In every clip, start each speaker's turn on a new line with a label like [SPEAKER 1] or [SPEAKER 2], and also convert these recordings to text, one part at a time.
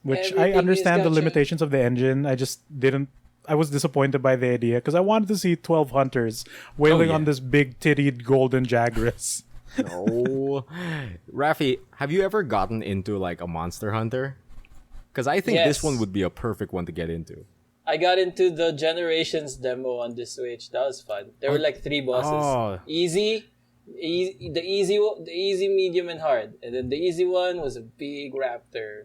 [SPEAKER 1] which I
[SPEAKER 2] Everything is
[SPEAKER 1] understand the
[SPEAKER 2] gacha.
[SPEAKER 1] limitations of the engine. I just didn't. I was disappointed by the idea because I wanted to see 12 hunters wailing on this big tittied golden Jagras.
[SPEAKER 3] No. Raffy, have you ever gotten into like a Monster Hunter? Because I think this
[SPEAKER 2] Yes.
[SPEAKER 3] one would be a perfect one to get into.
[SPEAKER 2] I got into the Generations demo on the Switch. That was fun. There were like 3 bosses.
[SPEAKER 3] Oh.
[SPEAKER 2] Easy, the easy, medium, and hard. And then the easy one was a big raptor,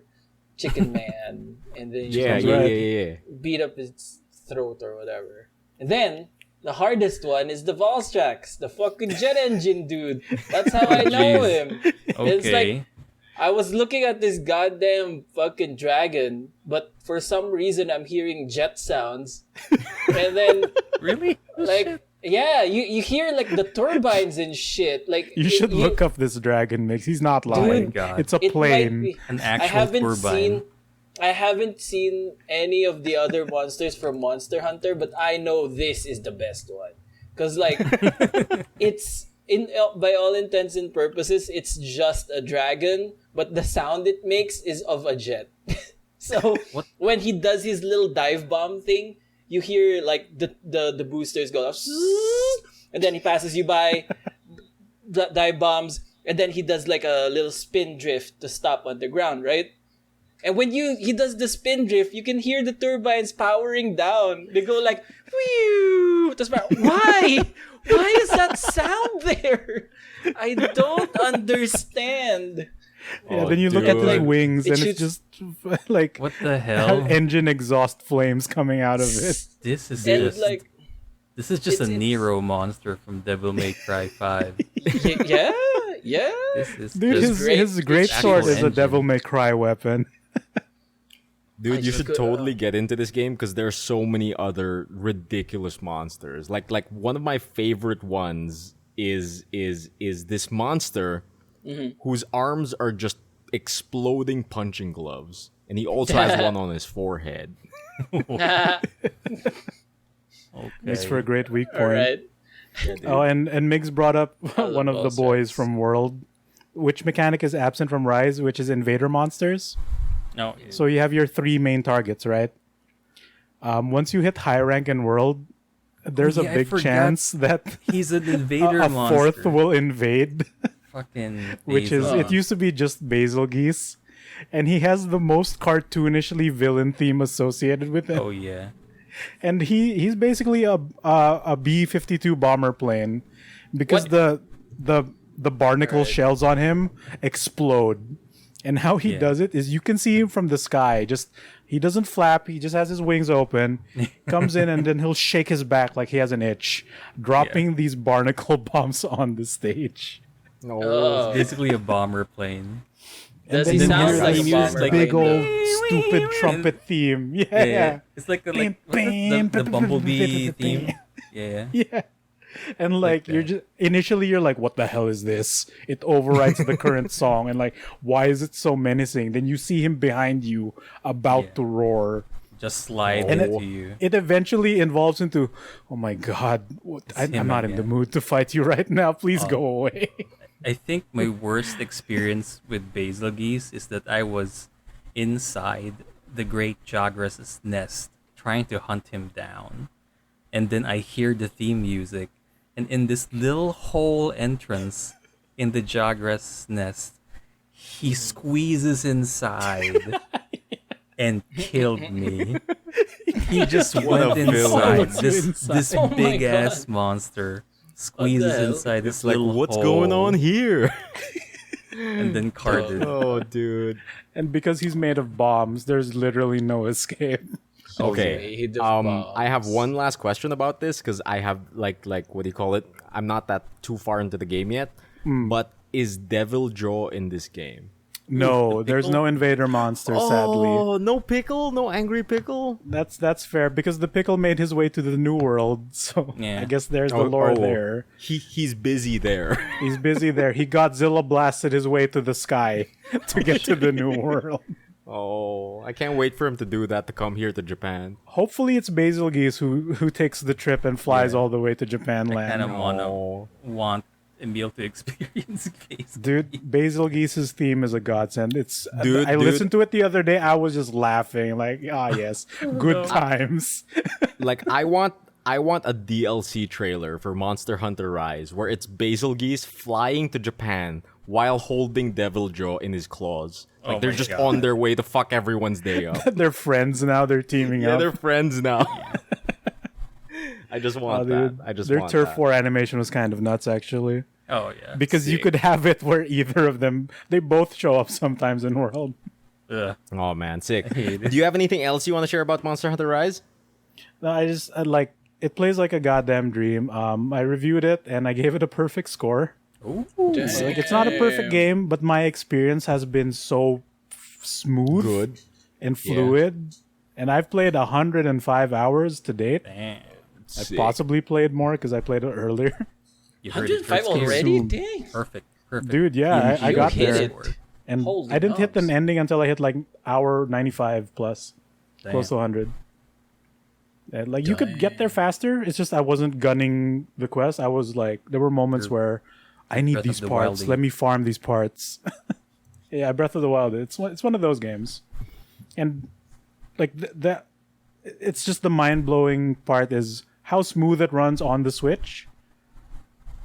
[SPEAKER 2] chicken man, and then you
[SPEAKER 3] Yeah.
[SPEAKER 2] beat up his throat or whatever. And then the hardest one is the Volstrax, the fucking jet engine dude. That's how I know him. It's like I was looking at this goddamn fucking dragon, but for some reason I'm hearing jet sounds. And then
[SPEAKER 4] Really?
[SPEAKER 2] like yeah, you hear like the turbines and shit. Like
[SPEAKER 1] You should look up this dragon mix. He's not lying.
[SPEAKER 4] God.
[SPEAKER 1] It's a
[SPEAKER 2] it might
[SPEAKER 1] plane.
[SPEAKER 2] be-
[SPEAKER 4] An
[SPEAKER 2] I
[SPEAKER 4] actual turbine.
[SPEAKER 2] haven't seen any of the other monsters from Monster Hunter, but I know this is the best one. Cause like it's by all intents and purposes, it's just a dragon, but the sound it makes is of a jet. So when he does his little dive bomb thing, you hear like the boosters go off, and then he passes you by, dive bombs, and then he does like a little spin drift to stop on the ground, right? And when he does the spin drift, you can hear the turbines powering down. They go like, whew! Why? Why is that sound there? I don't understand.
[SPEAKER 1] Yeah, then you look at his
[SPEAKER 3] dude.
[SPEAKER 1] wings
[SPEAKER 2] It
[SPEAKER 1] and it's
[SPEAKER 2] shoots-
[SPEAKER 1] just like
[SPEAKER 4] What the hell?
[SPEAKER 1] engine exhaust flames coming out of it.
[SPEAKER 4] This is
[SPEAKER 2] And
[SPEAKER 4] just
[SPEAKER 2] like,
[SPEAKER 4] this is just a
[SPEAKER 2] it's-
[SPEAKER 4] Nero monster from Devil May Cry 5.
[SPEAKER 2] yeah.
[SPEAKER 4] This is
[SPEAKER 1] Dude,
[SPEAKER 4] just
[SPEAKER 2] great.
[SPEAKER 1] his great
[SPEAKER 4] It's
[SPEAKER 1] sword
[SPEAKER 4] actual
[SPEAKER 1] is a
[SPEAKER 4] engine.
[SPEAKER 1] Devil May Cry weapon.
[SPEAKER 3] Dude, you
[SPEAKER 2] just
[SPEAKER 3] should
[SPEAKER 2] could-
[SPEAKER 3] totally get into this game because there's so many other ridiculous monsters. Like one of my favorite ones is this monster whose arms are just exploding punching gloves, and he also has one on his forehead.
[SPEAKER 1] Makes for a great weak point.
[SPEAKER 2] All right.
[SPEAKER 1] Oh, and Migs brought up
[SPEAKER 2] love
[SPEAKER 1] one of the
[SPEAKER 2] boss
[SPEAKER 1] boys
[SPEAKER 2] fights.
[SPEAKER 1] from World. Which mechanic is absent from Rise, which is Invader monsters.
[SPEAKER 4] no.
[SPEAKER 1] So you have your 3 main targets, right? Once you hit high rank in World, there's a
[SPEAKER 4] Yeah, I
[SPEAKER 1] big
[SPEAKER 4] forgot.
[SPEAKER 1] chance that
[SPEAKER 4] He's an invader
[SPEAKER 1] a
[SPEAKER 4] monster.
[SPEAKER 1] fourth will invade.
[SPEAKER 4] Fucking
[SPEAKER 1] Which is
[SPEAKER 4] Basil.
[SPEAKER 1] it used to be just Basil Geese, and he has the most cartoonishly villain theme associated with it.
[SPEAKER 4] Oh yeah.
[SPEAKER 1] And he's basically a B-52 bomber plane because
[SPEAKER 2] What?
[SPEAKER 1] the barnacle
[SPEAKER 2] Right.
[SPEAKER 1] shells on him explode. And how he
[SPEAKER 4] Yeah.
[SPEAKER 1] does it is you can see him from the sky. Just he doesn't flap, he just has his wings open, comes in and then he'll shake his back like he has an itch, dropping these barnacle bombs on the stage.
[SPEAKER 3] No.
[SPEAKER 2] Oh.
[SPEAKER 4] Basically a bomber plane.
[SPEAKER 2] Does
[SPEAKER 1] then
[SPEAKER 2] he
[SPEAKER 1] you
[SPEAKER 2] sound
[SPEAKER 1] hear
[SPEAKER 2] like
[SPEAKER 1] this
[SPEAKER 2] a
[SPEAKER 4] music,
[SPEAKER 2] bomber?
[SPEAKER 4] like
[SPEAKER 1] big
[SPEAKER 2] plane,
[SPEAKER 1] old
[SPEAKER 2] though?
[SPEAKER 1] stupid trumpet theme. Yeah.
[SPEAKER 4] It's like the the bumblebee theme. Yeah.
[SPEAKER 1] Yeah. And like
[SPEAKER 4] that.
[SPEAKER 1] you're just initially you're like, what the hell is this? It overwrites the current song and like, why is it so menacing? Then you see him behind you about
[SPEAKER 4] Yeah.
[SPEAKER 1] to roar.
[SPEAKER 4] Just slide
[SPEAKER 1] And
[SPEAKER 4] into you.
[SPEAKER 1] It eventually involves into, oh my god, I'm
[SPEAKER 4] him
[SPEAKER 1] not in the
[SPEAKER 4] again.
[SPEAKER 1] mood to fight you right now. Please go away.
[SPEAKER 4] I think my worst experience with Basil Geese is that I was inside the great Jagras' nest trying to hunt him down. And then I hear the theme music. And in this little hole entrance in the Jagras' nest, he squeezes inside and killed me. He just went
[SPEAKER 3] villain.
[SPEAKER 4] inside. This
[SPEAKER 2] Oh my
[SPEAKER 4] big ass
[SPEAKER 2] God.
[SPEAKER 4] monster squeezes
[SPEAKER 2] hell?
[SPEAKER 4] inside this
[SPEAKER 3] It's like,
[SPEAKER 4] little
[SPEAKER 3] what's
[SPEAKER 4] hole
[SPEAKER 3] going on here?
[SPEAKER 4] and then carded.
[SPEAKER 3] Oh, dude.
[SPEAKER 1] And because he's made of bombs, there's literally no escape.
[SPEAKER 3] Okay.
[SPEAKER 2] He does
[SPEAKER 3] I have
[SPEAKER 2] bombs.
[SPEAKER 3] one last question about this because I have like what do you call it? I'm not that too far into the game yet. But is Devil Jaw in this game?
[SPEAKER 1] No, there's no invader monster, sadly.
[SPEAKER 3] Oh, no pickle, no angry pickle.
[SPEAKER 1] That's fair because the pickle made his way to the new world, so
[SPEAKER 4] Yeah.
[SPEAKER 1] I guess there's the lore there.
[SPEAKER 3] He's busy there.
[SPEAKER 1] He's busy there. He Godzilla blasted his way to the sky to get to the new world.
[SPEAKER 3] Oh, I can't wait for him to do that to come here to Japan.
[SPEAKER 1] Hopefully, it's Basil Geese who takes the trip and flies all the way to Japan
[SPEAKER 4] I
[SPEAKER 1] land.
[SPEAKER 4] kind of
[SPEAKER 3] No.
[SPEAKER 4] want Emile to experience Basil.
[SPEAKER 1] Dude, Basil Geese's theme is a godsend. It's
[SPEAKER 3] Dude,
[SPEAKER 1] I
[SPEAKER 3] dude.
[SPEAKER 1] listened to it the other day. I was just laughing, like, yes, good times.
[SPEAKER 3] Like I want a DLC trailer for Monster Hunter Rise where it's Basil Geese flying to Japan while holding Deviljho in his claws. Like
[SPEAKER 4] Oh
[SPEAKER 3] they're
[SPEAKER 4] my
[SPEAKER 3] just
[SPEAKER 4] God.
[SPEAKER 3] on their way to fuck everyone's day up.
[SPEAKER 1] They're friends now. They're teaming
[SPEAKER 3] Yeah,
[SPEAKER 1] up.
[SPEAKER 3] they're friends now. I just want that.
[SPEAKER 1] Dude,
[SPEAKER 3] I just
[SPEAKER 1] their
[SPEAKER 3] want
[SPEAKER 1] Turf
[SPEAKER 3] that.
[SPEAKER 1] War animation was kind of nuts, actually,
[SPEAKER 4] Oh yeah.
[SPEAKER 1] because you
[SPEAKER 3] Sick.
[SPEAKER 1] could have it where either of them, they both show up sometimes in World.
[SPEAKER 4] Ugh.
[SPEAKER 3] Oh man, sick.
[SPEAKER 4] hate it.
[SPEAKER 3] Do you have anything else you want to share about Monster Hunter Rise?
[SPEAKER 1] No, I like it. Plays like a goddamn dream. I reviewed it and I gave it a perfect score.
[SPEAKER 4] Ooh.
[SPEAKER 1] Like, it's not a perfect game, but my experience has been so smooth
[SPEAKER 3] Good.
[SPEAKER 1] and fluid. And I've played 105 hours to date.
[SPEAKER 4] Damn.
[SPEAKER 1] I possibly played more because I played it earlier.
[SPEAKER 4] You heard it
[SPEAKER 2] 105
[SPEAKER 4] first here.
[SPEAKER 2] already?
[SPEAKER 1] Soon.
[SPEAKER 2] Dang.
[SPEAKER 4] Perfect. Perfect.
[SPEAKER 1] Dude, yeah, I
[SPEAKER 2] You
[SPEAKER 1] got
[SPEAKER 2] hit
[SPEAKER 1] there.
[SPEAKER 2] it.
[SPEAKER 1] And
[SPEAKER 2] Holy
[SPEAKER 1] I didn't hit
[SPEAKER 2] nubs.
[SPEAKER 1] an ending until I hit like hour 95 plus,
[SPEAKER 4] Damn.
[SPEAKER 1] close to 100. And, like, you could get there faster. It's just I wasn't gunning the quest. I was like, there were moments where I need
[SPEAKER 4] Breath of
[SPEAKER 1] these
[SPEAKER 4] the
[SPEAKER 1] parts.
[SPEAKER 4] Wilding.
[SPEAKER 1] Let me farm these parts. Yeah, Breath of the Wild. It's one of those games, and like that. It's just the mind blowing part is how smooth it runs on the Switch.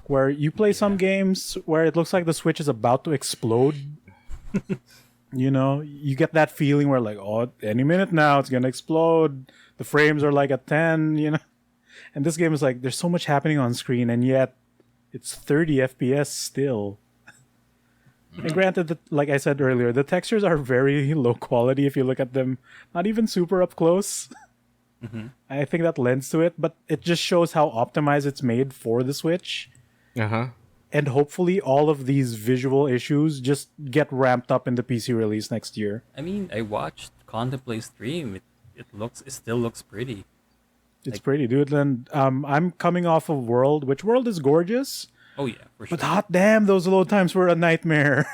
[SPEAKER 1] Where you play some games where it looks like the Switch is about to explode. You know, you get that feeling where like, oh, any minute now it's gonna explode. The frames are like at 10, you know. And this game is like, there's so much happening on screen, and yet it's 30 FPS still. And granted, that, like I said earlier, the textures are very low quality if you look at them, not even super up close. I think that lends to it, but it just shows how optimized it's made for the Switch.
[SPEAKER 3] Uh-huh.
[SPEAKER 1] And hopefully all of these visual issues just get ramped up in the PC release next year.
[SPEAKER 4] I mean, I watched Contemplate stream. It still looks pretty.
[SPEAKER 1] It's pretty, dude. And I'm coming off of World, which World is gorgeous,
[SPEAKER 4] Oh yeah, for sure.
[SPEAKER 1] but hot damn, those load times were a nightmare.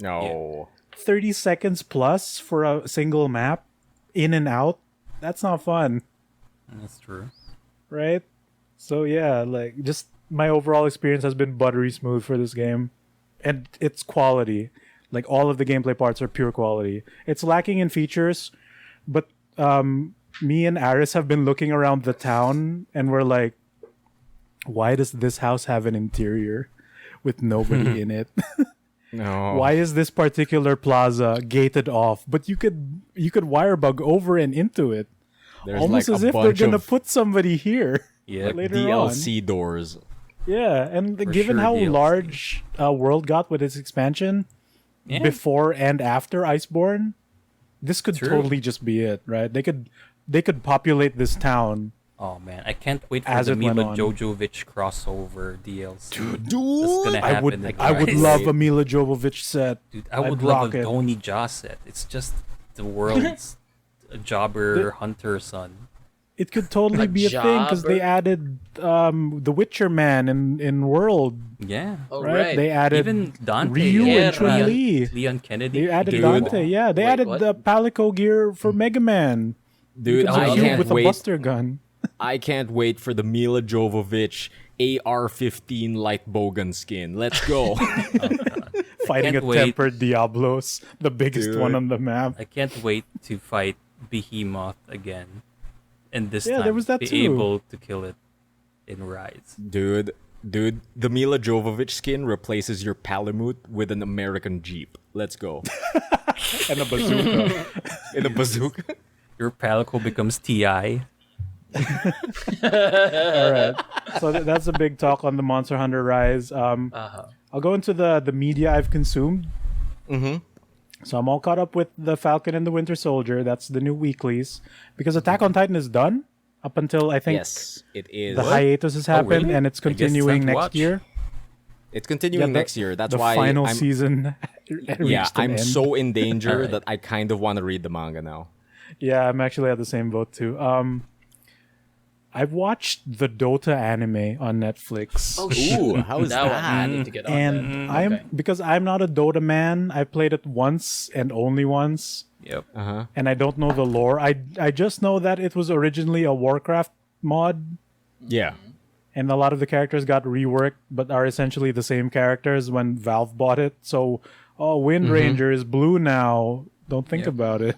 [SPEAKER 3] No.
[SPEAKER 1] 30 seconds plus for a single map, in and out. That's not fun,
[SPEAKER 4] That's true.
[SPEAKER 1] right? So yeah, like just my overall experience has been buttery smooth for this game, and it's quality. Like all of the gameplay parts are pure quality. It's lacking in features, but me and Aris have been looking around the town, and we're like, why does this house have an interior with nobody in it?
[SPEAKER 3] No.
[SPEAKER 1] Why is this particular plaza gated off? But you could wirebug over and into it,
[SPEAKER 3] There's
[SPEAKER 1] almost
[SPEAKER 3] like
[SPEAKER 1] as
[SPEAKER 3] a
[SPEAKER 1] if they're
[SPEAKER 3] bunch
[SPEAKER 1] gonna
[SPEAKER 3] of
[SPEAKER 1] put somebody here.
[SPEAKER 4] Yeah.
[SPEAKER 1] later
[SPEAKER 3] DLC doors.
[SPEAKER 1] Yeah, and given
[SPEAKER 4] sure
[SPEAKER 1] how
[SPEAKER 4] DLC.
[SPEAKER 1] large World got with its expansion
[SPEAKER 4] Yeah.
[SPEAKER 1] before and after Iceborne, this could
[SPEAKER 4] True.
[SPEAKER 1] totally just be it, right? They could populate this town.
[SPEAKER 4] Oh man, I can't wait for
[SPEAKER 1] As
[SPEAKER 4] the
[SPEAKER 1] it went
[SPEAKER 4] Mila
[SPEAKER 1] on.
[SPEAKER 4] Jovovich crossover DLC.
[SPEAKER 3] Dude.
[SPEAKER 4] That's gonna
[SPEAKER 1] I
[SPEAKER 4] happen
[SPEAKER 1] would
[SPEAKER 4] in
[SPEAKER 1] I would
[SPEAKER 4] Rise.
[SPEAKER 1] love a Mila Jovovich set.
[SPEAKER 4] Dude, I
[SPEAKER 1] I'd
[SPEAKER 4] would love
[SPEAKER 1] rock
[SPEAKER 4] a
[SPEAKER 1] it.
[SPEAKER 4] Tony Jaa set. It's just the world's jobber hunter son.
[SPEAKER 1] It could totally
[SPEAKER 2] A
[SPEAKER 1] be a thing because they
[SPEAKER 2] jobber?
[SPEAKER 1] added the Witcher man in World,
[SPEAKER 4] Yeah.
[SPEAKER 2] Oh,
[SPEAKER 1] right?
[SPEAKER 2] right.
[SPEAKER 1] They added
[SPEAKER 4] Even Dante.
[SPEAKER 1] Ryu
[SPEAKER 2] Yeah,
[SPEAKER 1] and Chun Li.
[SPEAKER 4] Leon Kennedy.
[SPEAKER 1] They added
[SPEAKER 4] Dude.
[SPEAKER 1] Dante. Yeah, they
[SPEAKER 2] Wait,
[SPEAKER 1] added
[SPEAKER 2] what?
[SPEAKER 1] the Palico gear for Mega Man.
[SPEAKER 3] Dude,
[SPEAKER 1] It's a
[SPEAKER 3] I
[SPEAKER 1] cube
[SPEAKER 3] can't
[SPEAKER 1] with a
[SPEAKER 3] wait.
[SPEAKER 1] Buster gun.
[SPEAKER 3] I can't wait for the Mila Jovovich AR-15 light bowgun skin. Let's go.
[SPEAKER 1] Fighting a
[SPEAKER 4] can't wait.
[SPEAKER 1] tempered Diablos, the biggest
[SPEAKER 3] Dude.
[SPEAKER 1] one on the map.
[SPEAKER 4] I can't wait to fight Behemoth again. And this
[SPEAKER 1] Yeah,
[SPEAKER 4] time
[SPEAKER 1] there was that
[SPEAKER 4] be
[SPEAKER 1] too.
[SPEAKER 4] able to kill it in Rise.
[SPEAKER 3] Dude, the Mila Jovovich skin replaces your Palamute with an American Jeep. Let's go.
[SPEAKER 1] And a bazooka.
[SPEAKER 3] In a bazooka.
[SPEAKER 4] Your Palico becomes TI.
[SPEAKER 1] All right. So that's a big talk on the Monster Hunter Rise.
[SPEAKER 2] Uh-huh.
[SPEAKER 1] I'll go into the media I've consumed.
[SPEAKER 3] Mm-hmm.
[SPEAKER 1] So I'm all caught up with the Falcon and the Winter Soldier. That's the new weeklies. Because Attack on Titan is done up until I think
[SPEAKER 3] Yes, it is.
[SPEAKER 1] the hiatus has happened,
[SPEAKER 4] really?
[SPEAKER 1] and it's
[SPEAKER 4] I guess it's
[SPEAKER 1] continuing
[SPEAKER 4] time to
[SPEAKER 1] next
[SPEAKER 4] watch.
[SPEAKER 1] year.
[SPEAKER 3] It's continuing next year. That's
[SPEAKER 1] the
[SPEAKER 3] why
[SPEAKER 1] final
[SPEAKER 3] I'm,
[SPEAKER 1] season.
[SPEAKER 3] Yeah,
[SPEAKER 1] reached an
[SPEAKER 3] I'm
[SPEAKER 1] end.
[SPEAKER 3] so in danger
[SPEAKER 4] Alright.
[SPEAKER 3] that I kind of want to read the manga now.
[SPEAKER 1] Yeah, I'm actually at the same boat too. I've watched the Dota anime on Netflix.
[SPEAKER 2] Oh,
[SPEAKER 3] Ooh, how is
[SPEAKER 2] now
[SPEAKER 3] that?
[SPEAKER 2] I need to get on
[SPEAKER 1] And
[SPEAKER 2] that.
[SPEAKER 1] because I'm not a Dota man, I played it once and only once,
[SPEAKER 4] Yep.
[SPEAKER 3] Uh-huh.
[SPEAKER 1] and I don't know the lore. I just know that it was originally a Warcraft mod,
[SPEAKER 3] Yeah.
[SPEAKER 1] and a lot of the characters got reworked, but are essentially the same characters when Valve bought it. So, Wind Ranger is blue now. Don't think about it.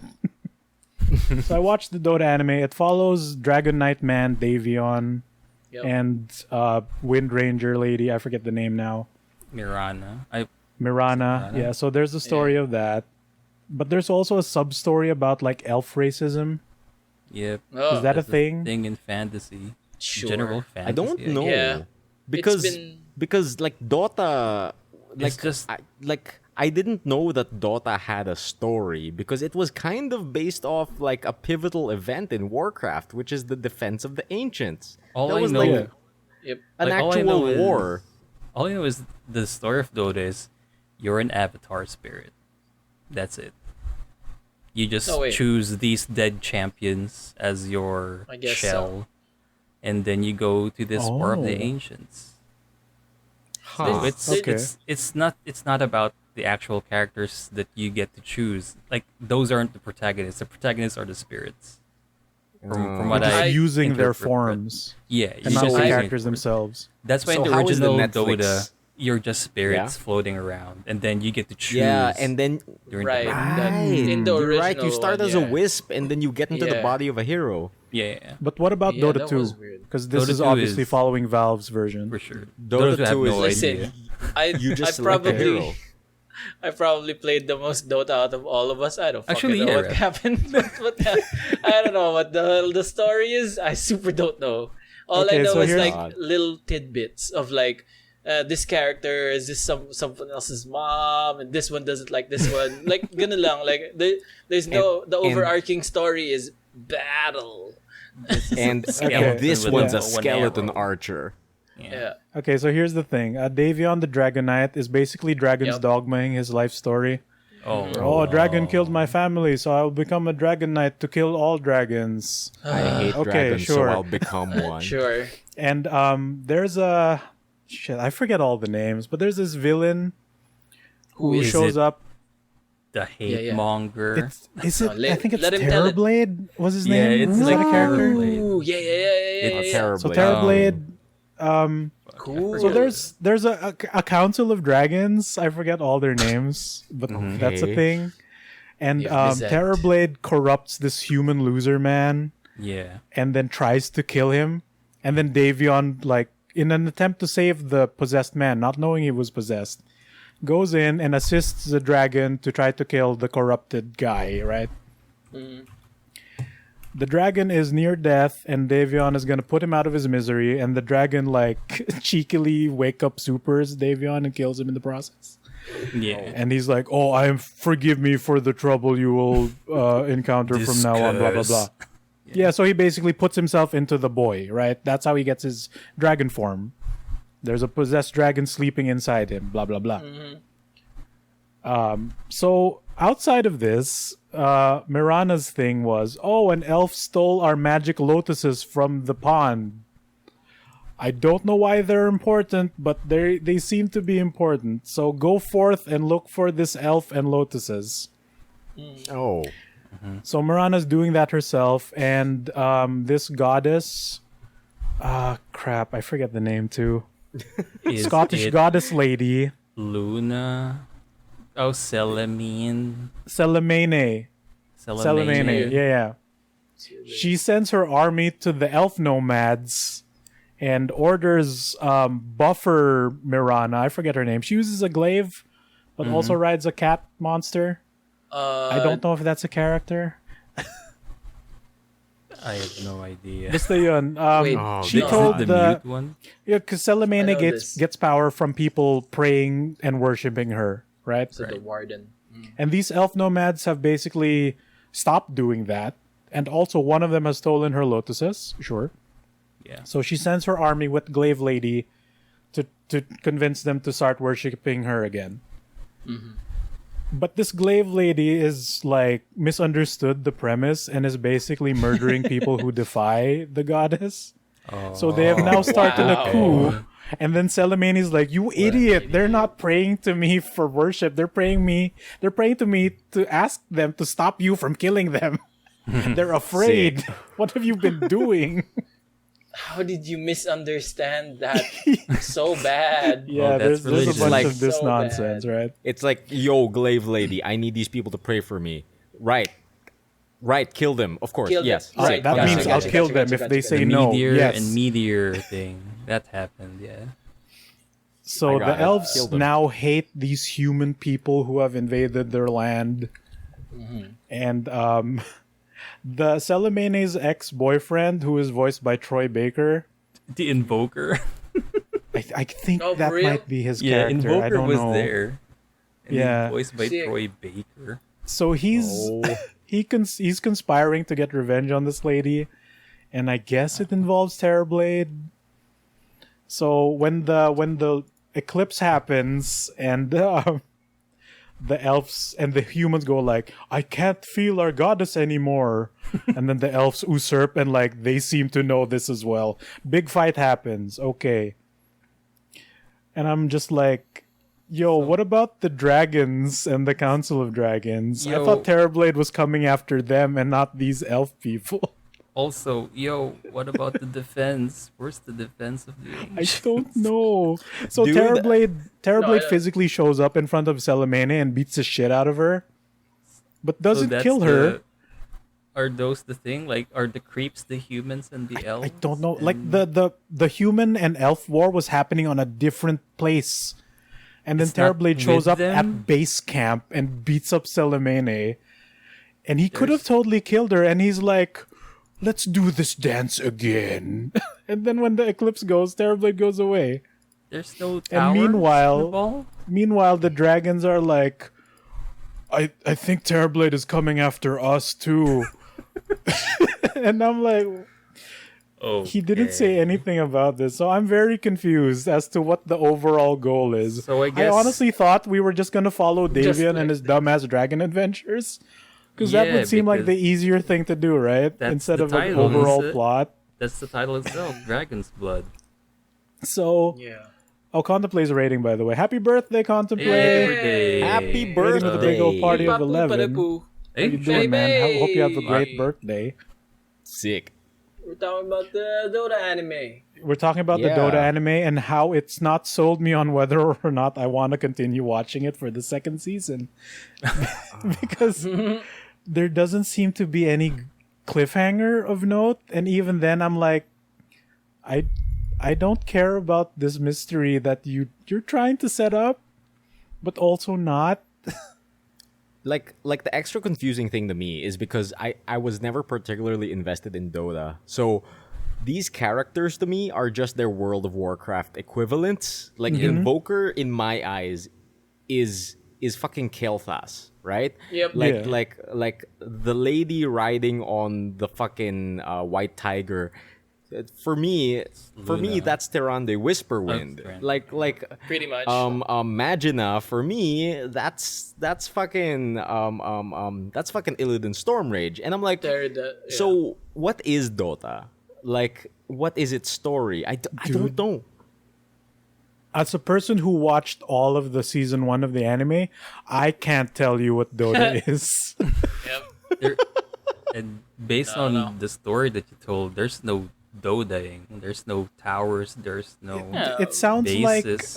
[SPEAKER 1] So I watched the Dota anime. It follows Dragon Knight Man Davion and Wind Ranger lady. I forget the name now.
[SPEAKER 4] Mirana.
[SPEAKER 1] Mirana. Yeah, so there's a story of that. But there's also a sub-story about like elf racism.
[SPEAKER 4] Yep.
[SPEAKER 2] Oh,
[SPEAKER 1] Is that a
[SPEAKER 4] That's
[SPEAKER 1] thing?
[SPEAKER 4] Thing in fantasy.
[SPEAKER 2] Sure.
[SPEAKER 4] General fantasy.
[SPEAKER 3] I don't know.
[SPEAKER 2] Yeah.
[SPEAKER 3] Because like Dota,
[SPEAKER 4] It's just-
[SPEAKER 3] I didn't know that Dota had a story because it was kind of based off like a pivotal event in Warcraft, which is the defense of the ancients.
[SPEAKER 4] All
[SPEAKER 3] that
[SPEAKER 4] I
[SPEAKER 3] was
[SPEAKER 4] know-
[SPEAKER 3] like
[SPEAKER 2] Yep.
[SPEAKER 3] an
[SPEAKER 4] Like, all I
[SPEAKER 3] actual
[SPEAKER 4] know is-
[SPEAKER 3] war.
[SPEAKER 4] All I know is the story of Dota is you're an avatar spirit. That's it. You just
[SPEAKER 2] Oh, wait.
[SPEAKER 4] choose these dead champions as your
[SPEAKER 2] I guess
[SPEAKER 4] shell, and then you go to this war of the
[SPEAKER 1] Oh.
[SPEAKER 4] ancients.
[SPEAKER 3] Huh.
[SPEAKER 4] So it's
[SPEAKER 1] Okay.
[SPEAKER 4] it's not about the actual characters that you get to choose. Like those aren't the protagonists. The protagonists are the spirits. From what
[SPEAKER 1] Just
[SPEAKER 4] I
[SPEAKER 1] using their
[SPEAKER 4] interpret.
[SPEAKER 1] forms
[SPEAKER 4] Yeah,
[SPEAKER 1] and
[SPEAKER 4] you
[SPEAKER 1] not
[SPEAKER 4] just
[SPEAKER 1] the
[SPEAKER 4] using
[SPEAKER 1] characters
[SPEAKER 4] it.
[SPEAKER 1] themselves.
[SPEAKER 4] That's why in
[SPEAKER 3] So
[SPEAKER 4] the
[SPEAKER 3] how is the
[SPEAKER 4] original
[SPEAKER 3] Netflix-
[SPEAKER 4] Dota, you're just spirits
[SPEAKER 3] Yeah?
[SPEAKER 4] floating around, and then you get to choose.
[SPEAKER 3] Yeah, and then
[SPEAKER 4] during
[SPEAKER 2] Right.
[SPEAKER 4] the
[SPEAKER 2] That-
[SPEAKER 3] right,
[SPEAKER 2] in the
[SPEAKER 3] you're right.
[SPEAKER 2] original
[SPEAKER 3] You start
[SPEAKER 2] one,
[SPEAKER 3] as a
[SPEAKER 2] yeah.
[SPEAKER 3] wisp, and then you get into the
[SPEAKER 2] Yeah.
[SPEAKER 3] body of a hero.
[SPEAKER 4] yeah,
[SPEAKER 1] But what about
[SPEAKER 2] Yeah,
[SPEAKER 1] Dota
[SPEAKER 2] that
[SPEAKER 1] 2?
[SPEAKER 2] was weird.
[SPEAKER 1] Because this
[SPEAKER 4] Dota
[SPEAKER 1] is
[SPEAKER 4] 2
[SPEAKER 1] obviously
[SPEAKER 4] is-
[SPEAKER 1] following Valve's version.
[SPEAKER 4] for sure.
[SPEAKER 3] Dota
[SPEAKER 4] Those who have
[SPEAKER 3] 2 is-
[SPEAKER 4] no
[SPEAKER 2] Listen,
[SPEAKER 4] idea.
[SPEAKER 3] You just
[SPEAKER 2] I
[SPEAKER 3] select a
[SPEAKER 2] probably
[SPEAKER 3] hero.
[SPEAKER 2] I probably played the most Dota out of all of us. I don't fucking
[SPEAKER 4] Actually,
[SPEAKER 2] know
[SPEAKER 4] yeah,
[SPEAKER 2] what
[SPEAKER 4] right.
[SPEAKER 2] happened. I don't know what the story is. I super don't know. All I
[SPEAKER 1] Okay,
[SPEAKER 2] know
[SPEAKER 1] so
[SPEAKER 2] is
[SPEAKER 1] here's-
[SPEAKER 2] like little tidbits of like this character is this someone else's mom, and this one doesn't like this one. Like gonna lang. Like there's no the overarching story is battle.
[SPEAKER 3] And
[SPEAKER 4] Skeleton
[SPEAKER 3] this
[SPEAKER 4] with
[SPEAKER 3] one's a
[SPEAKER 4] one
[SPEAKER 3] skeleton
[SPEAKER 4] arrow.
[SPEAKER 3] archer.
[SPEAKER 2] Yeah.
[SPEAKER 1] Okay, so here's the thing. Davion the Dragon Knight is basically Dragon's
[SPEAKER 2] Yep.
[SPEAKER 1] dogmaing his life story.
[SPEAKER 4] Oh,
[SPEAKER 1] Oh, dragon killed my family, so I'll become a Dragon Knight to kill all dragons.
[SPEAKER 3] I hate
[SPEAKER 1] Okay,
[SPEAKER 3] dragons, so
[SPEAKER 1] sure.
[SPEAKER 3] I'll become one.
[SPEAKER 2] Sure.
[SPEAKER 1] And there's a shit. I forget all the names, but there's this villain who
[SPEAKER 2] is
[SPEAKER 1] shows
[SPEAKER 4] it?
[SPEAKER 1] up.
[SPEAKER 4] the hate
[SPEAKER 2] yeah.
[SPEAKER 4] monger.
[SPEAKER 1] Is it?
[SPEAKER 2] let-
[SPEAKER 1] I think it's
[SPEAKER 2] let him tell it.
[SPEAKER 1] Terrorblade. Was his
[SPEAKER 4] Yeah,
[SPEAKER 1] name?
[SPEAKER 4] it's
[SPEAKER 1] Was
[SPEAKER 4] like
[SPEAKER 1] that a character?
[SPEAKER 4] Terrorblade.
[SPEAKER 2] Ooh, yeah.
[SPEAKER 3] Terrible.
[SPEAKER 1] So Terrorblade.
[SPEAKER 2] Cool.
[SPEAKER 1] So there's a council of dragons. I forget all their names, but that's a
[SPEAKER 3] Okay.
[SPEAKER 1] thing. And
[SPEAKER 2] You've missed that.
[SPEAKER 1] Terrorblade corrupts this human loser man,
[SPEAKER 4] Yeah.
[SPEAKER 1] and then tries to kill him. And then Davion, like in an attempt to save the possessed man, not knowing he was possessed, goes in and assists the dragon to try to kill the corrupted guy. Right. The dragon is near death, and Davion is gonna put him out of his misery. And the dragon like cheekily wake up supers Davion and kills him in the process.
[SPEAKER 4] Yeah.
[SPEAKER 1] And he's like, "Oh, forgive me for the trouble you will encounter from now on." Blah blah blah.
[SPEAKER 4] Discuss.
[SPEAKER 1] Yeah, so he basically puts himself into the boy, right? That's how he gets his dragon form. There's a possessed dragon sleeping inside him. Blah blah blah. So outside of this, Mirana's thing was, oh, an elf stole our magic lotuses from the pond. I don't know why they're important, but they seem to be important. So go forth and look for this elf and lotuses.
[SPEAKER 3] Oh.
[SPEAKER 1] So Mirana's doing that herself, and this goddess, crap, I forget the name too.
[SPEAKER 4] Is
[SPEAKER 1] Scottish
[SPEAKER 4] it
[SPEAKER 1] goddess lady,
[SPEAKER 4] Luna? Oh, Selamine.
[SPEAKER 1] Celimene. Celimene, yeah. She sends her army to the elf nomads and orders buffer Mirana. I forget her name. She uses a glaive, but also rides a cat monster. I don't know if that's a character.
[SPEAKER 4] I have no idea.
[SPEAKER 1] Basta yun.
[SPEAKER 2] Wait,
[SPEAKER 1] She
[SPEAKER 2] no.
[SPEAKER 1] told
[SPEAKER 4] the
[SPEAKER 1] the
[SPEAKER 4] mute one.
[SPEAKER 1] yeah, because
[SPEAKER 2] I
[SPEAKER 1] Celimene
[SPEAKER 2] know
[SPEAKER 1] gets
[SPEAKER 2] this.
[SPEAKER 1] gets power from people praying and worshiping her, right?
[SPEAKER 2] So the warden.
[SPEAKER 1] And these elf nomads have basically stopped doing that. And also one of them has stolen her lotuses, sure.
[SPEAKER 4] Yeah.
[SPEAKER 1] So she sends her army with Glaive Lady to convince them to start worshipping her again. But this Glaive Lady is like misunderstood the premise and is basically murdering people who defy the goddess. So they have now started
[SPEAKER 2] Wow.
[SPEAKER 1] a coup. And then Celimene is like, "You idiot! They're not praying to me for worship. They're praying to me to ask them to stop you from killing them. They're afraid. What have you been doing?"
[SPEAKER 2] How did you misunderstand that so bad?
[SPEAKER 1] Yeah,
[SPEAKER 4] that's
[SPEAKER 1] there's a
[SPEAKER 4] religious.
[SPEAKER 1] bunch
[SPEAKER 3] Like-
[SPEAKER 1] of this
[SPEAKER 2] So
[SPEAKER 1] nonsense,
[SPEAKER 2] bad.
[SPEAKER 1] right?
[SPEAKER 3] It's like, yo, glaive lady, I need these people to pray for me. Right. Kill them, of course.
[SPEAKER 2] Kill them.
[SPEAKER 3] Yes.
[SPEAKER 2] Right.
[SPEAKER 3] Sick.
[SPEAKER 1] That
[SPEAKER 2] Gotcha,
[SPEAKER 1] means
[SPEAKER 2] gotcha,
[SPEAKER 1] I'll kill
[SPEAKER 2] gotcha,
[SPEAKER 1] them
[SPEAKER 2] gotcha,
[SPEAKER 1] if they
[SPEAKER 2] gotcha.
[SPEAKER 1] say
[SPEAKER 4] The
[SPEAKER 1] no.
[SPEAKER 4] meteor
[SPEAKER 1] Yes.
[SPEAKER 4] and meteor thing that happened. Yeah.
[SPEAKER 1] So
[SPEAKER 3] I
[SPEAKER 1] the
[SPEAKER 3] got it.
[SPEAKER 1] elves
[SPEAKER 3] Kill them.
[SPEAKER 1] now hate these human people who have invaded their land. And the Celemene's ex-boyfriend, who is voiced by Troy Baker,
[SPEAKER 4] The Invoker.
[SPEAKER 1] I think
[SPEAKER 2] Oh,
[SPEAKER 1] that
[SPEAKER 2] for real?
[SPEAKER 1] might be his
[SPEAKER 4] Yeah,
[SPEAKER 1] character. I
[SPEAKER 4] Invoker
[SPEAKER 1] don't
[SPEAKER 4] was
[SPEAKER 1] know.
[SPEAKER 4] there. And
[SPEAKER 1] Yeah.
[SPEAKER 4] voiced by
[SPEAKER 2] Sick.
[SPEAKER 4] Troy Baker.
[SPEAKER 1] So he's
[SPEAKER 3] Oh.
[SPEAKER 1] he's conspiring to get revenge on this lady, and I guess it involves Terrorblade. So when the eclipse happens and the elves and the humans go like, I can't feel our goddess anymore, and then the elves usurp and like they seem to know this as well. Big fight happens. Okay, and I'm just like, yo, what about the dragons and the Council of Dragons? I
[SPEAKER 4] Yo.
[SPEAKER 1] thought Terrorblade was coming after them and not these elf people.
[SPEAKER 4] Also, what about the defense? Where's the defense of the
[SPEAKER 1] I
[SPEAKER 4] ancients?
[SPEAKER 1] don't know. So
[SPEAKER 3] Dude.
[SPEAKER 1] Terrorblade
[SPEAKER 2] No, I don't-
[SPEAKER 1] physically shows up in front of Celemene and beats the shit out of her, but doesn't
[SPEAKER 4] that's
[SPEAKER 1] kill her.
[SPEAKER 4] Are those the thing? Like, are the creeps the humans and the elves?
[SPEAKER 1] I don't know. Like
[SPEAKER 4] And
[SPEAKER 1] the human and elf war was happening on a different place, and then
[SPEAKER 4] It's not
[SPEAKER 1] Terrorblade shows
[SPEAKER 4] with
[SPEAKER 1] up
[SPEAKER 4] them?
[SPEAKER 1] at base camp and beats up Celemene, and he could have
[SPEAKER 4] There's-
[SPEAKER 1] totally killed her. And he's like, "Let's do this dance again." And then when the eclipse goes, Terrorblade goes away.
[SPEAKER 4] there's no
[SPEAKER 1] And
[SPEAKER 4] towers
[SPEAKER 1] meanwhile-
[SPEAKER 4] involved?
[SPEAKER 1] Meanwhile, the dragons are like, I think Terrorblade is coming after us too. And I'm like,
[SPEAKER 4] Oh,
[SPEAKER 1] he didn't say anything about this, so I'm very confused as to what the overall goal is.
[SPEAKER 4] So I
[SPEAKER 1] I
[SPEAKER 4] guess-
[SPEAKER 1] honestly thought we were just gonna follow Davian
[SPEAKER 2] like
[SPEAKER 1] and his dumbass dragon adventures, because
[SPEAKER 4] Yeah,
[SPEAKER 1] that would seem like the
[SPEAKER 4] because
[SPEAKER 1] easier thing to do, right?
[SPEAKER 4] that's
[SPEAKER 1] Instead
[SPEAKER 4] the
[SPEAKER 1] of an
[SPEAKER 4] title,
[SPEAKER 1] overall
[SPEAKER 4] is it?
[SPEAKER 1] plot.
[SPEAKER 4] That's the title itself, Dragon's Blood.
[SPEAKER 1] So,
[SPEAKER 2] Yeah.
[SPEAKER 1] oh, Contemplate's rating, by the way. Happy birthday, Contemplate!
[SPEAKER 4] Yay, birthday.
[SPEAKER 3] Happy
[SPEAKER 1] Rating with a big old
[SPEAKER 3] birthday.
[SPEAKER 1] party of
[SPEAKER 2] Papu
[SPEAKER 1] 11.
[SPEAKER 2] Parapu.
[SPEAKER 1] How you
[SPEAKER 4] Hey,
[SPEAKER 1] doing, man?
[SPEAKER 2] Baby!
[SPEAKER 1] Hope you have a great birthday.
[SPEAKER 3] Sick.
[SPEAKER 2] We're talking about the Dota anime.
[SPEAKER 1] We're talking about the
[SPEAKER 3] Yeah.
[SPEAKER 1] Dota anime and how it's not sold me on whether or not I want to continue watching it for the second season. Because there doesn't seem to be any cliffhanger of note, and even then I'm like, I don't care about this mystery that you're trying to set up, but also not.
[SPEAKER 3] Like the extra confusing thing to me is because I was never particularly invested in Dota. So these characters to me are just their World of Warcraft equivalents. Like Invoker in my eyes is fucking Kael'thas, right?
[SPEAKER 2] Yep.
[SPEAKER 3] Like
[SPEAKER 1] Yeah.
[SPEAKER 3] like the lady riding on the fucking white tiger. For me,
[SPEAKER 4] Luna.
[SPEAKER 3] that's Tyrande Whisperwind.
[SPEAKER 4] Tyrande.
[SPEAKER 3] Like
[SPEAKER 2] Pretty much.
[SPEAKER 3] Magina for me, that's fucking that's fucking Illidan Stormrage, and I'm like,
[SPEAKER 2] They're the- yeah.
[SPEAKER 3] so what is Dota? Like, what is its story? I don't know.
[SPEAKER 1] As a person who watched all of the season 1 of the anime, I can't tell you what Dota is.
[SPEAKER 2] Yep.
[SPEAKER 4] There, and based on the story that you told, there's no Dodaing. There's no towers. There's no
[SPEAKER 2] Yeah.
[SPEAKER 1] It sounds
[SPEAKER 4] bases.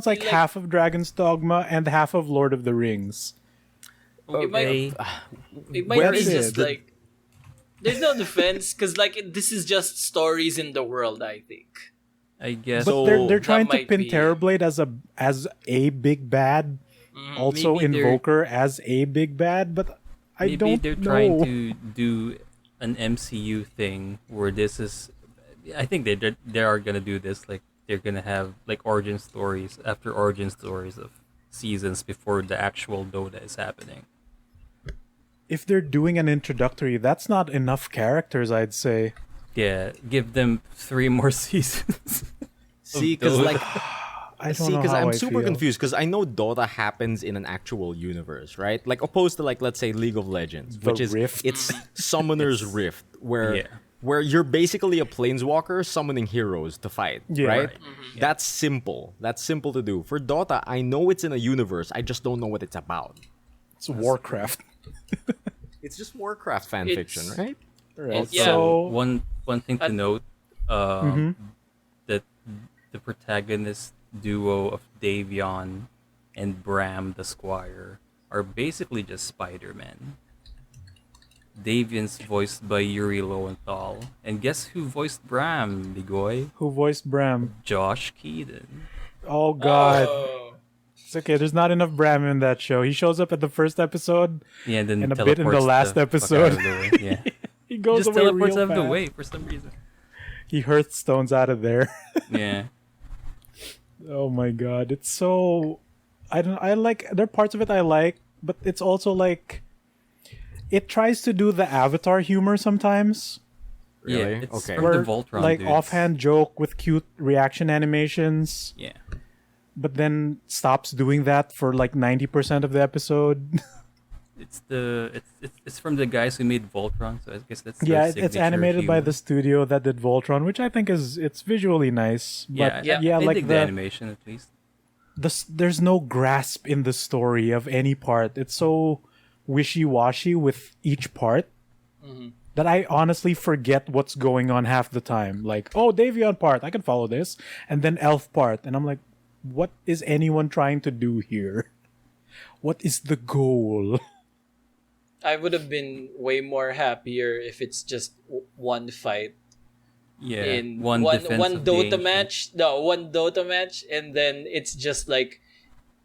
[SPEAKER 1] like half of Dragon's Dogma and half of Lord of the Rings.
[SPEAKER 4] Okay.
[SPEAKER 2] It might
[SPEAKER 3] Where
[SPEAKER 2] be
[SPEAKER 3] is
[SPEAKER 2] just
[SPEAKER 3] it?
[SPEAKER 2] like there's no defense because this is just stories in the world. I think.
[SPEAKER 4] I guess.
[SPEAKER 1] But
[SPEAKER 3] So-
[SPEAKER 1] they're trying to
[SPEAKER 2] might
[SPEAKER 1] pin
[SPEAKER 2] be-
[SPEAKER 1] Terrorblade as a big bad, also
[SPEAKER 4] Maybe they're-
[SPEAKER 1] Invoker as a big bad, but I
[SPEAKER 4] Maybe
[SPEAKER 1] don't
[SPEAKER 4] they're
[SPEAKER 1] know.
[SPEAKER 4] trying to do an MCU thing where this is. I think they are gonna do this. Like they're gonna have like origin stories after origin stories of seasons before the actual Dota is happening.
[SPEAKER 1] If they're doing an introductory, that's not enough characters, I'd say.
[SPEAKER 4] Yeah, give them 3 more seasons.
[SPEAKER 3] See, because
[SPEAKER 4] Dota.
[SPEAKER 3] like
[SPEAKER 1] I don't
[SPEAKER 3] see,
[SPEAKER 1] know
[SPEAKER 3] because
[SPEAKER 1] how
[SPEAKER 3] I'm
[SPEAKER 1] I
[SPEAKER 3] super
[SPEAKER 1] feel.
[SPEAKER 3] confused because I know Dota happens in an actual universe, right? Like opposed to like let's say League of Legends,
[SPEAKER 1] The
[SPEAKER 3] which is
[SPEAKER 1] Rift.
[SPEAKER 3] it's Summoner's Rift, where
[SPEAKER 4] Yeah.
[SPEAKER 3] where you're basically a planeswalker summoning heroes to fight,
[SPEAKER 1] Yeah.
[SPEAKER 3] right?
[SPEAKER 1] Right.
[SPEAKER 3] That's simple. That's simple to do. For Dota, I know it's in a universe. I just don't know what it's about.
[SPEAKER 1] It's Warcraft.
[SPEAKER 3] It's just Warcraft fan fiction, right?
[SPEAKER 1] Right.
[SPEAKER 2] Yeah.
[SPEAKER 1] So
[SPEAKER 4] one thing to note, that the protagonist duo of Davion and Bram the Squire are basically just Spider-Man. Davion's voiced by Yuri Lowenthal. And guess who voiced Bram, Migoy?
[SPEAKER 1] Who voiced Bram?
[SPEAKER 4] Josh Keaton.
[SPEAKER 1] Oh God.
[SPEAKER 2] Oh.
[SPEAKER 1] It's okay. There's not enough Bram in that show. He shows up at the first episode
[SPEAKER 4] Yeah, and then
[SPEAKER 1] and a bit in the
[SPEAKER 4] teleports
[SPEAKER 1] last
[SPEAKER 4] the fuck
[SPEAKER 1] episode.
[SPEAKER 4] out of the way. Yeah.
[SPEAKER 1] He goes
[SPEAKER 4] Just
[SPEAKER 1] away
[SPEAKER 4] teleports
[SPEAKER 1] real
[SPEAKER 4] out of the
[SPEAKER 1] fast.
[SPEAKER 4] way for some reason.
[SPEAKER 1] He Hearthstones out of there.
[SPEAKER 4] Yeah.
[SPEAKER 1] Oh my God. It's so I like there are parts of it I like, but it's also like it tries to do the Avatar humor sometimes.
[SPEAKER 3] Really?
[SPEAKER 4] Yeah, it's
[SPEAKER 3] Okay.
[SPEAKER 4] from
[SPEAKER 1] Where,
[SPEAKER 4] the Voltron
[SPEAKER 1] like
[SPEAKER 4] dudes.
[SPEAKER 1] offhand joke with cute reaction animations,
[SPEAKER 4] Yeah.
[SPEAKER 1] but then stops doing that for like 90% of the episode.
[SPEAKER 4] It's from the guys who made Voltron, so I guess that's their
[SPEAKER 1] Yeah, it's
[SPEAKER 4] signature
[SPEAKER 1] animated by
[SPEAKER 4] humor.
[SPEAKER 1] the studio that did Voltron, which I think it's visually nice. But
[SPEAKER 4] Yeah, I
[SPEAKER 1] like
[SPEAKER 4] dig the animation at least.
[SPEAKER 1] there's no grasp in the story of any part. It's so wishy-washy with each part that I honestly forget what's going on half the time. Like, oh, Davion part, I can follow this, and then Elf part, and I'm like, what is anyone trying to do here? What is the goal?
[SPEAKER 2] I would have been way more happier if it's just one fight
[SPEAKER 4] Yeah,
[SPEAKER 2] in
[SPEAKER 4] one
[SPEAKER 2] one
[SPEAKER 4] defensive
[SPEAKER 2] Dota
[SPEAKER 4] game.
[SPEAKER 2] match. No, one Dota match, and then it's just like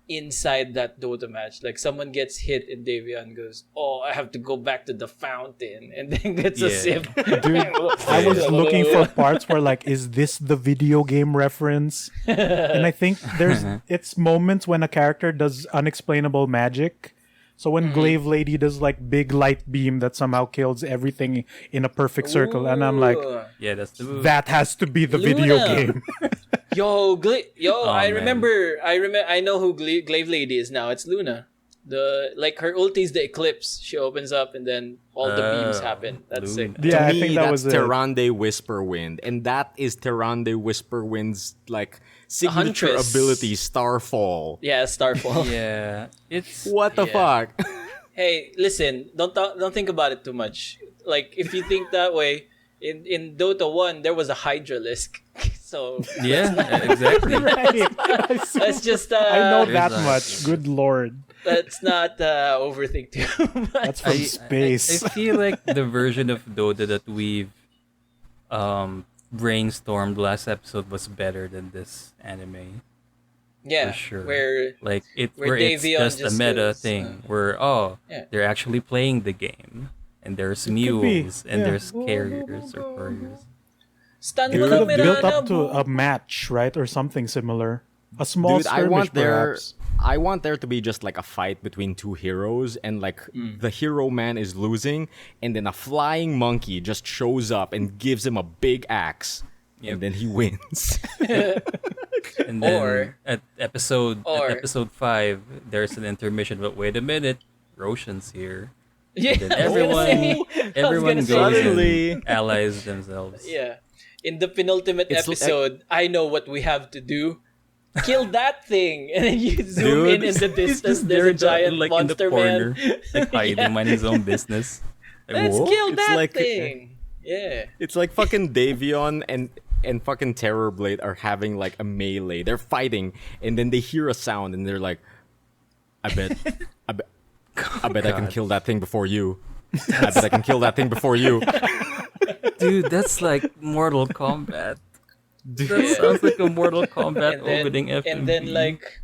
[SPEAKER 2] inside that Dota match. Like someone gets hit and Davion goes, "Oh, I have to go back to the fountain," and then gets a
[SPEAKER 4] Yeah.
[SPEAKER 2] sip.
[SPEAKER 1] Dude, I was looking for parts where like, is this the video game reference? And I think it's moments when a character does unexplainable magic. So when Glaive Lady does like big light beam that somehow kills everything in a perfect circle, and I'm like,
[SPEAKER 2] Ooh.
[SPEAKER 4] Yeah, that's the move.
[SPEAKER 1] that has to be the video
[SPEAKER 2] Luna.
[SPEAKER 1] game.
[SPEAKER 2] I
[SPEAKER 4] man.
[SPEAKER 2] remember. I know who Glaive Lady is now. It's Luna. Her ulti is the Eclipse. She opens up and then all the beams happen. That's
[SPEAKER 4] Luna.
[SPEAKER 2] it.
[SPEAKER 1] Yeah,
[SPEAKER 3] to
[SPEAKER 1] I
[SPEAKER 3] me,
[SPEAKER 1] think that
[SPEAKER 3] that's
[SPEAKER 1] was it.
[SPEAKER 3] Tyrande Whisperwind, and that is Tyrande Whisperwind's like signature
[SPEAKER 2] huntress.
[SPEAKER 3] ability, Starfall.
[SPEAKER 2] Yeah, Starfall.
[SPEAKER 4] Yeah, it's
[SPEAKER 3] What the
[SPEAKER 2] Yeah.
[SPEAKER 3] fuck?
[SPEAKER 2] Hey, listen, don't think about it too much. Like if you think that way, in Dota 1 there was a Hydralisk. So
[SPEAKER 4] yeah, exactly.
[SPEAKER 1] Right.
[SPEAKER 2] let's just
[SPEAKER 1] I know
[SPEAKER 4] There's
[SPEAKER 1] that
[SPEAKER 4] that.
[SPEAKER 1] much. Good lord.
[SPEAKER 2] let's not overthink too much.
[SPEAKER 1] That's from space.
[SPEAKER 4] I feel like the version of Dota that we've brainstormed last episode was better than this anime.
[SPEAKER 2] Yeah,
[SPEAKER 4] for sure.
[SPEAKER 2] where
[SPEAKER 4] Like
[SPEAKER 2] Where
[SPEAKER 4] where it's
[SPEAKER 2] Davion
[SPEAKER 4] just a
[SPEAKER 2] just
[SPEAKER 4] meta
[SPEAKER 2] goes,
[SPEAKER 4] thing where
[SPEAKER 2] yeah.
[SPEAKER 4] they're actually playing the game and there's
[SPEAKER 1] could be,
[SPEAKER 4] mules and
[SPEAKER 1] yeah.
[SPEAKER 4] there's carriers or couriers.
[SPEAKER 2] Stand
[SPEAKER 1] It
[SPEAKER 2] mo
[SPEAKER 1] could
[SPEAKER 2] lang,
[SPEAKER 1] have built
[SPEAKER 2] Mirana,
[SPEAKER 1] up to a match, right, or something similar. A small
[SPEAKER 3] Dude,
[SPEAKER 1] skirmish, perhaps.
[SPEAKER 3] I want there to be just like a fight between two heroes, and like the hero man is losing, and then a flying monkey just shows up and gives him a big axe,
[SPEAKER 4] Yep.
[SPEAKER 3] and then he wins.
[SPEAKER 4] And then
[SPEAKER 2] Or-
[SPEAKER 4] at episode 5 there's an intermission, but wait a minute, Roshan's here.
[SPEAKER 2] Yeah,
[SPEAKER 4] Then
[SPEAKER 2] I was gonna say-
[SPEAKER 4] everyone
[SPEAKER 2] gonna
[SPEAKER 4] goes
[SPEAKER 2] say-
[SPEAKER 3] Suddenly-
[SPEAKER 4] and allies themselves.
[SPEAKER 2] Yeah. In the penultimate
[SPEAKER 3] It's
[SPEAKER 2] episode, I know what we have to do. Kill that thing, and then you zoom in the distance. There's a giant
[SPEAKER 4] like
[SPEAKER 2] monster
[SPEAKER 4] in the corner,
[SPEAKER 2] man.
[SPEAKER 4] like hiding, minding his own business. Like,
[SPEAKER 2] Let's
[SPEAKER 4] whoa.
[SPEAKER 2] kill
[SPEAKER 3] It's
[SPEAKER 2] that
[SPEAKER 3] like-
[SPEAKER 2] thing. Yeah.
[SPEAKER 3] It's like fucking Davion and fucking Terrorblade are having like a melee. They're fighting, and then they hear a sound, and they're like, I bet I can
[SPEAKER 4] God.
[SPEAKER 3] kill that thing before you. I bet I can kill that thing before you.
[SPEAKER 4] Dude, that's like Mortal Kombat. That
[SPEAKER 2] Yeah.
[SPEAKER 4] sounds like a Mortal Kombat
[SPEAKER 2] And then,
[SPEAKER 4] opening FMV.
[SPEAKER 2] and then like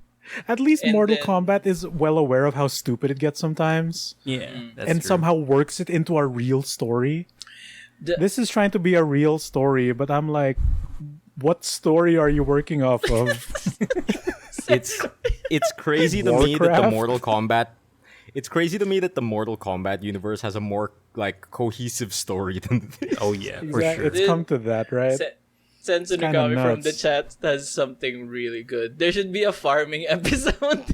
[SPEAKER 1] At least
[SPEAKER 2] And
[SPEAKER 1] Mortal
[SPEAKER 2] then-
[SPEAKER 1] Kombat is well aware of how stupid it gets sometimes,
[SPEAKER 4] yeah, that's
[SPEAKER 1] and
[SPEAKER 4] true.
[SPEAKER 1] somehow works it into a real story.
[SPEAKER 2] The-
[SPEAKER 1] This is trying to be a real story, but I'm like, what story are you working off of?
[SPEAKER 3] It's crazy to me that the
[SPEAKER 1] Warcraft?
[SPEAKER 3] Mortal Kombat. It's crazy to me that the Mortal Kombat universe has a more like cohesive story than this.
[SPEAKER 4] Oh yeah, for
[SPEAKER 1] Yeah,
[SPEAKER 4] sure.
[SPEAKER 1] it's come to that, right?
[SPEAKER 2] Sensu
[SPEAKER 1] kinda
[SPEAKER 2] Nagami from the
[SPEAKER 1] nuts.
[SPEAKER 2] chat has something really good. There should be a farming episode.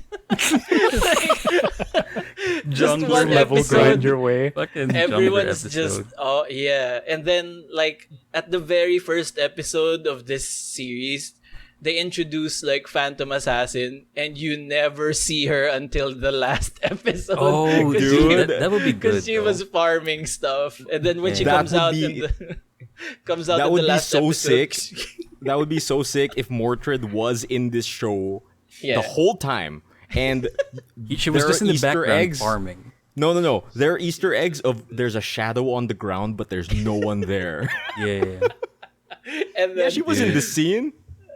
[SPEAKER 4] Jungle
[SPEAKER 2] one
[SPEAKER 1] Level
[SPEAKER 2] episode.
[SPEAKER 1] grind your way.
[SPEAKER 4] Fucking jungler
[SPEAKER 2] Everyone's
[SPEAKER 4] episode.
[SPEAKER 2] just and then like at the very first episode of this series, they introduce like Phantom Assassin, and you never see her until the last episode.
[SPEAKER 4] Oh,
[SPEAKER 2] 'Cause
[SPEAKER 4] dude,
[SPEAKER 2] she-
[SPEAKER 4] that would be good.
[SPEAKER 2] Because she
[SPEAKER 4] though.
[SPEAKER 2] was farming stuff, and then when she
[SPEAKER 3] That
[SPEAKER 2] comes
[SPEAKER 3] would
[SPEAKER 2] out,
[SPEAKER 3] be-
[SPEAKER 2] Comes out
[SPEAKER 3] That
[SPEAKER 2] in
[SPEAKER 3] would
[SPEAKER 2] the
[SPEAKER 3] be
[SPEAKER 2] last
[SPEAKER 3] so
[SPEAKER 2] episode.
[SPEAKER 3] sick. That would be so sick if Mordred was in this show
[SPEAKER 2] Yeah.
[SPEAKER 3] the whole time, and
[SPEAKER 4] She was
[SPEAKER 3] there
[SPEAKER 4] just
[SPEAKER 3] are
[SPEAKER 4] in the
[SPEAKER 3] Easter
[SPEAKER 4] background
[SPEAKER 3] eggs.
[SPEAKER 4] farming.
[SPEAKER 3] No. There are Easter eggs of there's a shadow on the ground, but there's no one there.
[SPEAKER 4] Yeah.
[SPEAKER 2] And then,
[SPEAKER 3] Yeah, she was in the scene.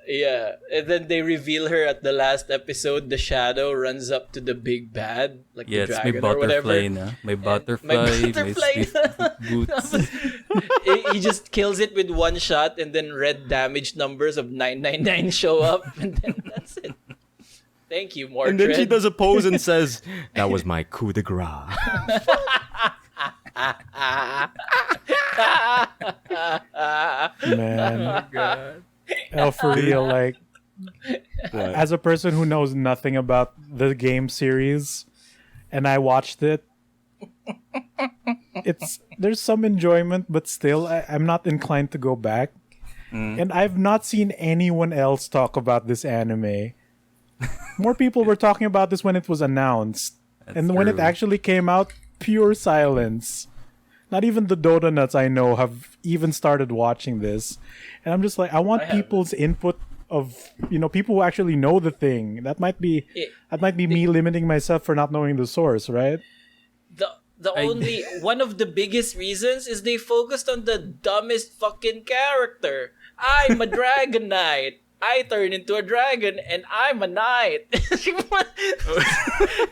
[SPEAKER 2] yeah, and then they reveal her at the last episode. The shadow runs up to the big bad, like
[SPEAKER 4] Yeah,
[SPEAKER 2] the
[SPEAKER 4] it's my
[SPEAKER 2] dragon or whatever.
[SPEAKER 4] butterfly na. My butterfly, my
[SPEAKER 2] butterfly.
[SPEAKER 4] stiff boots.
[SPEAKER 2] He just kills it with one shot, and then red damage numbers of 999 show up, and then that's it. Thank you, Mordred.
[SPEAKER 3] And then she does a pose and says, "That was my coup de grace."
[SPEAKER 1] Man.
[SPEAKER 4] God.
[SPEAKER 1] Oh, for real, like,
[SPEAKER 3] What?
[SPEAKER 1] as a person who knows nothing about the game series, and I watched it, there's some enjoyment, but still, I'm not inclined to go back. And I've not seen anyone else talk about this anime. More people were talking about this when it was announced. And when it
[SPEAKER 4] true.
[SPEAKER 1] actually came out, pure silence. Not even the Dota nuts I know have even started watching this. And I'm just like, I want
[SPEAKER 2] I haven't.
[SPEAKER 1] people's input of, people who actually know the thing. That might be me limiting myself for not knowing the source, right?
[SPEAKER 2] The only one of the biggest reasons is they focused on the dumbest fucking character. I'm a dragon knight. I turn into a dragon and I'm a knight.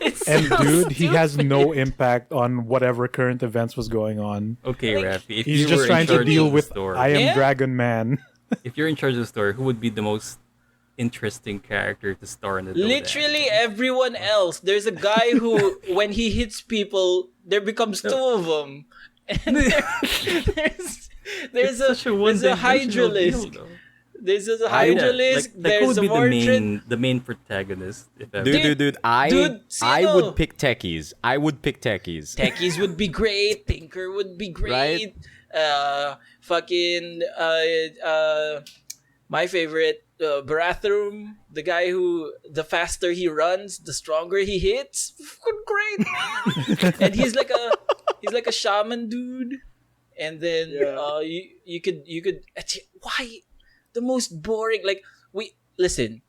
[SPEAKER 2] It's
[SPEAKER 1] And
[SPEAKER 2] so
[SPEAKER 1] dude, he has
[SPEAKER 2] stupid.
[SPEAKER 1] no impact on whatever current events was going on.
[SPEAKER 4] Okay,
[SPEAKER 2] Like,
[SPEAKER 4] Raffy. If
[SPEAKER 1] He's
[SPEAKER 4] you
[SPEAKER 1] just
[SPEAKER 4] were
[SPEAKER 1] trying
[SPEAKER 4] in
[SPEAKER 1] to
[SPEAKER 4] charge
[SPEAKER 1] deal
[SPEAKER 4] of the
[SPEAKER 1] with
[SPEAKER 4] story,
[SPEAKER 1] I am
[SPEAKER 2] Yeah.
[SPEAKER 1] Dragon Man.
[SPEAKER 4] if you're in charge of the story, who would be the most interesting character to star in the Dota?
[SPEAKER 2] Literally everyone else. There's a guy who, when he hits people, there becomes two of them. And there's a hydralisk. There's a hydralisk.
[SPEAKER 4] That
[SPEAKER 2] There's
[SPEAKER 4] would
[SPEAKER 2] a
[SPEAKER 4] be
[SPEAKER 2] Mordred.
[SPEAKER 4] the main protagonist. If ever.
[SPEAKER 3] Dude, I
[SPEAKER 2] Sino?
[SPEAKER 3] would pick techies.
[SPEAKER 2] Techies would be great. Tinker would be great. My favorite, Barathrum, the guy who, the faster he runs, the stronger he hits. Fucking great, man. And he's like a shaman dude. And then you could why the most boring, like, listen.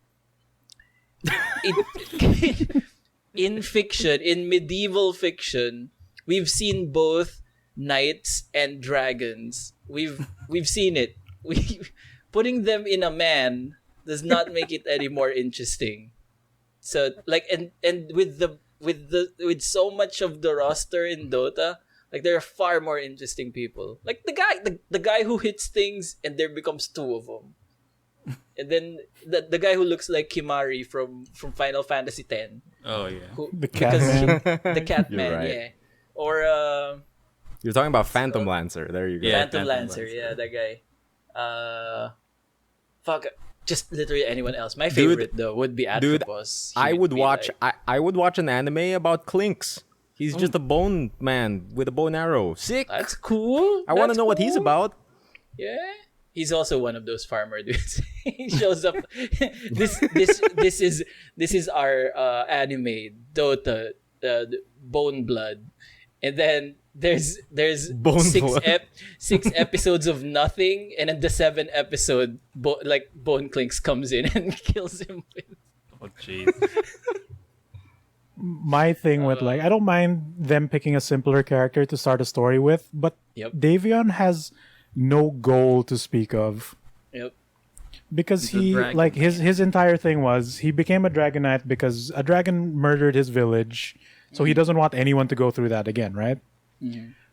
[SPEAKER 2] In fiction, in medieval fiction, we've seen both knights and dragons. We've seen it. Putting them in a man does not make it any more interesting. So, like, and with so much of the roster in Dota, like, there are far more interesting people. Like the guy who hits things and there becomes two of them. And then the guy who looks like Kimari from Final Fantasy X.
[SPEAKER 4] Oh yeah.
[SPEAKER 1] The Catman.
[SPEAKER 2] The Catman,
[SPEAKER 3] You're right.
[SPEAKER 2] yeah. Or
[SPEAKER 3] You're talking about Phantom Lancer. There you go.
[SPEAKER 4] Yeah.
[SPEAKER 2] Phantom
[SPEAKER 4] Phantom
[SPEAKER 2] Lancer,
[SPEAKER 4] Lancer.
[SPEAKER 2] yeah, that guy. Just literally anyone else. My favorite though would be Atropos. He
[SPEAKER 3] I would watch.
[SPEAKER 2] like-
[SPEAKER 3] I would watch an anime about Clinks. He's just a bone man with a bow and arrow. Sick.
[SPEAKER 2] That's cool.
[SPEAKER 3] I want to
[SPEAKER 2] That's
[SPEAKER 3] know what he's
[SPEAKER 2] cool.
[SPEAKER 3] about.
[SPEAKER 2] Yeah. He's also one of those farmer dudes. He shows up. This is our anime Dota, Bone Blood, and then there's
[SPEAKER 3] Bone Blood.
[SPEAKER 2] six episodes of nothing, and then the 7th episode, Bone Clinks comes in and kills him.
[SPEAKER 4] Oh jeez.
[SPEAKER 1] My thing with, like, I don't mind them picking a simpler character to start a story with, but
[SPEAKER 2] Yep.
[SPEAKER 1] Davion has no goal to speak of.
[SPEAKER 2] Yep.
[SPEAKER 1] Because
[SPEAKER 4] He's a
[SPEAKER 1] he,
[SPEAKER 4] dragon
[SPEAKER 1] like, his entire thing was he became a dragon knight because a dragon murdered his village, so he doesn't want anyone to go through that again, right?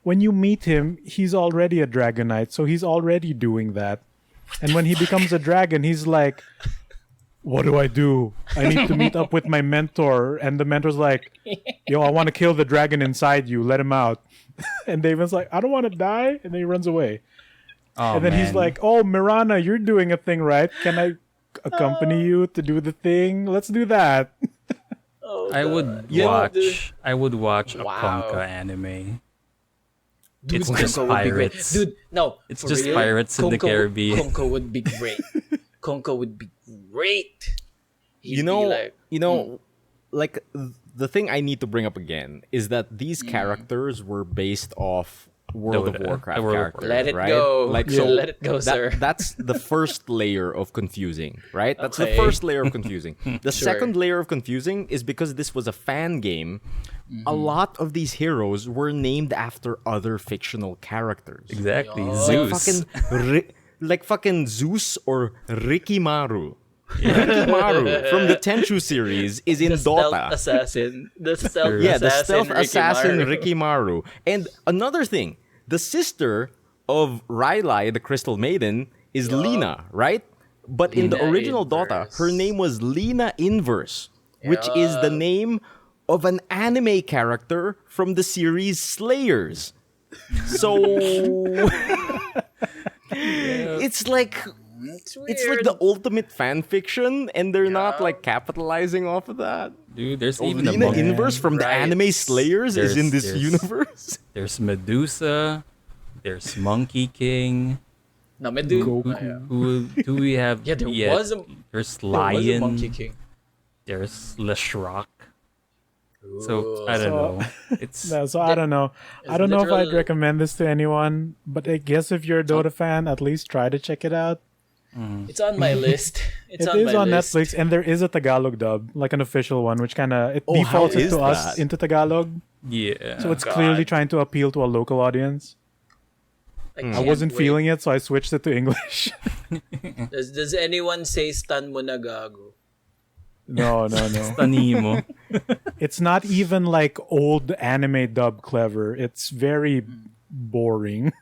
[SPEAKER 1] When you meet him, he's already a dragon knight, so he's already doing that. And when he becomes a dragon, he's like, what do? I need to meet up with my mentor. And the mentor's like, yo, I want to kill the dragon inside you. Let him out. And David's like, I don't want to die. And then he runs away.
[SPEAKER 4] Oh,
[SPEAKER 1] And then he's
[SPEAKER 4] man.
[SPEAKER 1] like, oh, Mirana, you're doing a thing, right? Can I accompany you to do the thing? Let's do that.
[SPEAKER 2] Oh,
[SPEAKER 4] I
[SPEAKER 2] God.
[SPEAKER 4] would
[SPEAKER 2] Yeah,
[SPEAKER 4] watch.
[SPEAKER 2] dude.
[SPEAKER 4] I would watch a
[SPEAKER 2] Wow.
[SPEAKER 4] Conka anime.
[SPEAKER 2] Dude,
[SPEAKER 4] It's just
[SPEAKER 2] Konko would be great.
[SPEAKER 4] pirates.
[SPEAKER 2] Dude, no.
[SPEAKER 4] It's
[SPEAKER 2] for
[SPEAKER 4] just
[SPEAKER 2] real,
[SPEAKER 4] pirates in the Caribbean.
[SPEAKER 2] Konko would be great. Konko would be great. He'd
[SPEAKER 3] You
[SPEAKER 2] be
[SPEAKER 3] know,
[SPEAKER 2] like,
[SPEAKER 3] like the thing I need to bring up again is that these characters were based off World of
[SPEAKER 4] Dota.
[SPEAKER 3] Warcraft
[SPEAKER 4] World of
[SPEAKER 3] characters,
[SPEAKER 2] Let it
[SPEAKER 3] right?
[SPEAKER 2] go.
[SPEAKER 3] Like
[SPEAKER 2] Yeah,
[SPEAKER 3] so,
[SPEAKER 2] let it go, sir.
[SPEAKER 3] That's the first layer of confusing, right? That's the
[SPEAKER 2] Okay.
[SPEAKER 3] first layer of confusing. The
[SPEAKER 2] Sure.
[SPEAKER 3] second layer of confusing is because this was a fan game. A lot of these heroes were named after other fictional characters.
[SPEAKER 4] Exactly.
[SPEAKER 2] Oh.
[SPEAKER 4] Zeus.
[SPEAKER 3] Like fucking Zeus or Rikimaru. Rikimaru from the Tenchu series is in
[SPEAKER 2] The stealth
[SPEAKER 3] Dota.
[SPEAKER 2] assassin. The stealth
[SPEAKER 3] Yeah, the
[SPEAKER 2] assassin.
[SPEAKER 3] stealth assassin
[SPEAKER 2] Rikimaru.
[SPEAKER 3] Rikimaru. And another thing, the sister of Rylai, the Crystal Maiden, is Lina, right? But in the
[SPEAKER 2] Lina
[SPEAKER 3] original Dota,
[SPEAKER 2] Inverse.
[SPEAKER 3] her name was Lina Inverse, which is the name of an anime character from the series Slayers. So it's like it's like the ultimate fan fiction, and they're not like capitalizing off of that.
[SPEAKER 4] Dude, there's even a
[SPEAKER 3] Lina
[SPEAKER 4] monkey.
[SPEAKER 3] Inverse from the
[SPEAKER 2] Right.
[SPEAKER 3] anime Slayers is in this
[SPEAKER 4] There's-
[SPEAKER 3] universe.
[SPEAKER 4] There's Medusa. There's Monkey King.
[SPEAKER 2] No, Medu.
[SPEAKER 1] Goku.
[SPEAKER 2] Yeah.
[SPEAKER 4] Who do we have?
[SPEAKER 2] Yeah, there was a
[SPEAKER 4] There's
[SPEAKER 2] there was a
[SPEAKER 4] Lion.
[SPEAKER 2] Monkey King.
[SPEAKER 4] There's Leshrock. So I don't
[SPEAKER 1] So-
[SPEAKER 4] know. It's
[SPEAKER 1] No, so I don't know. I
[SPEAKER 2] it's
[SPEAKER 1] don't know if I'd
[SPEAKER 2] literal-
[SPEAKER 1] recommend this to anyone, but I guess if you're a Dota fan, at least try to check it out.
[SPEAKER 2] It's on my list. It's
[SPEAKER 1] It
[SPEAKER 2] on
[SPEAKER 1] is
[SPEAKER 2] my
[SPEAKER 1] on
[SPEAKER 2] list.
[SPEAKER 1] Netflix, and there is a Tagalog dub, like an official one, which kind of it
[SPEAKER 3] Oh, how
[SPEAKER 1] defaulted
[SPEAKER 3] is
[SPEAKER 1] to us
[SPEAKER 3] that?
[SPEAKER 1] into Tagalog.
[SPEAKER 4] yeah.
[SPEAKER 1] So it's
[SPEAKER 2] God.
[SPEAKER 1] clearly trying to appeal to a local audience. I
[SPEAKER 2] can't
[SPEAKER 1] wasn't
[SPEAKER 2] wait.
[SPEAKER 1] feeling it, so I switched it to English.
[SPEAKER 2] Does anyone say stan mo na gago?
[SPEAKER 1] No.
[SPEAKER 4] Tanimo.
[SPEAKER 1] It's not even like old anime dub clever. It's very boring.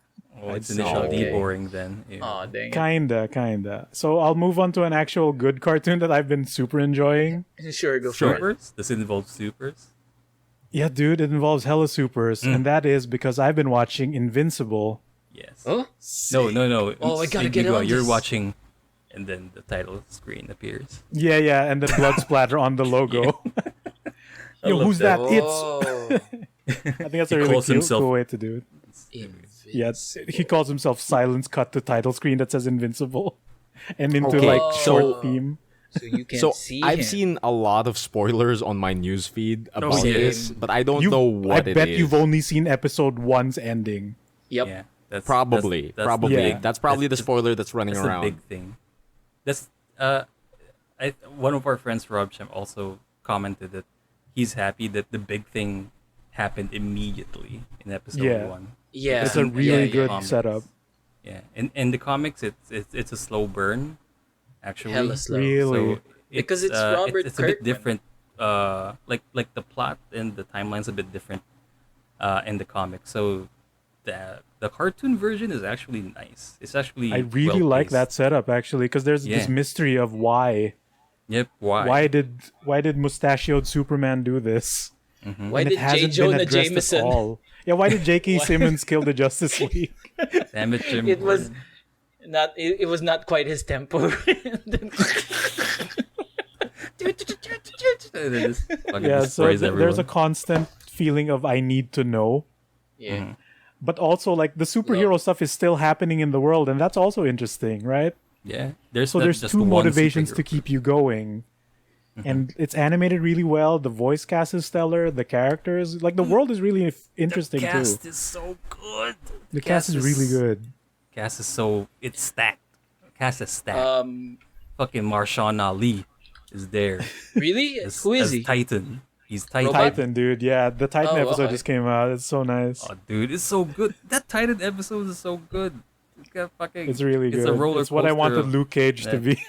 [SPEAKER 4] Oh, it's initially
[SPEAKER 2] Okay.
[SPEAKER 4] boring then. Yeah.
[SPEAKER 2] Oh, dang it.
[SPEAKER 1] Kinda. So I'll move on to an actual good cartoon that I've been super enjoying.
[SPEAKER 2] Sure, go for it.
[SPEAKER 4] Supers? Does it involve supers?
[SPEAKER 1] Yeah, dude, it involves hella supers, and that is because I've been watching Invincible.
[SPEAKER 4] Yes.
[SPEAKER 2] Oh?
[SPEAKER 4] No.
[SPEAKER 2] Oh, I gotta get
[SPEAKER 4] Migoy,
[SPEAKER 2] on
[SPEAKER 4] You're
[SPEAKER 2] this.
[SPEAKER 4] watching, and then the title screen appears.
[SPEAKER 1] Yeah, and then blood splatter on the logo. Yo,
[SPEAKER 4] love
[SPEAKER 1] who's
[SPEAKER 4] that.
[SPEAKER 1] that? It's.
[SPEAKER 2] Oh.
[SPEAKER 1] I think that's a
[SPEAKER 4] He
[SPEAKER 1] really
[SPEAKER 4] calls himself-
[SPEAKER 1] cool way to do it. Yeah, he calls himself Silence Cut to title screen that says Invincible, and into
[SPEAKER 3] Okay,
[SPEAKER 1] like
[SPEAKER 3] so-
[SPEAKER 1] short theme.
[SPEAKER 2] So you can
[SPEAKER 3] So
[SPEAKER 2] see
[SPEAKER 3] I've
[SPEAKER 2] him.
[SPEAKER 3] seen a lot of spoilers on my newsfeed about
[SPEAKER 2] same.
[SPEAKER 3] this, but I don't know what
[SPEAKER 1] I
[SPEAKER 3] it
[SPEAKER 1] bet
[SPEAKER 3] is.
[SPEAKER 1] you've only seen episode 1's ending.
[SPEAKER 2] Yep.
[SPEAKER 4] Yeah. That's
[SPEAKER 3] Probably.
[SPEAKER 4] That's
[SPEAKER 3] Probably.
[SPEAKER 4] The
[SPEAKER 1] Yeah.
[SPEAKER 3] That's probably the spoiler that's running
[SPEAKER 4] That's
[SPEAKER 3] around.
[SPEAKER 4] the big thing. That's one of our friends, Rob Shem, also commented that he's happy that the big thing happened immediately in episode
[SPEAKER 1] Yeah.
[SPEAKER 4] 1.
[SPEAKER 2] Yeah.
[SPEAKER 1] It's a really good
[SPEAKER 4] Comics.
[SPEAKER 1] setup.
[SPEAKER 4] Yeah, in the comics, it's a slow burn, actually.
[SPEAKER 2] Hella slow.
[SPEAKER 1] Really?
[SPEAKER 4] So
[SPEAKER 2] Because it's Robert
[SPEAKER 4] it's a bit
[SPEAKER 2] Kirkman.
[SPEAKER 4] different. Like the plot and the timeline's a bit different in the comics. So the cartoon version is actually nice. It's actually
[SPEAKER 1] I really like
[SPEAKER 4] well-paced.
[SPEAKER 1] that setup actually, because there's this
[SPEAKER 4] Yeah.
[SPEAKER 1] mystery of why.
[SPEAKER 4] Yep. Why?
[SPEAKER 1] Why did mustachioed Superman do this?
[SPEAKER 2] Why
[SPEAKER 1] And
[SPEAKER 2] did
[SPEAKER 1] it
[SPEAKER 2] J.
[SPEAKER 1] hasn't been
[SPEAKER 2] Jonah
[SPEAKER 1] addressed at
[SPEAKER 2] Jameson?
[SPEAKER 1] all. Yeah, why did J.K. Simmons kill the Justice League?
[SPEAKER 4] Damn it, Jim.
[SPEAKER 2] It was not. It was not quite his tempo.
[SPEAKER 1] Yeah, so there's a constant feeling of I need to know,
[SPEAKER 2] yeah.
[SPEAKER 1] but also like the superhero stuff is still happening in the world, and that's also interesting, right?
[SPEAKER 4] Yeah. There's
[SPEAKER 1] So
[SPEAKER 4] not
[SPEAKER 1] there's
[SPEAKER 4] just
[SPEAKER 1] two
[SPEAKER 4] one
[SPEAKER 1] motivations to
[SPEAKER 4] superhero.
[SPEAKER 1] keep you going. And it's animated really well. The voice cast is stellar. The characters, like the world is really interesting
[SPEAKER 4] The cast
[SPEAKER 1] too.
[SPEAKER 4] is so good.
[SPEAKER 1] The cast is really good.
[SPEAKER 4] Cast is so it's stacked. Cast is stacked. Fucking Marshawn Ali is there.
[SPEAKER 2] Really?
[SPEAKER 4] As,
[SPEAKER 2] Who is
[SPEAKER 4] as
[SPEAKER 2] he?
[SPEAKER 4] Titan. He's Titan.
[SPEAKER 2] Robot?
[SPEAKER 1] Titan, dude. Yeah, the Titan
[SPEAKER 2] Oh,
[SPEAKER 1] episode
[SPEAKER 2] okay.
[SPEAKER 1] just came out. It's so nice.
[SPEAKER 4] Oh, dude, it's so good. That Titan episode is so good. It's got fucking.
[SPEAKER 1] It's really good.
[SPEAKER 4] It's a roller
[SPEAKER 1] It's what I
[SPEAKER 4] coaster
[SPEAKER 1] wanted
[SPEAKER 4] of-
[SPEAKER 1] Luke Cage to
[SPEAKER 4] Yeah.
[SPEAKER 1] be.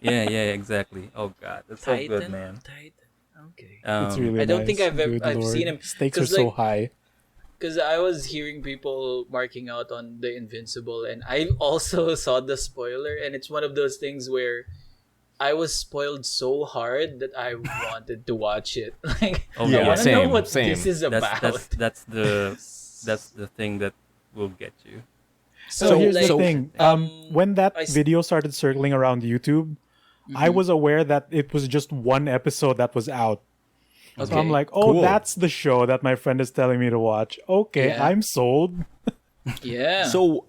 [SPEAKER 4] Yeah, exactly. Oh god, that's so good, man.
[SPEAKER 2] Titan. Okay.
[SPEAKER 1] It's really
[SPEAKER 2] I don't
[SPEAKER 1] nice.
[SPEAKER 2] think I've ever-
[SPEAKER 1] Good
[SPEAKER 2] I've
[SPEAKER 1] Lord.
[SPEAKER 2] seen him.
[SPEAKER 1] Stakes are
[SPEAKER 2] 'Cause,
[SPEAKER 1] so
[SPEAKER 2] like,
[SPEAKER 1] high.
[SPEAKER 2] Because I was hearing people marking out on the Invincible, and I also saw the spoiler, and it's one of those things where I was spoiled so hard that I wanted to watch it. Like,
[SPEAKER 4] Oh,
[SPEAKER 2] I
[SPEAKER 4] yeah,
[SPEAKER 2] want to know
[SPEAKER 3] same,
[SPEAKER 2] what
[SPEAKER 3] same.
[SPEAKER 2] this is about.
[SPEAKER 4] That's the thing that will get you.
[SPEAKER 1] So here's
[SPEAKER 2] like,
[SPEAKER 1] the thing. When that
[SPEAKER 2] I s-
[SPEAKER 1] video started circling around YouTube, I was aware that it was just one episode that was out. So I'm
[SPEAKER 2] Okay.
[SPEAKER 1] like, oh,
[SPEAKER 3] Cool.
[SPEAKER 1] that's the show that my friend is telling me to watch. Okay,
[SPEAKER 2] Yeah.
[SPEAKER 1] I'm sold.
[SPEAKER 2] Yeah.
[SPEAKER 3] So,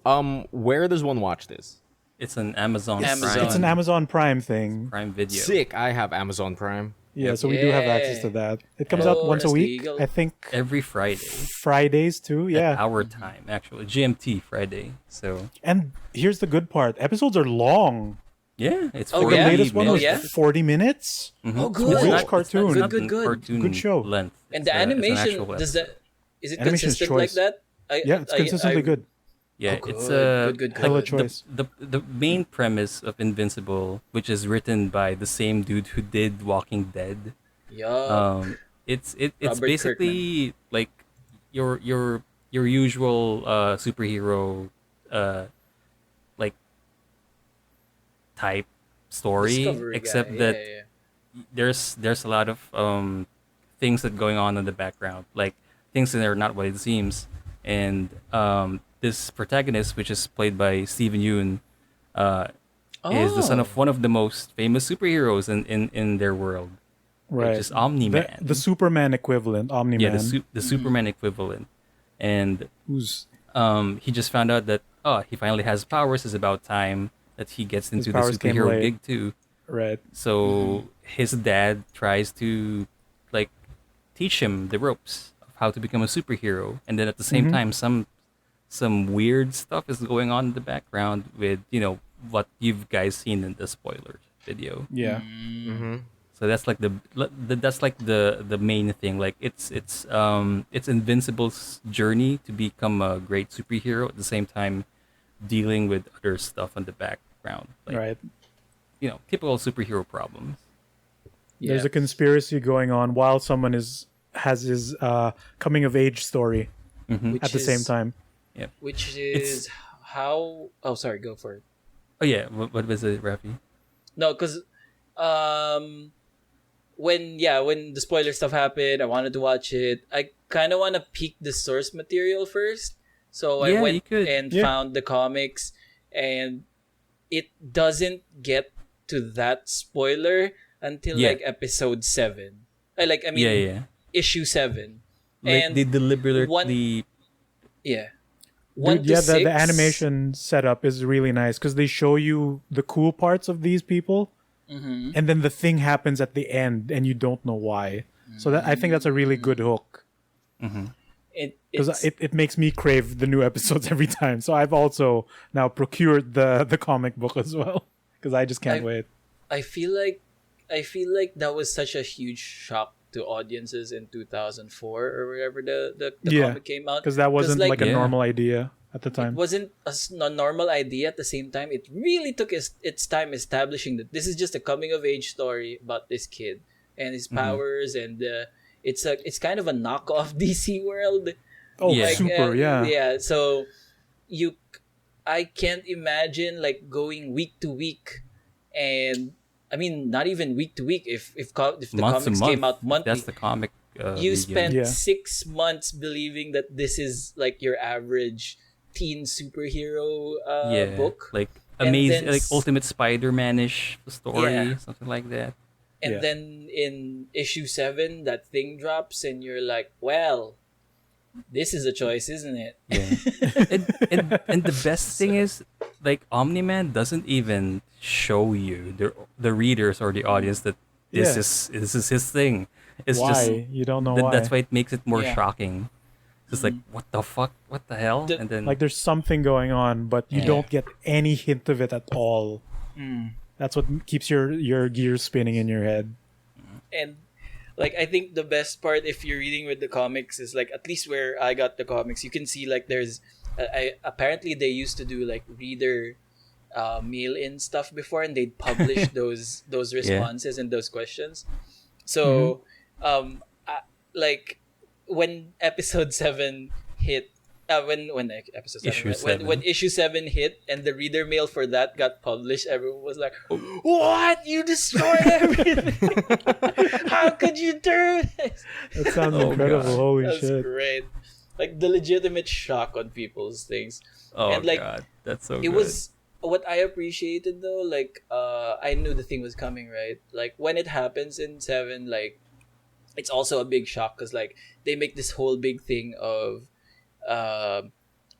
[SPEAKER 3] where does one watch this?
[SPEAKER 4] It's an Amazon
[SPEAKER 2] Amazon.
[SPEAKER 4] Prime,
[SPEAKER 1] It's an Amazon Prime thing.
[SPEAKER 4] Prime Video.
[SPEAKER 3] Sick. I have Amazon Prime.
[SPEAKER 1] Yeah, so we do have access to that. It comes out once a
[SPEAKER 2] Rusty
[SPEAKER 1] week,
[SPEAKER 2] Eagle.
[SPEAKER 1] I think.
[SPEAKER 4] Every Friday.
[SPEAKER 1] Fridays too, yeah.
[SPEAKER 4] Our time, actually. GMT Friday. So,
[SPEAKER 1] And here's the good part: episodes are long.
[SPEAKER 4] yeah, it's
[SPEAKER 2] Oh,
[SPEAKER 1] The
[SPEAKER 4] 40
[SPEAKER 2] yeah?
[SPEAKER 1] latest one was
[SPEAKER 2] yeah?
[SPEAKER 1] 40 minutes.
[SPEAKER 4] Mhm.
[SPEAKER 2] Oh,
[SPEAKER 4] It's
[SPEAKER 2] good.
[SPEAKER 1] Rich
[SPEAKER 4] not-
[SPEAKER 1] cartoon.
[SPEAKER 4] It's not
[SPEAKER 2] Good, good.
[SPEAKER 4] cartoon
[SPEAKER 1] Good show.
[SPEAKER 2] And
[SPEAKER 4] length.
[SPEAKER 2] the
[SPEAKER 4] It's an
[SPEAKER 2] animation,
[SPEAKER 4] actual
[SPEAKER 2] does
[SPEAKER 4] episode.
[SPEAKER 2] that is it
[SPEAKER 1] Animation's
[SPEAKER 2] consistent like
[SPEAKER 1] choice.
[SPEAKER 2] that?
[SPEAKER 1] Yeah, it's consistently good.
[SPEAKER 4] Yeah,
[SPEAKER 2] Oh,
[SPEAKER 4] it's
[SPEAKER 2] good, good, good.
[SPEAKER 1] Hella
[SPEAKER 4] like
[SPEAKER 1] choice.
[SPEAKER 4] the main premise of Invincible, which is written by the same dude who did Walking Dead.
[SPEAKER 2] Yeah.
[SPEAKER 4] It's
[SPEAKER 2] Robert
[SPEAKER 4] basically like your usual superhero like type story,
[SPEAKER 2] Discovery
[SPEAKER 4] except
[SPEAKER 2] guy.
[SPEAKER 4] that
[SPEAKER 2] Yeah.
[SPEAKER 4] there's a lot of things that going on in the background, like things that are not what it seems. And this protagonist, which is played by Steven Yeun, is the son of one of the most famous superheroes in their world,
[SPEAKER 1] Right.
[SPEAKER 4] which is Omni-Man.
[SPEAKER 1] The Superman equivalent, Omni-Man.
[SPEAKER 4] Yeah, the Superman equivalent. And
[SPEAKER 1] who's
[SPEAKER 4] he just found out that he finally has powers. It's about time that he gets into the
[SPEAKER 1] powers came
[SPEAKER 4] superhero
[SPEAKER 1] late.
[SPEAKER 4] gig too.
[SPEAKER 1] right.
[SPEAKER 4] So his dad tries to like teach him the ropes of how to become a superhero, and then at the same time, some weird stuff is going on in the background with what you've guys seen in the spoilers video.
[SPEAKER 1] Yeah.
[SPEAKER 4] So that's like the main thing. Like it's Invincible's journey to become a great superhero, at the same time dealing with other stuff in the background, like
[SPEAKER 1] Right.
[SPEAKER 4] Typical superhero problems.
[SPEAKER 1] There's a conspiracy going on while someone has his coming of age story
[SPEAKER 2] Which
[SPEAKER 1] at the same
[SPEAKER 2] is-
[SPEAKER 1] time.
[SPEAKER 2] Which is how? Oh, sorry. Go for it.
[SPEAKER 4] Oh yeah, what was it, Rafi?
[SPEAKER 2] No, because when the spoiler stuff happened, I wanted to watch it. I kind of want to peek the source material first, so I
[SPEAKER 4] Yeah, you
[SPEAKER 2] went
[SPEAKER 4] could.
[SPEAKER 2] and
[SPEAKER 1] Yeah.
[SPEAKER 2] found the comics, and it doesn't get to that spoiler until
[SPEAKER 4] Yeah.
[SPEAKER 2] like episode 7. I mean,
[SPEAKER 4] Yeah.
[SPEAKER 2] issue 7,
[SPEAKER 4] Like
[SPEAKER 2] and
[SPEAKER 4] they deliberately
[SPEAKER 2] yeah,
[SPEAKER 1] Dude, yeah, the animation setup is really nice because they show you the cool parts of these people, and then the thing happens at the end, and you don't know why. So I think that's a really good hook because
[SPEAKER 2] it's
[SPEAKER 1] it makes me crave the new episodes every time. So I've also now procured the comic book as well because I just can't wait.
[SPEAKER 2] I feel like that was such a huge shock to audiences in 2004 or wherever the comic came out,
[SPEAKER 1] Because that wasn't like a
[SPEAKER 4] Yeah.
[SPEAKER 1] normal idea at the
[SPEAKER 2] it
[SPEAKER 1] time.
[SPEAKER 2] wasn't a normal idea. At the same time, it really took its time establishing that this is just a coming of age story about this kid and his powers, and it's kind of a knockoff DC world.
[SPEAKER 1] Oh,
[SPEAKER 4] Yeah.
[SPEAKER 1] super, yeah.
[SPEAKER 2] Yeah. So I can't imagine like going week to week, and I mean not even week to week. If the
[SPEAKER 4] month to
[SPEAKER 2] comics
[SPEAKER 4] month.
[SPEAKER 2] came out monthly,
[SPEAKER 4] That's the comic.
[SPEAKER 2] you
[SPEAKER 4] medium.
[SPEAKER 2] spent
[SPEAKER 1] Yeah.
[SPEAKER 2] 6 months believing that this is like your average teen superhero book,
[SPEAKER 4] like
[SPEAKER 2] And
[SPEAKER 4] amazing,
[SPEAKER 2] then
[SPEAKER 4] like Ultimate Spider-Man-ish story,
[SPEAKER 2] Yeah.
[SPEAKER 4] something like that.
[SPEAKER 2] and
[SPEAKER 1] Yeah.
[SPEAKER 2] then in issue 7 that thing drops and you're like, well, this is a choice, isn't it?
[SPEAKER 4] Yeah, and the best thing is, like, Omni-Man doesn't even show you the readers or the audience that this
[SPEAKER 1] Yeah.
[SPEAKER 4] is his thing. It's
[SPEAKER 1] Why?
[SPEAKER 4] just
[SPEAKER 1] You don't know why.
[SPEAKER 4] that's why it makes it more
[SPEAKER 2] Yeah.
[SPEAKER 4] shocking. It's like, what the fuck, what the hell,
[SPEAKER 2] The-
[SPEAKER 4] and then
[SPEAKER 1] Like there's something going on, but you
[SPEAKER 4] Yeah.
[SPEAKER 1] don't get any hint of it at all. That's what keeps your gears spinning in your head.
[SPEAKER 2] And like I think the best part if you're reading with the comics is like at least where I got the comics, you can see like there's apparently they used to do like reader mail in stuff before, and they'd publish those responses and those questions. So like when episode 7 hit, when episode 7,
[SPEAKER 4] Issue
[SPEAKER 2] when
[SPEAKER 4] 7.
[SPEAKER 2] issue 7 hit and the reader mail for that got published, everyone was like, what, you destroyed everything. How could you do this?
[SPEAKER 1] That sounds
[SPEAKER 4] Oh,
[SPEAKER 1] incredible.
[SPEAKER 4] God.
[SPEAKER 1] Holy
[SPEAKER 2] That's
[SPEAKER 1] shit.
[SPEAKER 2] great. Like the legitimate shock on people's things.
[SPEAKER 4] oh
[SPEAKER 2] and, like,
[SPEAKER 4] god, that's so
[SPEAKER 2] It
[SPEAKER 4] good.
[SPEAKER 2] was what I appreciated though, like I knew the thing was coming, right? Like when it happens in 7, like it's also a big shock because like they make this whole big thing of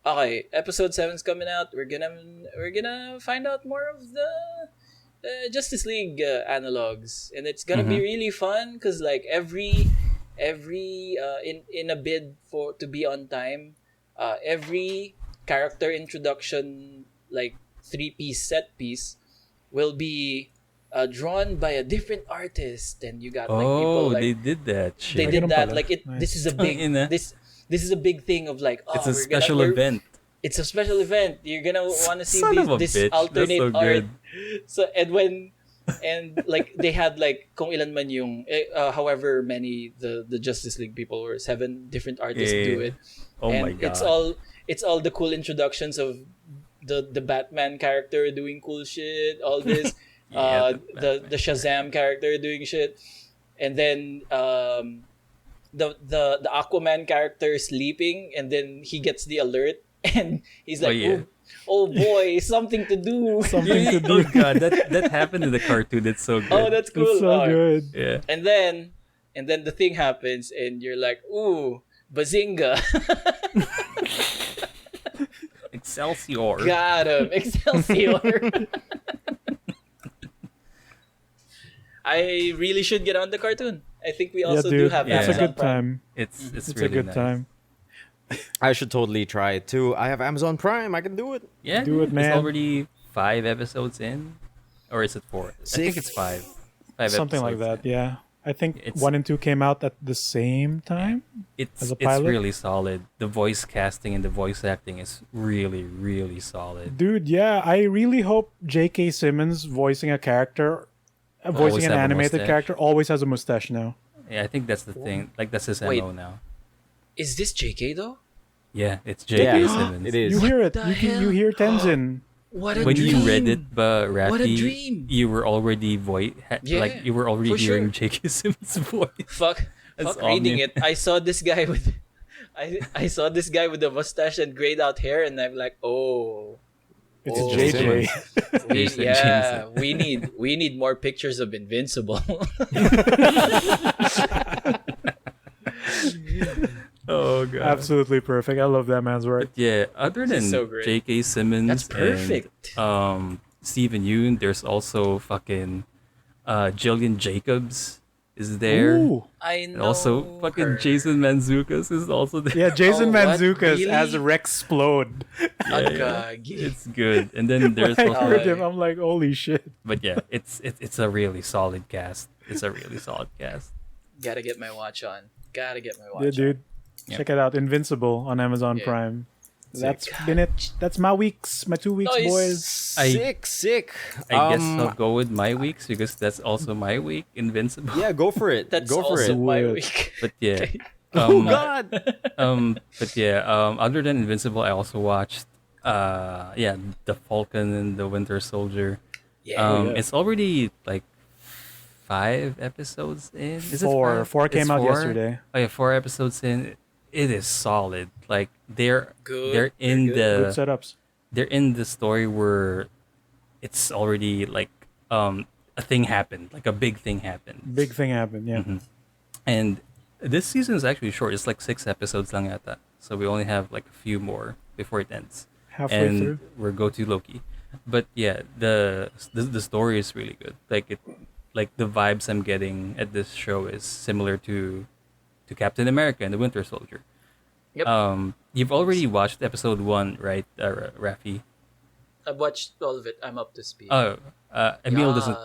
[SPEAKER 2] okay, episode 7's coming out. We're gonna find out more of Justice League analogs, and it's gonna be really fun because like every in a bid for to be on time, every character introduction like 3-piece set piece will be drawn by a different artist, and you got like people like
[SPEAKER 4] they did that shit.
[SPEAKER 2] they did
[SPEAKER 1] Ganun
[SPEAKER 2] that
[SPEAKER 1] pala.
[SPEAKER 2] like it. This is a big
[SPEAKER 4] Ina.
[SPEAKER 2] this is a big thing of like
[SPEAKER 4] It's a special
[SPEAKER 2] we're-
[SPEAKER 4] event.
[SPEAKER 2] It's a special event. You're gonna want to see
[SPEAKER 4] Son of a
[SPEAKER 2] this
[SPEAKER 4] bitch.
[SPEAKER 2] alternate
[SPEAKER 4] That's so
[SPEAKER 2] art.
[SPEAKER 4] good.
[SPEAKER 2] So and like they had like kung ilan man yung however many the Justice League people were, 7 different artists
[SPEAKER 4] Yeah.
[SPEAKER 2] do it.
[SPEAKER 4] Oh
[SPEAKER 2] and
[SPEAKER 4] my god.
[SPEAKER 2] it's all the cool introductions of the Batman character doing cool shit, all this
[SPEAKER 4] Yeah,
[SPEAKER 2] the Shazam character doing shit, and then the Aquaman character sleeping, and then he gets the alert and he's like,
[SPEAKER 4] yeah.
[SPEAKER 2] oh boy, something to do.
[SPEAKER 1] Something to do.
[SPEAKER 4] Oh god, that happened in the cartoon. It's so good.
[SPEAKER 2] Oh, that's cool.
[SPEAKER 1] It's so good.
[SPEAKER 4] yeah.
[SPEAKER 2] And then the thing happens, and you're like, ooh, bazinga.
[SPEAKER 4] Excelsior.
[SPEAKER 2] Got him. Excelsior. I really should get on the cartoon. I think we also do have
[SPEAKER 1] it's a
[SPEAKER 2] Amazon
[SPEAKER 1] good
[SPEAKER 2] Prime.
[SPEAKER 1] time.
[SPEAKER 4] It's
[SPEAKER 1] It's
[SPEAKER 4] really
[SPEAKER 1] a good
[SPEAKER 4] nice.
[SPEAKER 1] time.
[SPEAKER 3] I should totally try it too. I have Amazon Prime. I can do it.
[SPEAKER 4] Yeah,
[SPEAKER 1] Do it, man.
[SPEAKER 4] It's already 5 episodes in, or is it 4? I think it's 5. 5
[SPEAKER 1] Something like
[SPEAKER 4] episodes
[SPEAKER 1] that. Yeah. I think
[SPEAKER 4] It's-
[SPEAKER 1] 1 and 2 came out at the same time.
[SPEAKER 4] It's
[SPEAKER 1] As a
[SPEAKER 4] it's
[SPEAKER 1] pilot?
[SPEAKER 4] really solid. The voice casting and the voice acting is really really solid.
[SPEAKER 1] Dude, yeah, I really hope J.K. Simmons voicing a character, voicing an
[SPEAKER 4] have a
[SPEAKER 1] animated
[SPEAKER 4] mustache.
[SPEAKER 1] character, always has a mustache now.
[SPEAKER 4] Yeah, I think that's the thing. Like that's his
[SPEAKER 2] Wait.
[SPEAKER 4] MO now.
[SPEAKER 2] Is this JK though?
[SPEAKER 4] Yeah, it's J.K.
[SPEAKER 3] Yeah,
[SPEAKER 4] Simmons.
[SPEAKER 3] it is.
[SPEAKER 1] You hear it.
[SPEAKER 2] the
[SPEAKER 1] You
[SPEAKER 2] hell?
[SPEAKER 1] hear Tenzin.
[SPEAKER 2] What a
[SPEAKER 4] When
[SPEAKER 2] dream.
[SPEAKER 4] you read it, Rafi,
[SPEAKER 2] What a dream.
[SPEAKER 4] you were already
[SPEAKER 2] Yeah,
[SPEAKER 4] like you were already
[SPEAKER 2] for
[SPEAKER 4] hearing
[SPEAKER 2] sure.
[SPEAKER 4] J.K. Simmons' voice.
[SPEAKER 2] Fuck
[SPEAKER 4] That's
[SPEAKER 2] reading
[SPEAKER 4] omni-
[SPEAKER 2] it. I saw this guy with I saw this guy with a mustache and grayed out hair, and I'm like, oh,
[SPEAKER 1] It's
[SPEAKER 2] Oh.
[SPEAKER 1] JJ.
[SPEAKER 4] Jason
[SPEAKER 2] yeah,
[SPEAKER 4] Jameson.
[SPEAKER 2] we need more pictures of Invincible.
[SPEAKER 4] Oh god.
[SPEAKER 1] Absolutely perfect. I love that man's work.
[SPEAKER 4] Yeah, other than
[SPEAKER 2] so great.
[SPEAKER 4] J.K. Simmons
[SPEAKER 2] That's perfect.
[SPEAKER 4] and Steven Yeun, there's also fucking Jillian Jacobs is there.
[SPEAKER 1] Ooh.
[SPEAKER 2] I
[SPEAKER 4] And
[SPEAKER 2] know.
[SPEAKER 4] also fucking
[SPEAKER 2] her.
[SPEAKER 4] Jason Mantzoukas is also there.
[SPEAKER 1] Yeah, Jason
[SPEAKER 2] Oh, what?
[SPEAKER 1] Mantzoukas
[SPEAKER 2] Really?
[SPEAKER 1] as Rex Splode.
[SPEAKER 2] Agagi.
[SPEAKER 4] It's good. And then there's
[SPEAKER 1] I
[SPEAKER 4] also
[SPEAKER 1] heard him. I'm like, holy shit.
[SPEAKER 4] but yeah, it's a really solid cast. It's a really solid cast.
[SPEAKER 2] Gotta get my watch on. Gotta get my watch
[SPEAKER 1] Yeah,
[SPEAKER 2] on.
[SPEAKER 1] dude.
[SPEAKER 4] Yep.
[SPEAKER 1] Check it out. Invincible on Amazon
[SPEAKER 2] Yeah.
[SPEAKER 1] Prime. That's
[SPEAKER 2] God.
[SPEAKER 1] been it. That's my weeks. My 2 weeks,
[SPEAKER 2] Nice.
[SPEAKER 1] boys.
[SPEAKER 3] Sick.
[SPEAKER 4] I guess I'll go with my weeks because that's also my week, Invincible.
[SPEAKER 3] Yeah, go for it.
[SPEAKER 2] That's
[SPEAKER 3] go for
[SPEAKER 2] also
[SPEAKER 3] it.
[SPEAKER 2] my
[SPEAKER 1] Would.
[SPEAKER 2] week.
[SPEAKER 4] But yeah.
[SPEAKER 3] Oh God.
[SPEAKER 4] But yeah, other than Invincible, I also watched the Falcon and the Winter Soldier.
[SPEAKER 2] Yeah.
[SPEAKER 4] It's already like 5 episodes in. Is it
[SPEAKER 1] 4.
[SPEAKER 4] 5?
[SPEAKER 1] 4 came
[SPEAKER 4] It's
[SPEAKER 1] out
[SPEAKER 4] 4?
[SPEAKER 1] yesterday.
[SPEAKER 4] Oh yeah, 4 episodes in. It is solid. Like they're
[SPEAKER 2] Good.
[SPEAKER 4] they're in
[SPEAKER 2] Good.
[SPEAKER 1] Good
[SPEAKER 4] the
[SPEAKER 1] setups.
[SPEAKER 4] they're in the story where it's already like a thing happened, like a big thing happened.
[SPEAKER 1] Big thing happened. Yeah.
[SPEAKER 4] Mhm. And this season is actually short. It's like 6 episodes lang yata. So we only have like a few more before it ends.
[SPEAKER 1] Halfway
[SPEAKER 4] and
[SPEAKER 1] through.
[SPEAKER 4] we're go to Loki. But yeah, the story is really good. Like the vibes I'm getting at this show is similar to Captain America and the Winter Soldier.
[SPEAKER 2] Yep.
[SPEAKER 4] You've already watched episode 1, right, Rafi?
[SPEAKER 2] I've watched all of it. I'm up to speed.
[SPEAKER 4] Oh, Emile doesn't.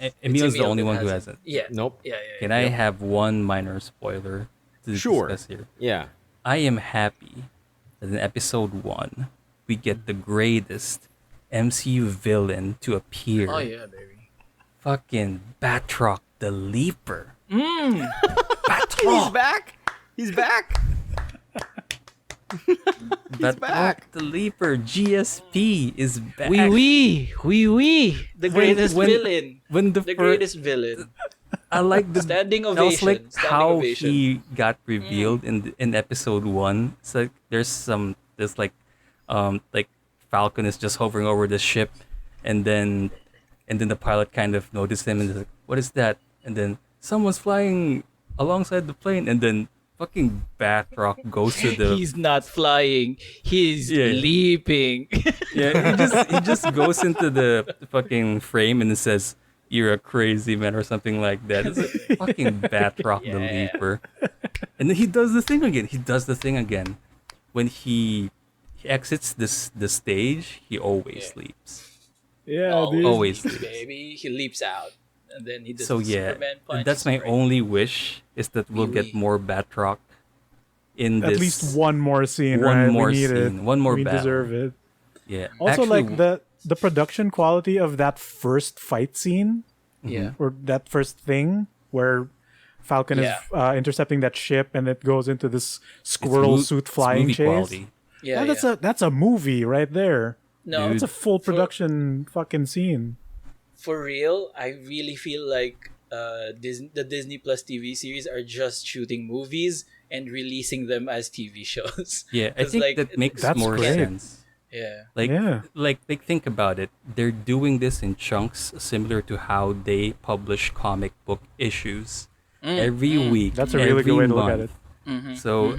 [SPEAKER 2] It's
[SPEAKER 4] Emile's the only
[SPEAKER 2] that
[SPEAKER 4] one who hasn't.
[SPEAKER 2] Yeah.
[SPEAKER 3] Nope.
[SPEAKER 2] Yeah.
[SPEAKER 4] Can I have one minor spoiler to
[SPEAKER 3] Sure.
[SPEAKER 4] discuss here?
[SPEAKER 3] Yeah.
[SPEAKER 4] I am happy that in episode 1 we get the greatest MCU villain to appear.
[SPEAKER 2] Oh yeah, baby.
[SPEAKER 4] Fucking Batroc the Leaper.
[SPEAKER 3] He's back. He's back.
[SPEAKER 4] Batroc the Leaper, GSP is back.
[SPEAKER 2] Wee. The greatest villain.
[SPEAKER 4] When
[SPEAKER 2] The greatest villain.
[SPEAKER 4] I like the
[SPEAKER 2] Standing
[SPEAKER 4] I was
[SPEAKER 2] ovation.
[SPEAKER 4] like
[SPEAKER 2] Standing
[SPEAKER 4] how
[SPEAKER 2] ovation.
[SPEAKER 4] he got revealed in episode 1. It's like there's like Falcon is just hovering over the ship, and then the pilot kind of noticed him and is like, what is that? And then someone's flying alongside the plane, and then fucking Batroc goes to the
[SPEAKER 2] He's not flying. He's leaping.
[SPEAKER 4] he just goes into the fucking frame and says, "You're a crazy man" or something like that. It's like fucking Batroc the Leaper. And then he does the thing again. When he exits the stage, he always sleeps.
[SPEAKER 1] Yeah, dude.
[SPEAKER 4] Always
[SPEAKER 2] leaps,
[SPEAKER 4] sleeps.
[SPEAKER 2] baby. He leaps out. And then he does
[SPEAKER 4] So
[SPEAKER 2] the
[SPEAKER 4] yeah,
[SPEAKER 2] Superman punch.
[SPEAKER 4] that's my only wish is that we'll get more Batroc in
[SPEAKER 1] At
[SPEAKER 4] this.
[SPEAKER 1] least one more scene,
[SPEAKER 4] one
[SPEAKER 1] right?
[SPEAKER 4] more
[SPEAKER 1] we need
[SPEAKER 4] scene,
[SPEAKER 1] it.
[SPEAKER 4] one more
[SPEAKER 1] We
[SPEAKER 4] battle.
[SPEAKER 1] deserve it.
[SPEAKER 4] Yeah.
[SPEAKER 1] Also,
[SPEAKER 4] Actually,
[SPEAKER 1] like the production quality of that first fight scene,
[SPEAKER 2] Yeah.
[SPEAKER 1] or that first thing where Falcon is intercepting that ship and it goes into this squirrel suit flying
[SPEAKER 4] movie
[SPEAKER 1] chase.
[SPEAKER 4] quality.
[SPEAKER 2] Yeah,
[SPEAKER 1] That's a movie right there.
[SPEAKER 2] No,
[SPEAKER 4] Dude.
[SPEAKER 1] It's a full production fucking scene.
[SPEAKER 2] for real, I really feel like the Disney Plus TV series are just shooting movies and releasing them as TV shows.
[SPEAKER 4] Yeah, I
[SPEAKER 2] 'Cause,
[SPEAKER 4] think
[SPEAKER 2] like,
[SPEAKER 4] that makes
[SPEAKER 1] That's
[SPEAKER 4] more
[SPEAKER 1] great.
[SPEAKER 4] sense.
[SPEAKER 2] Yeah.
[SPEAKER 4] Like think about it. They're doing this in chunks similar to how they publish comic book issues every week.
[SPEAKER 1] That's a really good way to look at it.
[SPEAKER 4] So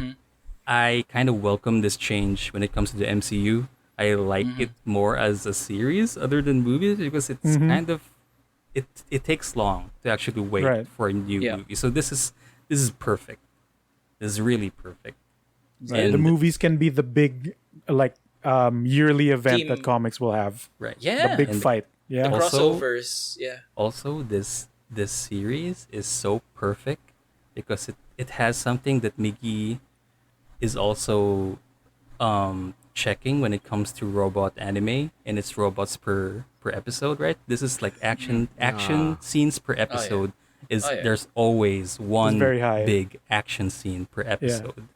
[SPEAKER 4] I kind of welcome this change when it comes to the MCU. I like it more as a series other than movies because it's kind of it takes long to actually wait for a new movie. So this is perfect. This is really perfect.
[SPEAKER 1] Right. The movies can be the big yearly event
[SPEAKER 2] Team-
[SPEAKER 1] that comics will have.
[SPEAKER 4] Right.
[SPEAKER 2] Yeah.
[SPEAKER 1] The big
[SPEAKER 4] And
[SPEAKER 1] fight. Yeah.
[SPEAKER 4] Also-
[SPEAKER 2] Crossovers. Yeah.
[SPEAKER 4] Also, this series is so perfect because it has something that Miggy is also checking when it comes to robot anime, and it's robots per episode, right? This is like action scenes per episode. There's always one
[SPEAKER 1] very high.
[SPEAKER 4] big action scene per episode.